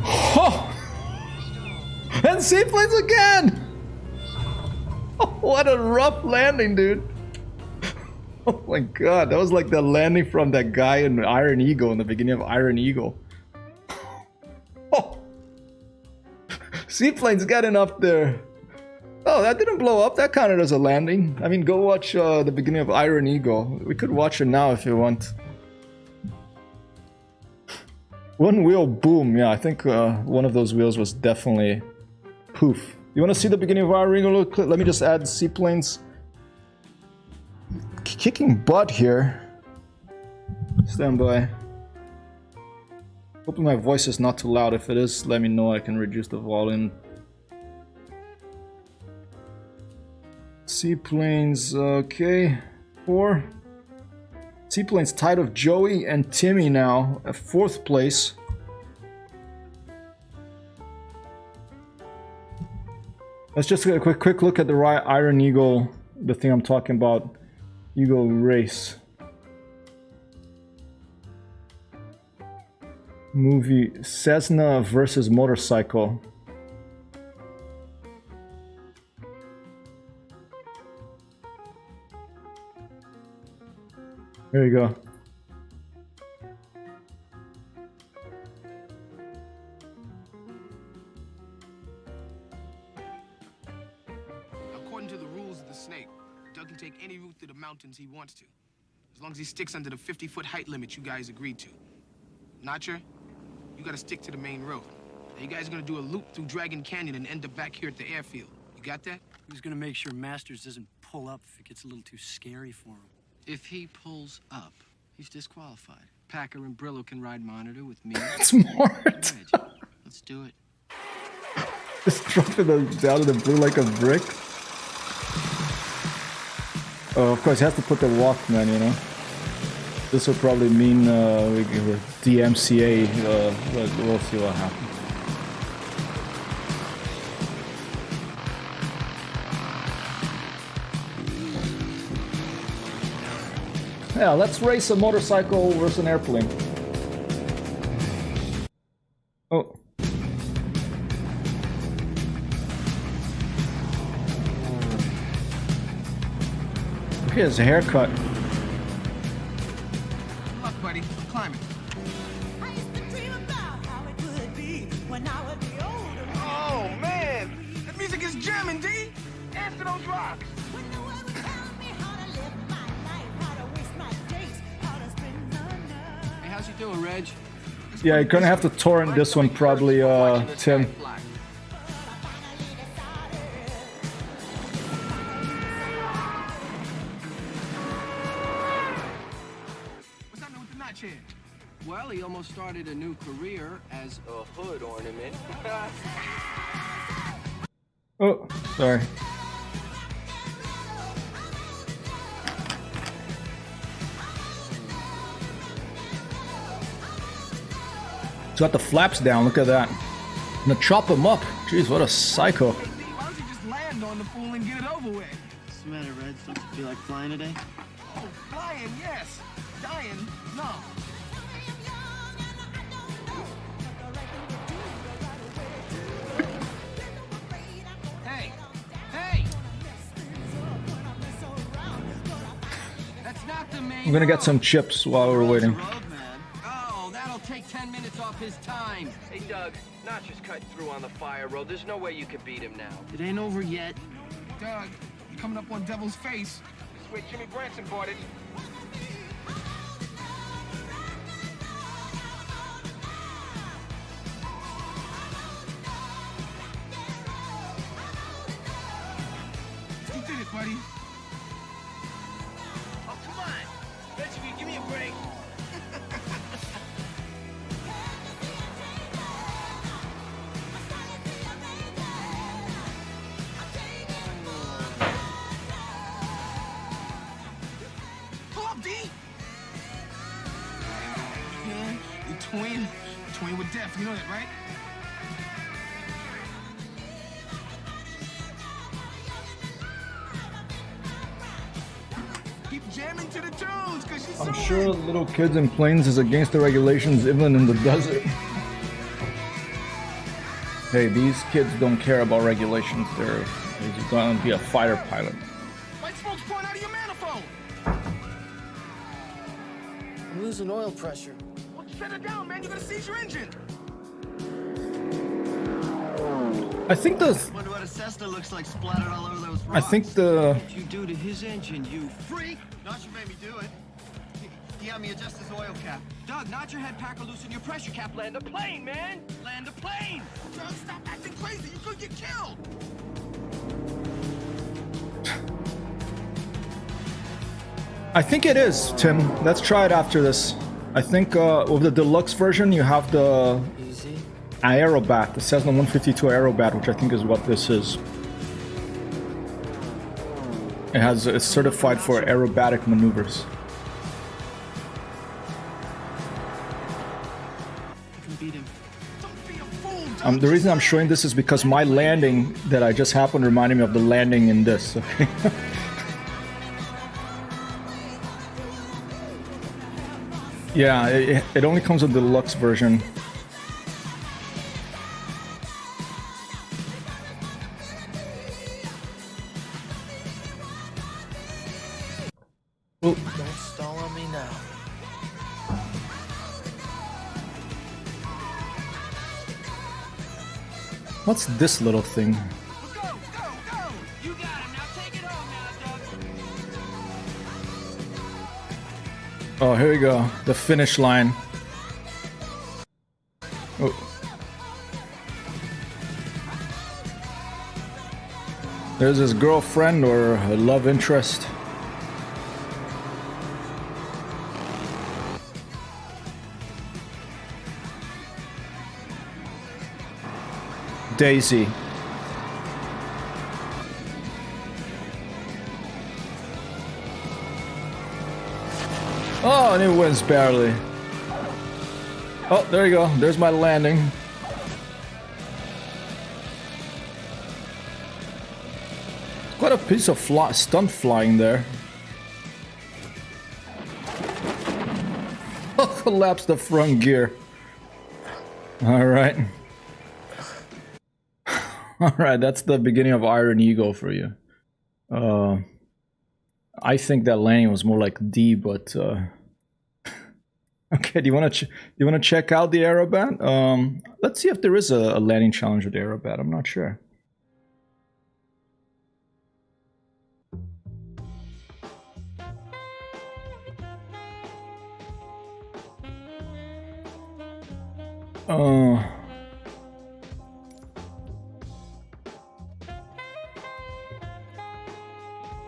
Oh! And seaplanes again! Oh, what a rough landing, dude. Oh my god, that was like the landing from that guy in Iron Eagle, in the beginning of Iron Eagle. Oh! Seaplanes getting up there. Oh, that didn't blow up. That counted as a landing. I mean, go watch the beginning of Iron Eagle. We could watch it now if you want. One wheel boom. Yeah, I think one of those wheels was definitely poof. You want to see the beginning of Iron Eagle? Let me just add seaplanes. Kicking butt here. Stand by. Hoping my voice is not too loud. If it is, let me know. I can reduce the volume. Seaplanes, okay. 4. Seaplanes tied of Joey and Timmy now at 4th place. Let's just get a quick look at the Iron Eagle, the thing I'm talking about. Eagle race. Movie Cessna versus motorcycle. There you go. According to the rules of the snake, Doug can take any route through the mountains he wants to, as long as he sticks under the 50-foot height limit you guys agreed to. Notcher, you gotta stick to the main road. Now you guys are gonna do a loop through Dragon Canyon and end up back here at the airfield. You got that? Who's gonna make sure Masters doesn't pull up if it gets a little too scary for him? If he pulls up, he's disqualified. Packer and Brillo can ride monitor with me. Smart. Let's do it. Just dropping them down in the blue like a brick. Oh, of course, you have to put the Walkman, you know. This will probably mean we give a DMCA. We'll see what happens. Yeah, let's race a motorcycle versus an airplane. Oh. Look at his haircut. Good luck, buddy. Climb it. I used to dream about how it would be when I would be older. Oh, man! That music is jamming, D! Dance to those rocks! When the world would tell me how to live my life, how to waste my days, how to spend the night. Hey, how's you doing, Reg? Yeah, you're gonna have to torrent this one probably, Tim. What's happening with the notch here? Well, he almost started a new career as a hood ornament. Oh, sorry. It's got the flaps down, look at that. I'm gonna chop him up. Jeez, what a psycho. Hey, D, why don't you just land on the fool and get it over with? What's the matter, Reds? Don't you feel like flying today? Oh, flying, yes. Dying, no. Hey, hey! That's not the main I'm gonna get road. some chips while we're waiting. Oh, that'll take 10 minutes off his time. Hey, Doug, Notch is cutting through on the fire road. There's no way you can beat him now. It ain't over yet. Doug, you're coming up on Devil's Face. This is where Jimmy Branson bought it. You did it, buddy. Oh, come on. Benjamin, give me a break. Pull up, D! Man, you twin with death, you know that, right? Keep jamming to the tunes, cause she's I'm so sure little kids in planes is against the regulations even in the desert. Hey, these kids don't care about regulations. They're just gonna be a fighter pilot. White smoke's pouring out of your manifold! I'm losing oil pressure. Well, set it down, man. You're gonna seize your engine. I think the Wonder what a Cessna looks like splattered all over those I rocks. think the What you do to his engine, you freak! Notcher made me do it. He had me adjust his oil cap. Doug, Notcher had Packer loosen your pressure cap. Land a plane, man. Land a plane. Doug, stop acting crazy. You could get killed. I think it is, Tim. Let's try it after this. I think with the deluxe version you have the Easy. Aerobat, the Cessna 152 Aerobat, which I think is what this is. It's certified for aerobatic maneuvers. You can beat him. Don't be a fool, Doug. The reason I'm showing this is because my landing that I just happened reminded me of the landing in this. Okay. Yeah, it only comes with the deluxe version. Oh, Don't stall on me now. what's this little thing? Go, go, go. You got him. Now take it home now, Doug. Oh, here we go. The finish line. Oh. There's his girlfriend or a love interest. Daisy. Oh, and it wins barely. Oh, there you go. There's my landing. Quite a piece of stunt flying there. Oh, collapse the front gear. Alright. Alright, that's the beginning of Iron Eagle for you. I think that landing was more like D, but okay, do you want to check out the Aerobat? Let's see if there is a landing challenge with the Aerobat. I'm not sure.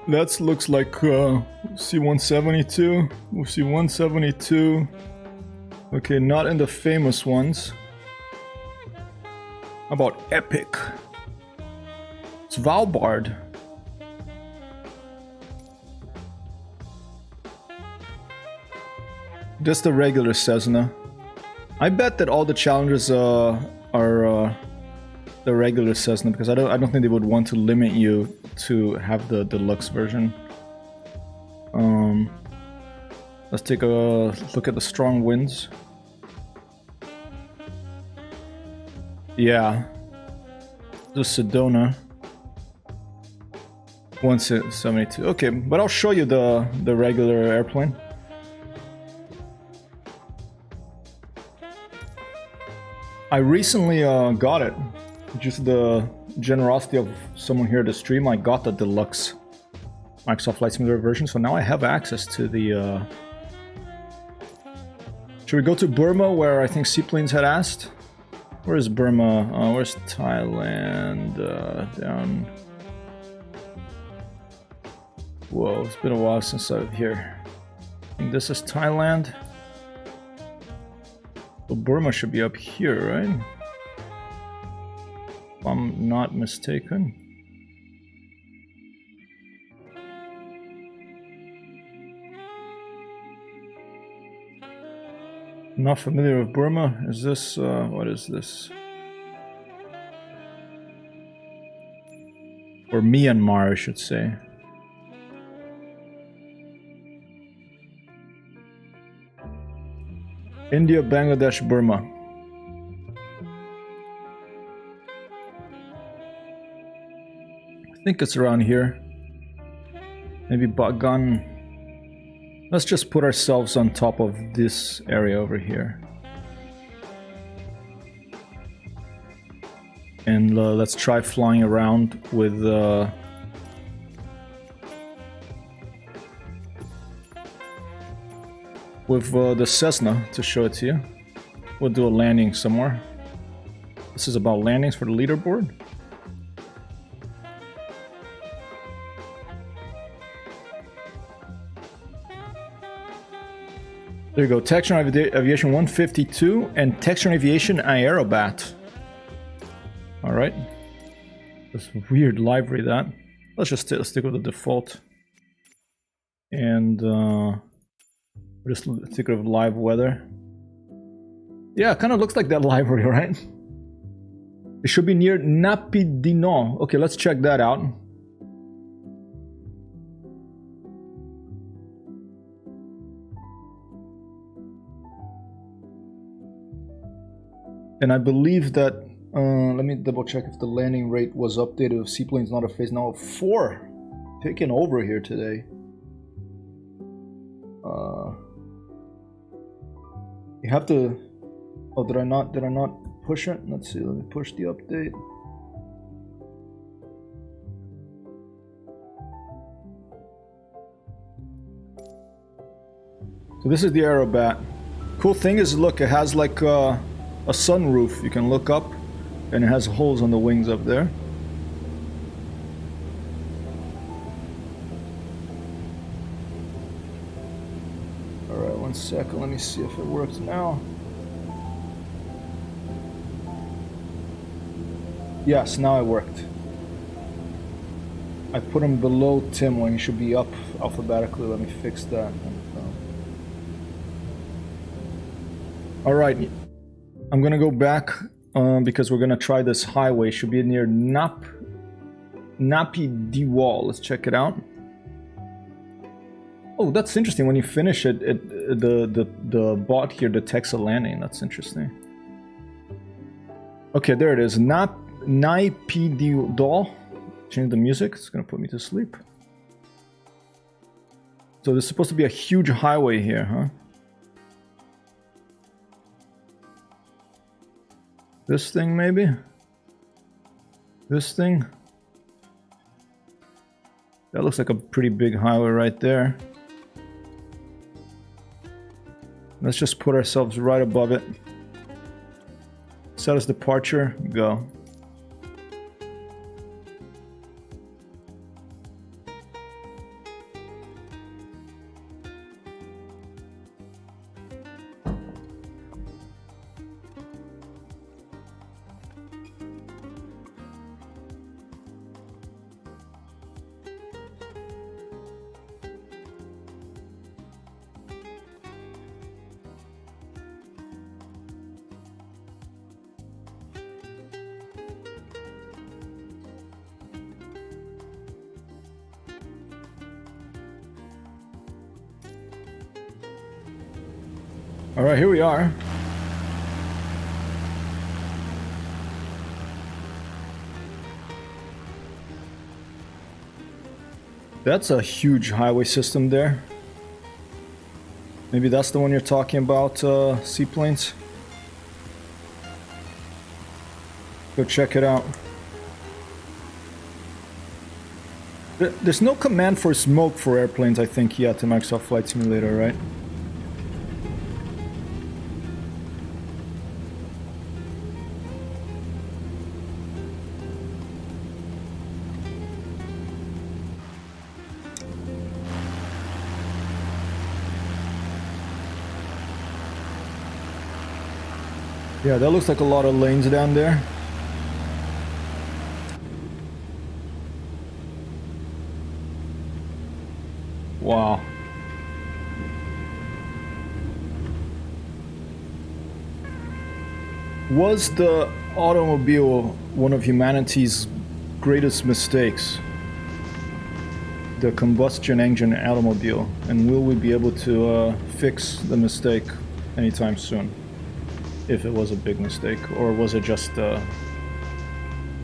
That looks like C-172. We'll see 172. Okay, not in the famous ones. How about Epic? Svalbard. Just the regular Cessna. I bet that all the challenges are the regular Cessna, because I don't think they would want to limit you to have the deluxe version. Let's take a look at the strong winds. Yeah, the Sedona 172. Okay, but I'll show you the regular airplane. I recently got it. Just the generosity of someone here to stream, I got the deluxe Microsoft Flight Simulator version, so now I have access to the... Should we go to Burma, where I think Seaplanes had asked? Where is Burma? Where's Thailand? Down... Whoa, it's been a while since I've here. I think this is Thailand. Well, Burma should be up here, right? If I'm not mistaken. Not familiar with Burma. Is this, what is this? Or Myanmar, I should say. India, Bangladesh, Burma. I think it's around here. Maybe Bagan. Let's just put ourselves on top of this area over here. And let's try flying around with the Cessna to show it to you. We'll do a landing somewhere. This is about landings for the leaderboard. There you go, Textron Aviation 152 and Textron Aviation Aerobat. Alright. That's a weird library, that. Let's just stick with the default. And we'll just stick with live weather. Yeah, kind of looks like that library, right? It should be near Napidino. Okay, let's check that out. And I believe that, let me double check if the landing rate was updated. If Seaplane's not a phase now. 4 taking over here today. You have to, oh, did I not push it? Let's see, let me push the update. So this is the Aerobat. Cool thing is, look, it has like a sunroof. You can look up, and it has holes on the wings up there. Alright, 1 second, let me see if it works now. Yes, now it worked. I put him below Tim when he should be up alphabetically. Let me fix that. Alright. I'm gonna go back because we're gonna try this highway. Should be near Napi Diwal. Let's check it out. Oh, that's interesting. When you finish it, the bot here detects a landing. That's interesting. Okay, there it is. Napi Diwal. Change the music. It's gonna put me to sleep. So there's supposed to be a huge highway here, huh? This thing, maybe? This thing? That looks like a pretty big highway right there. Let's just put ourselves right above it. Set as departure, go. Alright, here we are. That's a huge highway system there. Maybe that's the one you're talking about, seaplanes. Go check it out. There's no command for smoke for airplanes, I think, yet in Microsoft Flight Simulator, right? Yeah, that looks like a lot of lanes down there. Wow. Was the automobile one of humanity's greatest mistakes? The combustion engine automobile. And will we be able to fix the mistake anytime soon? If it was a big mistake, or was it just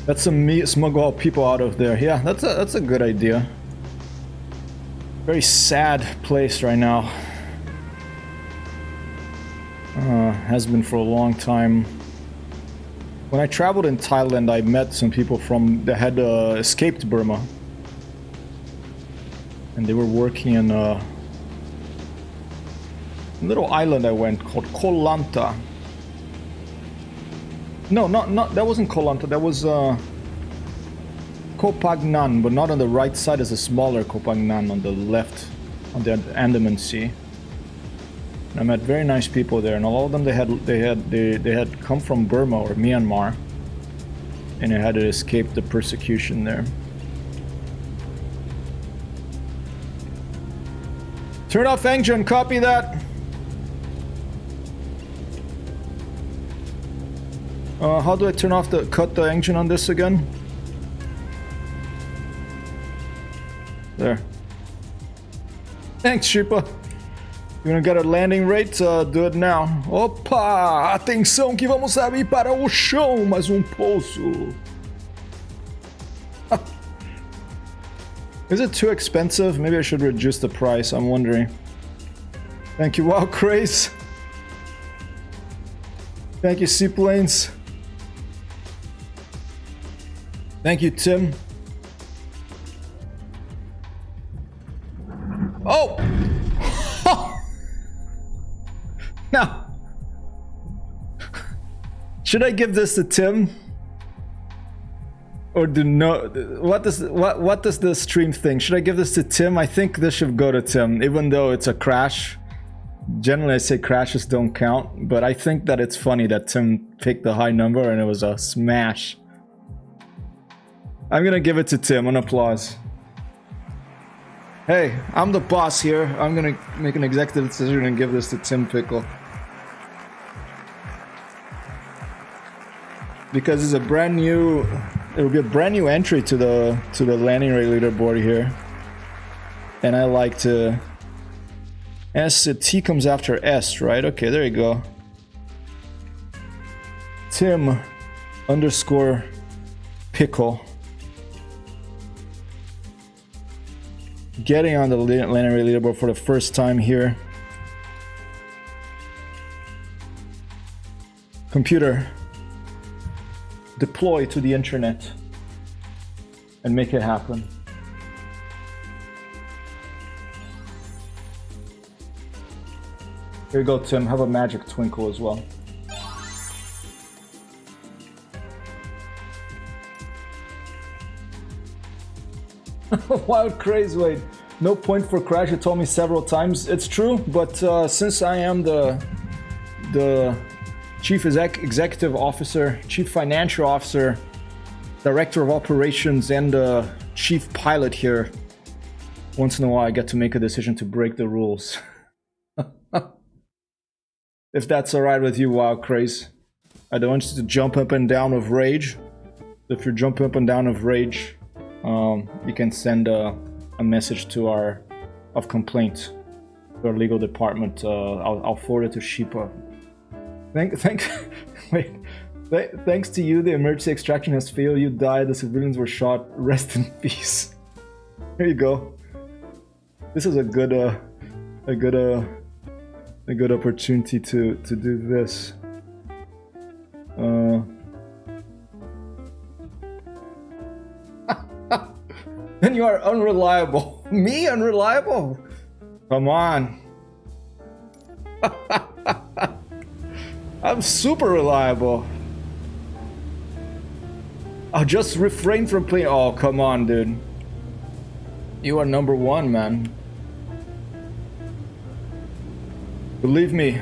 let's smuggle all people out of there? Yeah, that's a good idea. Very sad place right now. Has been for a long time. When I traveled in Thailand, I met some people that had escaped Burma, and they were working in a little island I went called Koh Lanta. No, not that wasn't Koh Lanta. That was Koh Phangan, but not on the right side. Is a smaller Koh Phangan on the left, on the Andaman Sea. And I met very nice people there, and all of them they had come from Burma or Myanmar, and they had to escape the persecution there. Turn off engine. Copy that. How do I turn off cut the engine on this again? There. Thanks, Shipa. You wanna get a landing rate? Do it now. Opa! Atenção que vamos abrir para o chão, mais pouso. Is it too expensive? Maybe I should reduce the price, I'm wondering. Thank you, Wow Craze. Thank you, Seaplanes. Thank you, Tim. Oh! Now, should I give this to Tim? Or do no? What does the stream think? Should I give this to Tim? I think this should go to Tim, even though it's a crash. Generally, I say crashes don't count, but I think that it's funny that Tim picked the high number and it was a smash. I'm gonna give it to Tim. An applause. Hey, I'm the boss here. I'm gonna make an executive decision and give this to Tim Pickle. Because it's a brand new, it will be a brand new entry to the landing rate leaderboard here. And I like to, T comes after S, right? Okay, there you go. Tim _ Pickle. Getting on the landing rate leaderboard for the first time here. Computer, deploy to the internet and make it happen. Here you go, Tim. Have a magic twinkle as well. Wild craze, wait. No point for crash, you told me several times. It's true, but since I am the chief executive officer, chief financial officer, director of operations, and chief pilot here, once in a while I get to make a decision to break the rules. If that's alright with you, Wild Craze. I don't want you to jump up and down with rage. If you're jumping up and down with rage, you can send a message to of complaint our legal department. I'll forward it to Sheepa. Wait. Thanks to you, the emergency extraction has failed. You died. The civilians were shot. Rest in peace. There you go. This is a good opportunity to do this. Then you are unreliable. Me unreliable? Come on. I'm super reliable. I'll just refrain from playing. Oh, come on, dude. You are number one, man. Believe me,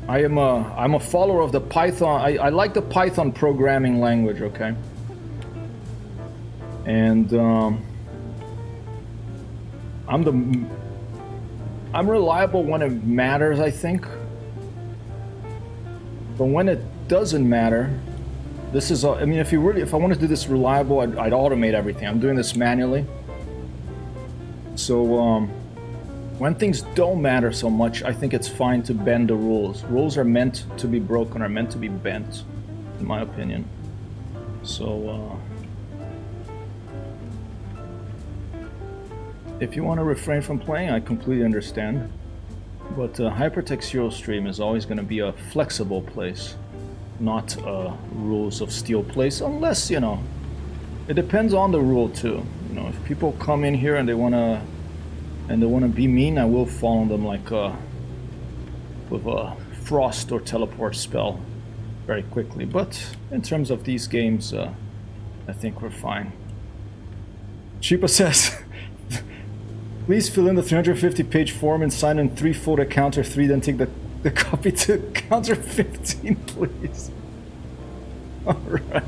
I'm a follower of the Python. I like the Python programming language, okay? And I'm reliable when it matters, I think. But when it doesn't matter, this is, I mean, if I want to do this reliable, I'd automate everything. I'm doing this manually. So when things don't matter so much, I think it's fine to bend the rules. Rules are meant to be broken, are meant to be bent, in my opinion. So if you want to refrain from playing, I completely understand. But Hypertext Eurostream is always going to be a flexible place, not a rules of steel place, unless, you know, it depends on the rule too. You know, if people come in here and they wanna be mean, I will follow them like with a frost or teleport spell very quickly. But in terms of these games, I think we're fine. Chipa says, please fill in the 350-page form and sign in 3 photo counter 3, then take the copy to counter 15, please. Alright.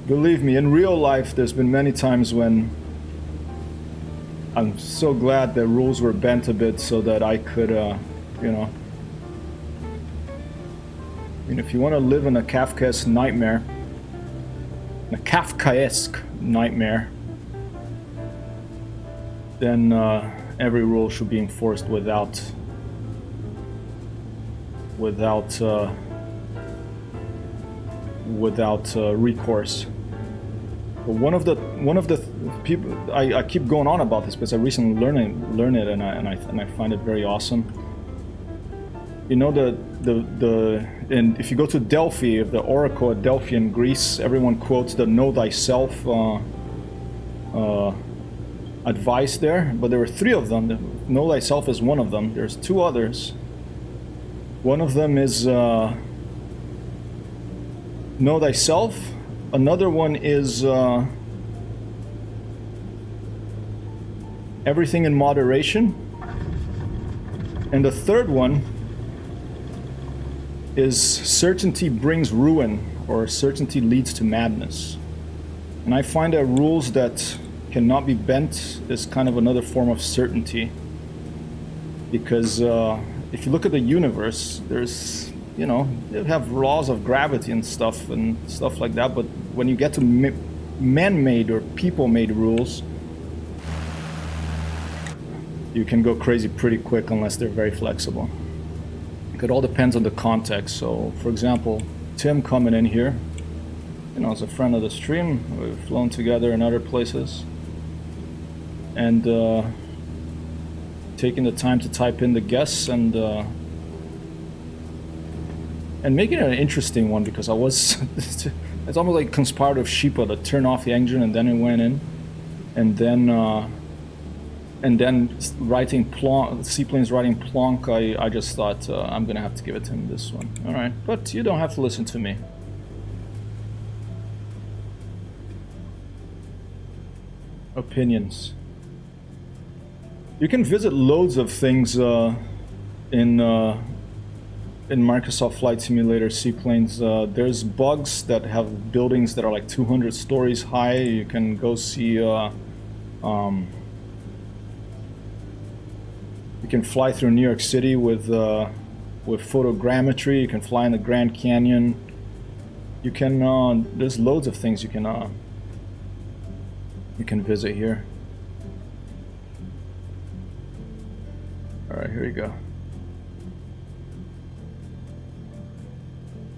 Believe me, in real life, there's been many times when I'm so glad the rules were bent a bit so that I could, you know. I mean, if you want to live in a Kafkaesque nightmare, then every rule should be enforced without recourse. But one of the people I keep going on about this because I recently learned it and I find it very awesome. You know and if you go to Delphi, the Oracle at Delphi in Greece, everyone quotes the "Know Thyself" advice there, but there were 3 of them. "Know Thyself" is one of them. There's 2 others. One of them is "Know Thyself." Another one is "Everything in moderation." And the third one is "Certainty brings ruin," or "Certainty leads to madness." And I find that rules that cannot be bent is kind of another form of certainty. Because if you look at the universe, there's, you know, you have laws of gravity and stuff like that, but when you get to man-made or people-made rules, you can go crazy pretty quick unless they're very flexible. It all depends on the context. So, for example, Tim coming in here, you know, as a friend of the stream, we've flown together in other places, and taking the time to type in the guests and making it an interesting one, because I was it's almost like conspirative Sheepa to turn off the engine and then it went in, and then writing seaplanes writing plonk. I just thought I'm gonna have to give it to him this one. All right, but you don't have to listen to me. Opinions. You can visit loads of things in Microsoft Flight Simulator seaplanes. There's bugs that have buildings that are like 200 stories high. You can go see. You can fly through New York City with photogrammetry. You can fly in the Grand Canyon. You can. There's loads of things you can you can visit here. Alright, here we go.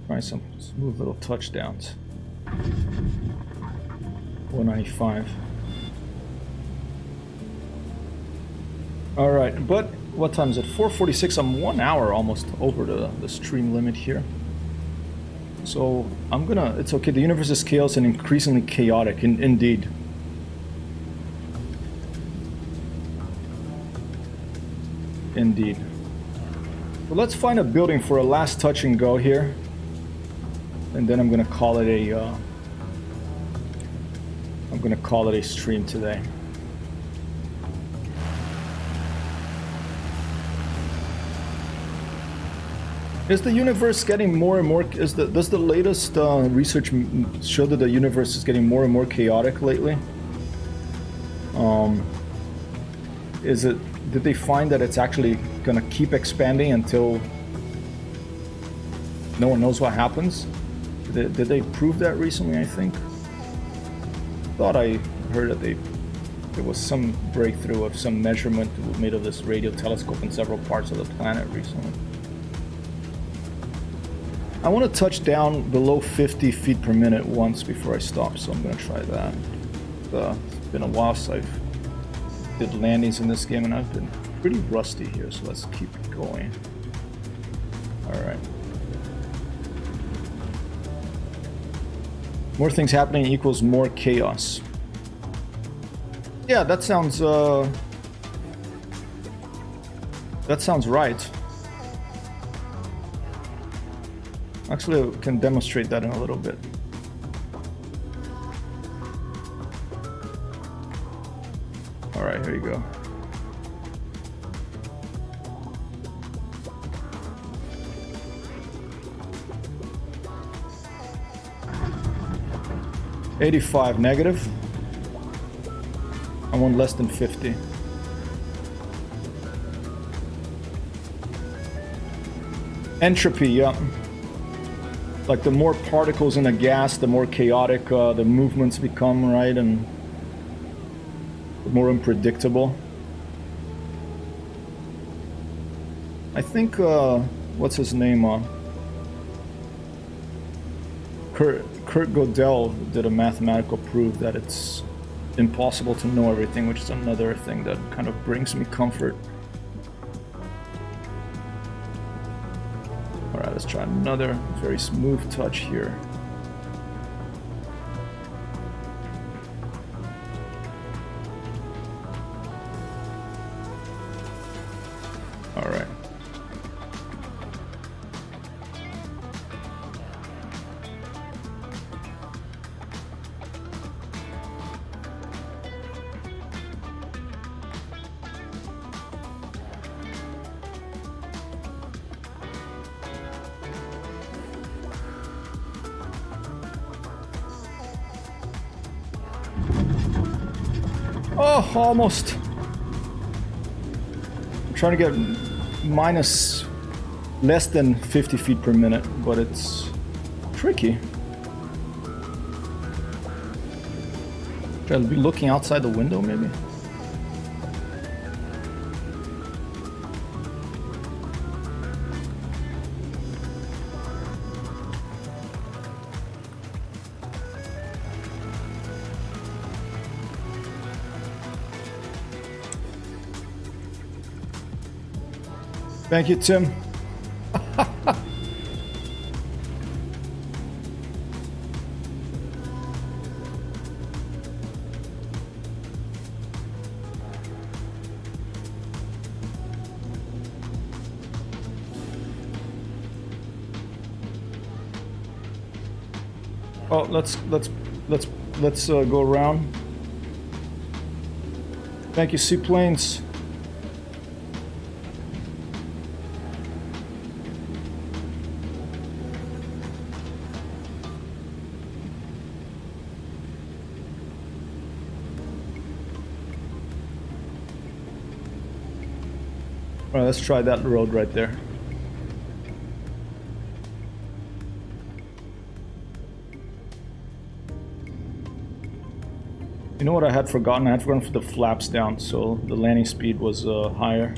Try some smooth little touchdowns. 495. Alright, but what time is it? 4:46. I'm 1 hour almost over the stream limit here. So I'm gonna, it's okay, the universe is chaos and increasingly chaotic, indeed. Indeed. So let's find a building for a last touch and go here. And then I'm gonna call it a, stream today. Is the universe getting more and more? Does the latest research show that the universe is getting more and more chaotic lately? Did they find that it's actually gonna keep expanding until no one knows what happens? Did they prove that recently? I think. Thought I heard that there was some breakthrough of some measurement made of this radio telescope in several parts of the planet recently. I want to touch down below 50 feet per minute once before I stop, so I'm going to try that. It's been a while since I did landings in this game, and I've been pretty rusty here, so let's keep it going. Alright. More things happening equals more chaos. Yeah, that sounds right. Actually, I can demonstrate that in a little bit. Alright, here you go. -85 negative. I want less than 50. Entropy, yeah. Like the more particles in a gas, the more chaotic the movements become, right? And the more unpredictable. I think, what's his name? Kurt Gödel did a mathematical proof that it's impossible to know everything, which is another thing that kind of brings me comfort. Alright, let's try another very smooth touch here. Alright. Oh, almost. I'm trying to get minus less than 50 feet per minute, but it's tricky. Should I be looking outside the window, maybe? Thank you, Tim. Oh, let's go around. Thank you, Seaplanes. All right, let's try that road right there. You know what I had forgotten? I had forgotten to put the flaps down, so the landing speed was higher.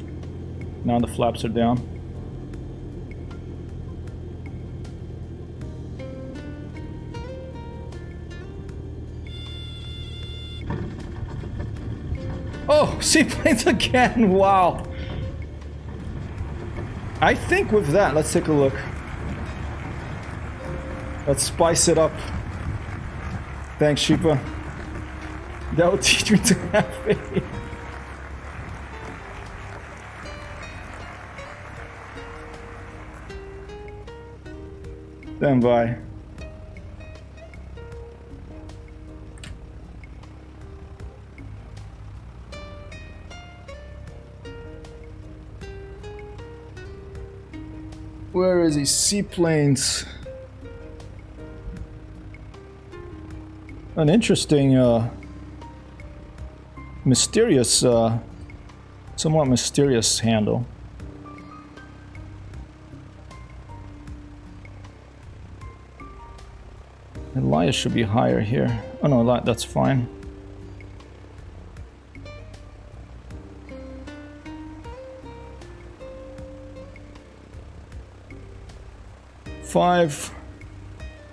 Now the flaps are down. Oh, seaplanes again! Wow! I think with that, let's take a look. Let's spice it up. Thanks, Sheepa. That will teach me to have faith. Stand by. Where is he? Seaplanes. An interesting, mysterious, somewhat mysterious handle. Elias should be higher here. Oh no, that's fine. Five.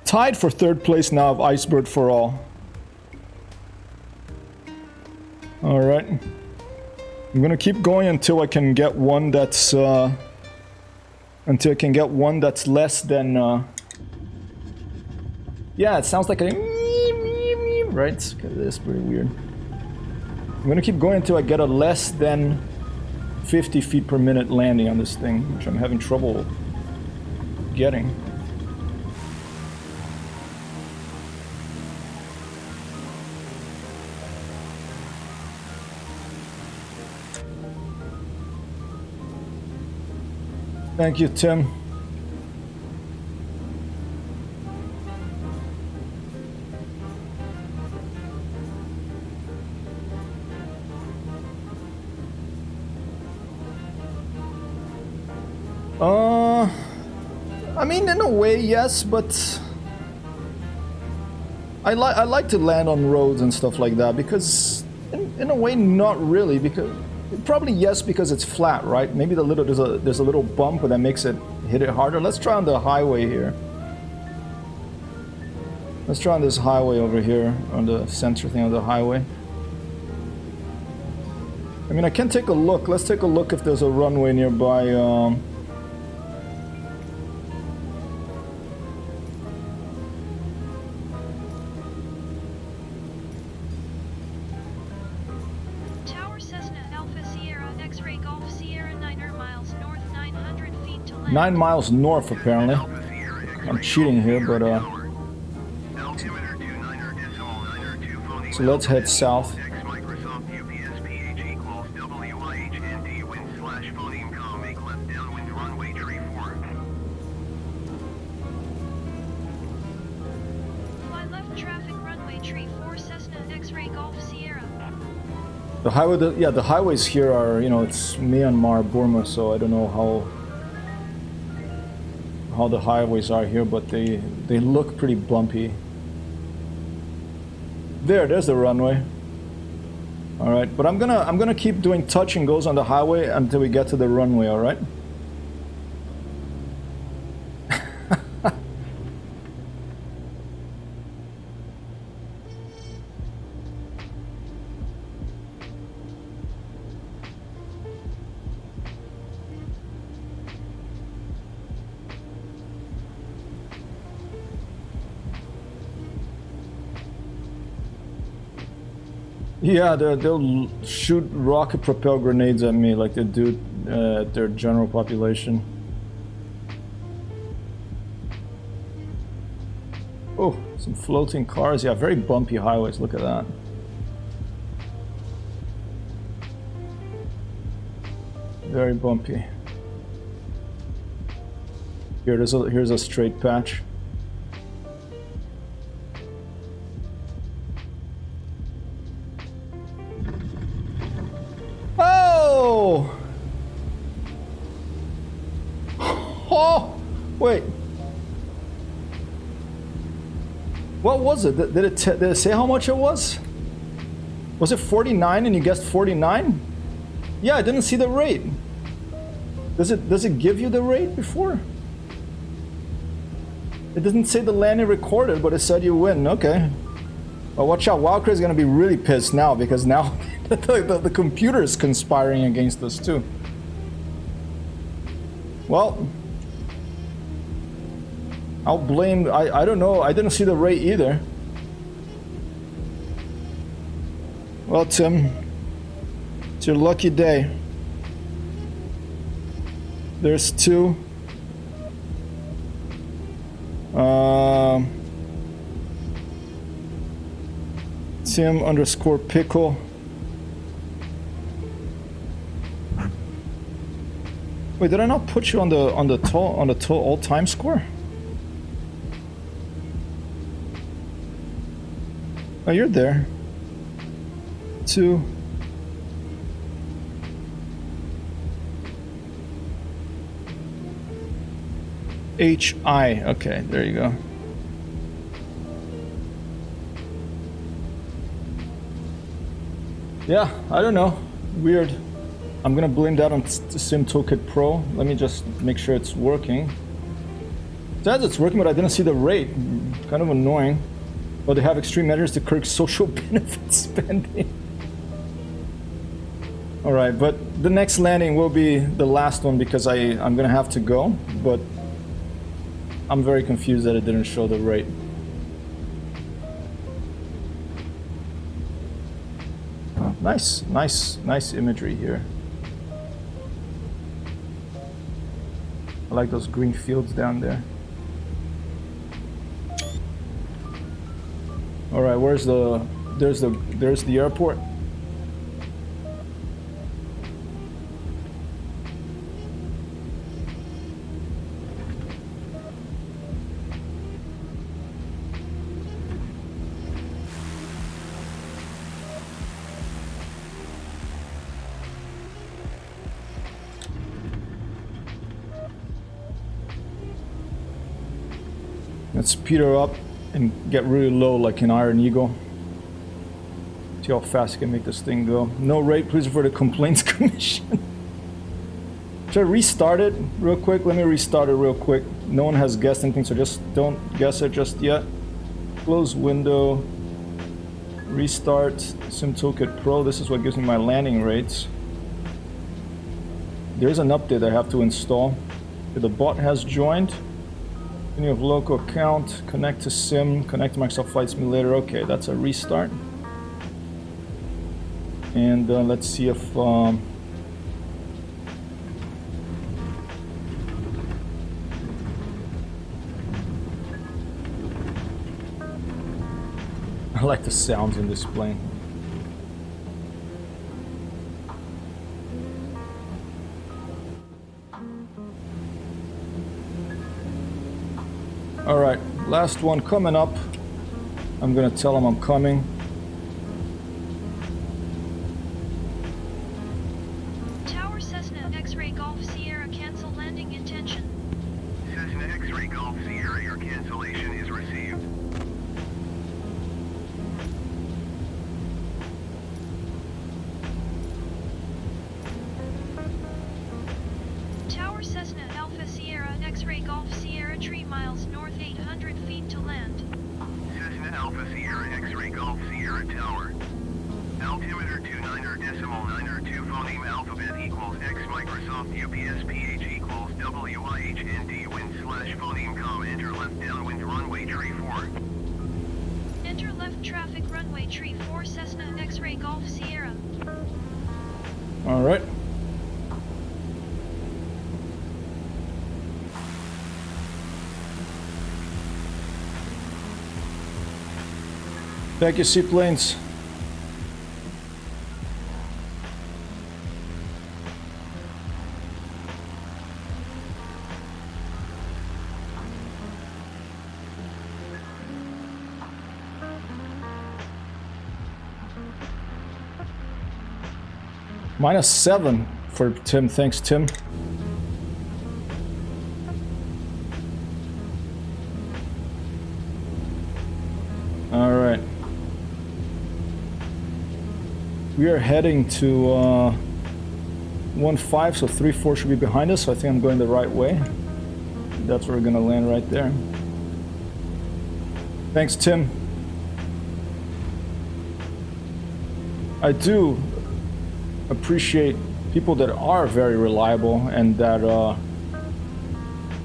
Tied for third place now of Icebird for all. Alright. I'm gonna keep going until I can get one that's less than yeah, it sounds like a right? Okay, this is pretty weird. I'm gonna keep going until I get a less than 50 feet per minute landing on this thing, which I'm having trouble getting. Thank you, Tim. I mean, in a way, yes, but I like to land on roads and stuff like that because, in a way, not really. Because probably yes, because it's flat, right? Maybe there's a little bump that makes it hit it harder. Let's try on the highway here. Let's try on this highway over here, on the center thing of the highway. I mean, I can take a look. Let's take a look if there's a runway nearby. Tower Cessna Alpha Sierra X-ray Golf Sierra 9 miles north, 900 feet to land. 9 miles north, apparently. I'm cheating here, but so let's head south. The highway, the highways here are, you know, it's Myanmar, Burma, so I don't know how the highways are here, but they look pretty bumpy. There's the runway. All right, but I'm gonna keep doing touch and goes on the highway until we get to the runway. All right. Yeah, they'll shoot rocket propelled grenades at me like they do at their general population. Oh, some floating cars. Yeah, very bumpy highways. Look at that. Very bumpy. Here's a straight patch. Oh! Wait. What was it? Did it say how much it was? Was it 49 and you guessed 49? Yeah, I didn't see the rate. Does it give you the rate before? It didn't say the landing recorded, but it said you win. Okay. Well, watch out. Wildcard is going to be really pissed now because now the computer is conspiring against us too. Well, I'll blame... I don't know. I didn't see the rate either. Well, Tim, it's your lucky day. There's 2. Tim underscore pickle. Wait, did I not put you on the all time score? Oh, you're there. 2. HI. Okay, there you go. Yeah, I don't know. Weird. I'm gonna blame that on Sim Toolkit Pro. Let me just make sure it's working. It says it's working, but I didn't see the rate. Kind of annoying. But they have extreme measures to curb social benefit spending. Alright, but the next landing will be the last one because I'm gonna have to go, but I'm very confused that it didn't show the rate. Nice imagery here. I like those green fields down there. All right, there's the airport. Let's speed her up and get really low like an Iron Eagle. See how fast I can make this thing go. No rate, please refer to Complaints Commission. Should I restart it real quick? Let me restart it real quick. No one has guessed anything, so just don't guess it just yet. Close window. Restart Sim Toolkit Pro. This is what gives me my landing rates. There's an update I have to install. The bot has joined. Continue of local account, connect to Sim, connect to Microsoft Flight Simulator. Okay, that's a restart. And let's see if I like the sounds in this plane. All right, last one coming up. I'm gonna tell them I'm coming. Tower Cessna X-Ray Golf Sierra cancel landing intention. Cessna X-Ray Golf Sierra, your cancellation is received. Tower Cessna Alpha Sierra X-Ray Golf Sierra 3 miles north 800 feet to land. Cessna Alpha Sierra X-Ray Golf Sierra Tower. Altimeter 29.902 phoneme alphabet equals X Microsoft UPS PH equals WIHND wind slash phoneme com. Enter left downwind runway tree 4. Enter left traffic runway tree 4 Cessna X-Ray Golf Sierra. All right. Thank you, seaplanes. -7 for Tim. Thanks, Tim. All right. We are heading to 1-5, so 3-4 should be behind us, so I think I'm going the right way. That's where we're gonna land right there. Thanks, Tim. I do appreciate people that are very reliable and that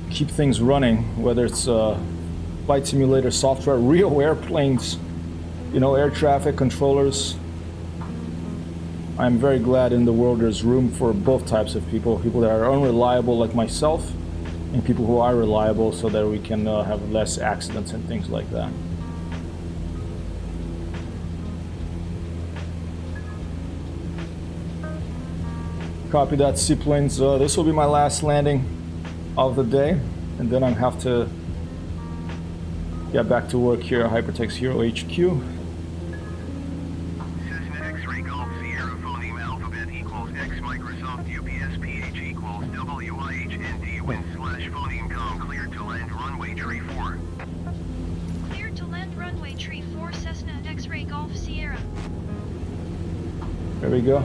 keep things running, whether it's flight simulator software, real airplanes, you know, air traffic controllers. I'm very glad in the world there's room for both types of people that are unreliable like myself, and people who are reliable, so that we can have less accidents and things like that. Copy that, seaplanes. This will be my last landing of the day, and then I have to get back to work here at Hypertext Hero HQ. Cessna X-ray Golf Sierra phoneme alphabet equals X Microsoft UPS PH equals WIHND wind slash phoneme com cleared to land runway tree 4. Cleared to land runway tree 4 Cessna X-ray Golf Sierra. There we go.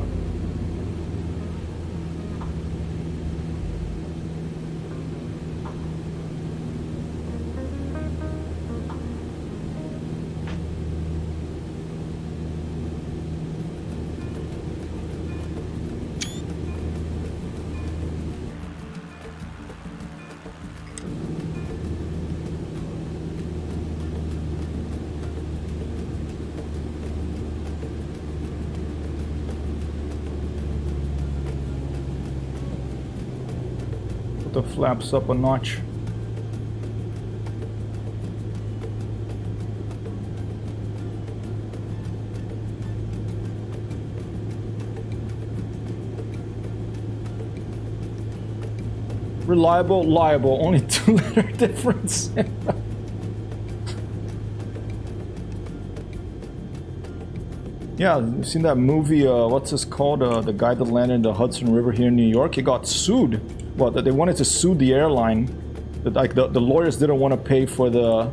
The flaps up a notch. Reliable, liable, only 2-letter difference. Yeah, you've seen that movie, what's this called? The guy that landed in the Hudson River here in New York, he got sued. Well, they wanted to sue the airline. Like the lawyers didn't want to pay for the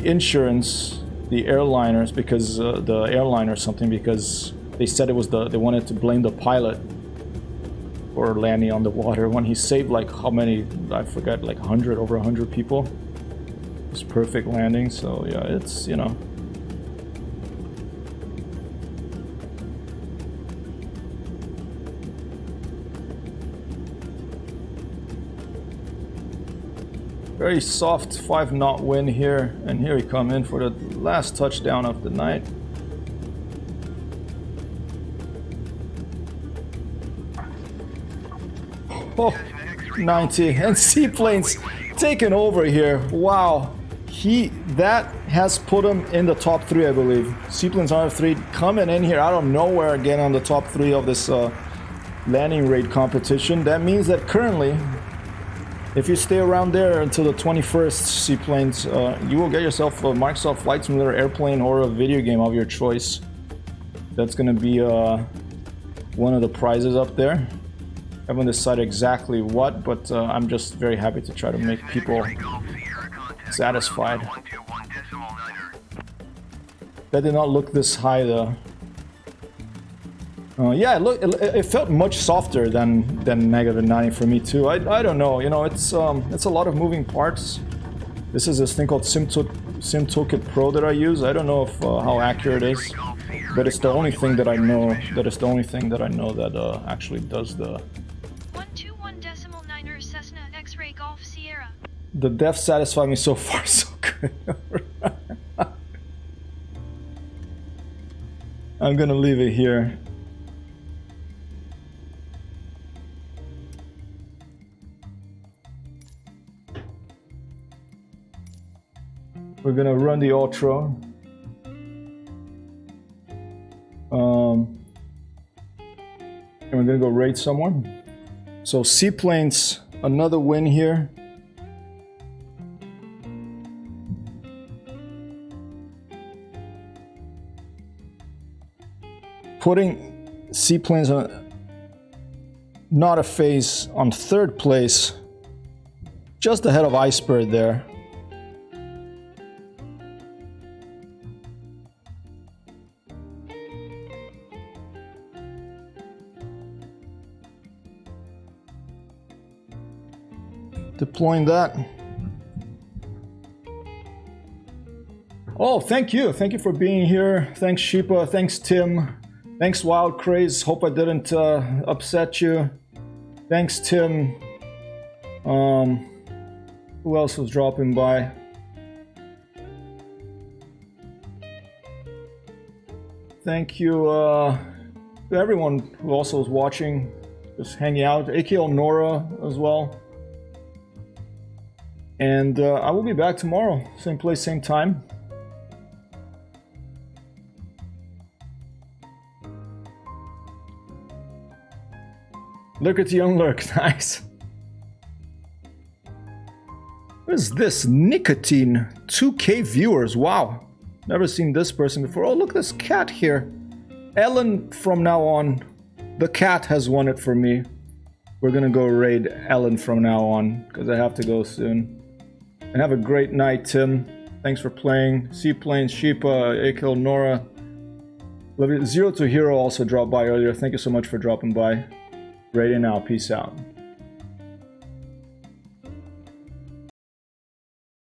insurance, the airliners, because the airline or something, because they said it was they wanted to blame the pilot for landing on the water when he saved like how many, I forgot, like 100, over 100 people. It was perfect landing, so yeah, it's, you know. Very soft 5-knot wind here, and here we come in for the last touchdown of the night. Oh, 90, and seaplanes taking over here. Wow, that has put him in the top 3, I believe. Seaplanes R3 coming in here out of nowhere again on the top 3 of this landing rate competition. That means that currently, if you stay around there until the 21st, seaplanes, you will get yourself a Microsoft Flight Simulator airplane or a video game of your choice. That's going to be one of the prizes up there. I haven't decided exactly what, but I'm just very happy to try to make people satisfied. That did not look this high though. Yeah, it felt much softer than -90 for me too. I don't know, you know, it's a lot of moving parts. This is this thing called SimToolkit Pro that I use. I don't know if how accurate it is, but it's the only thing that I know. That is the only thing that I know that actually does the 121.9er Cessna X-ray Golf Sierra. The depth satisfied me so far, so good. I'm gonna leave it here. We're gonna run the Ultra. And we're gonna go raid someone. So seaplanes, another win here. Putting seaplanes on not a phase on 3rd place, just ahead of Iceberg there. deploying that. Oh, thank you. Thank you for being here. Thanks, Sheepa. Thanks, Tim. Thanks, Wild Craze. Hope I didn't upset you. Thanks, Tim. Who else was dropping by? Thank you to everyone who also was watching, just hanging out. AKL Nora as well. And I will be back tomorrow. Same place, same time. Lurkety Unlurk, nice. What is this? Nicotine. 2K viewers, wow. Never seen this person before. Oh, look at this cat here. Ellen, from now on, the cat has won it for me. We're gonna go raid Ellen from now on, because I have to go soon. And have a great night, Tim. Thanks for playing. Seaplanes, Sheepa, AKL Nora. Love you. Zero to Hero also dropped by earlier. Thank you so much for dropping by. Raiding out. Peace out.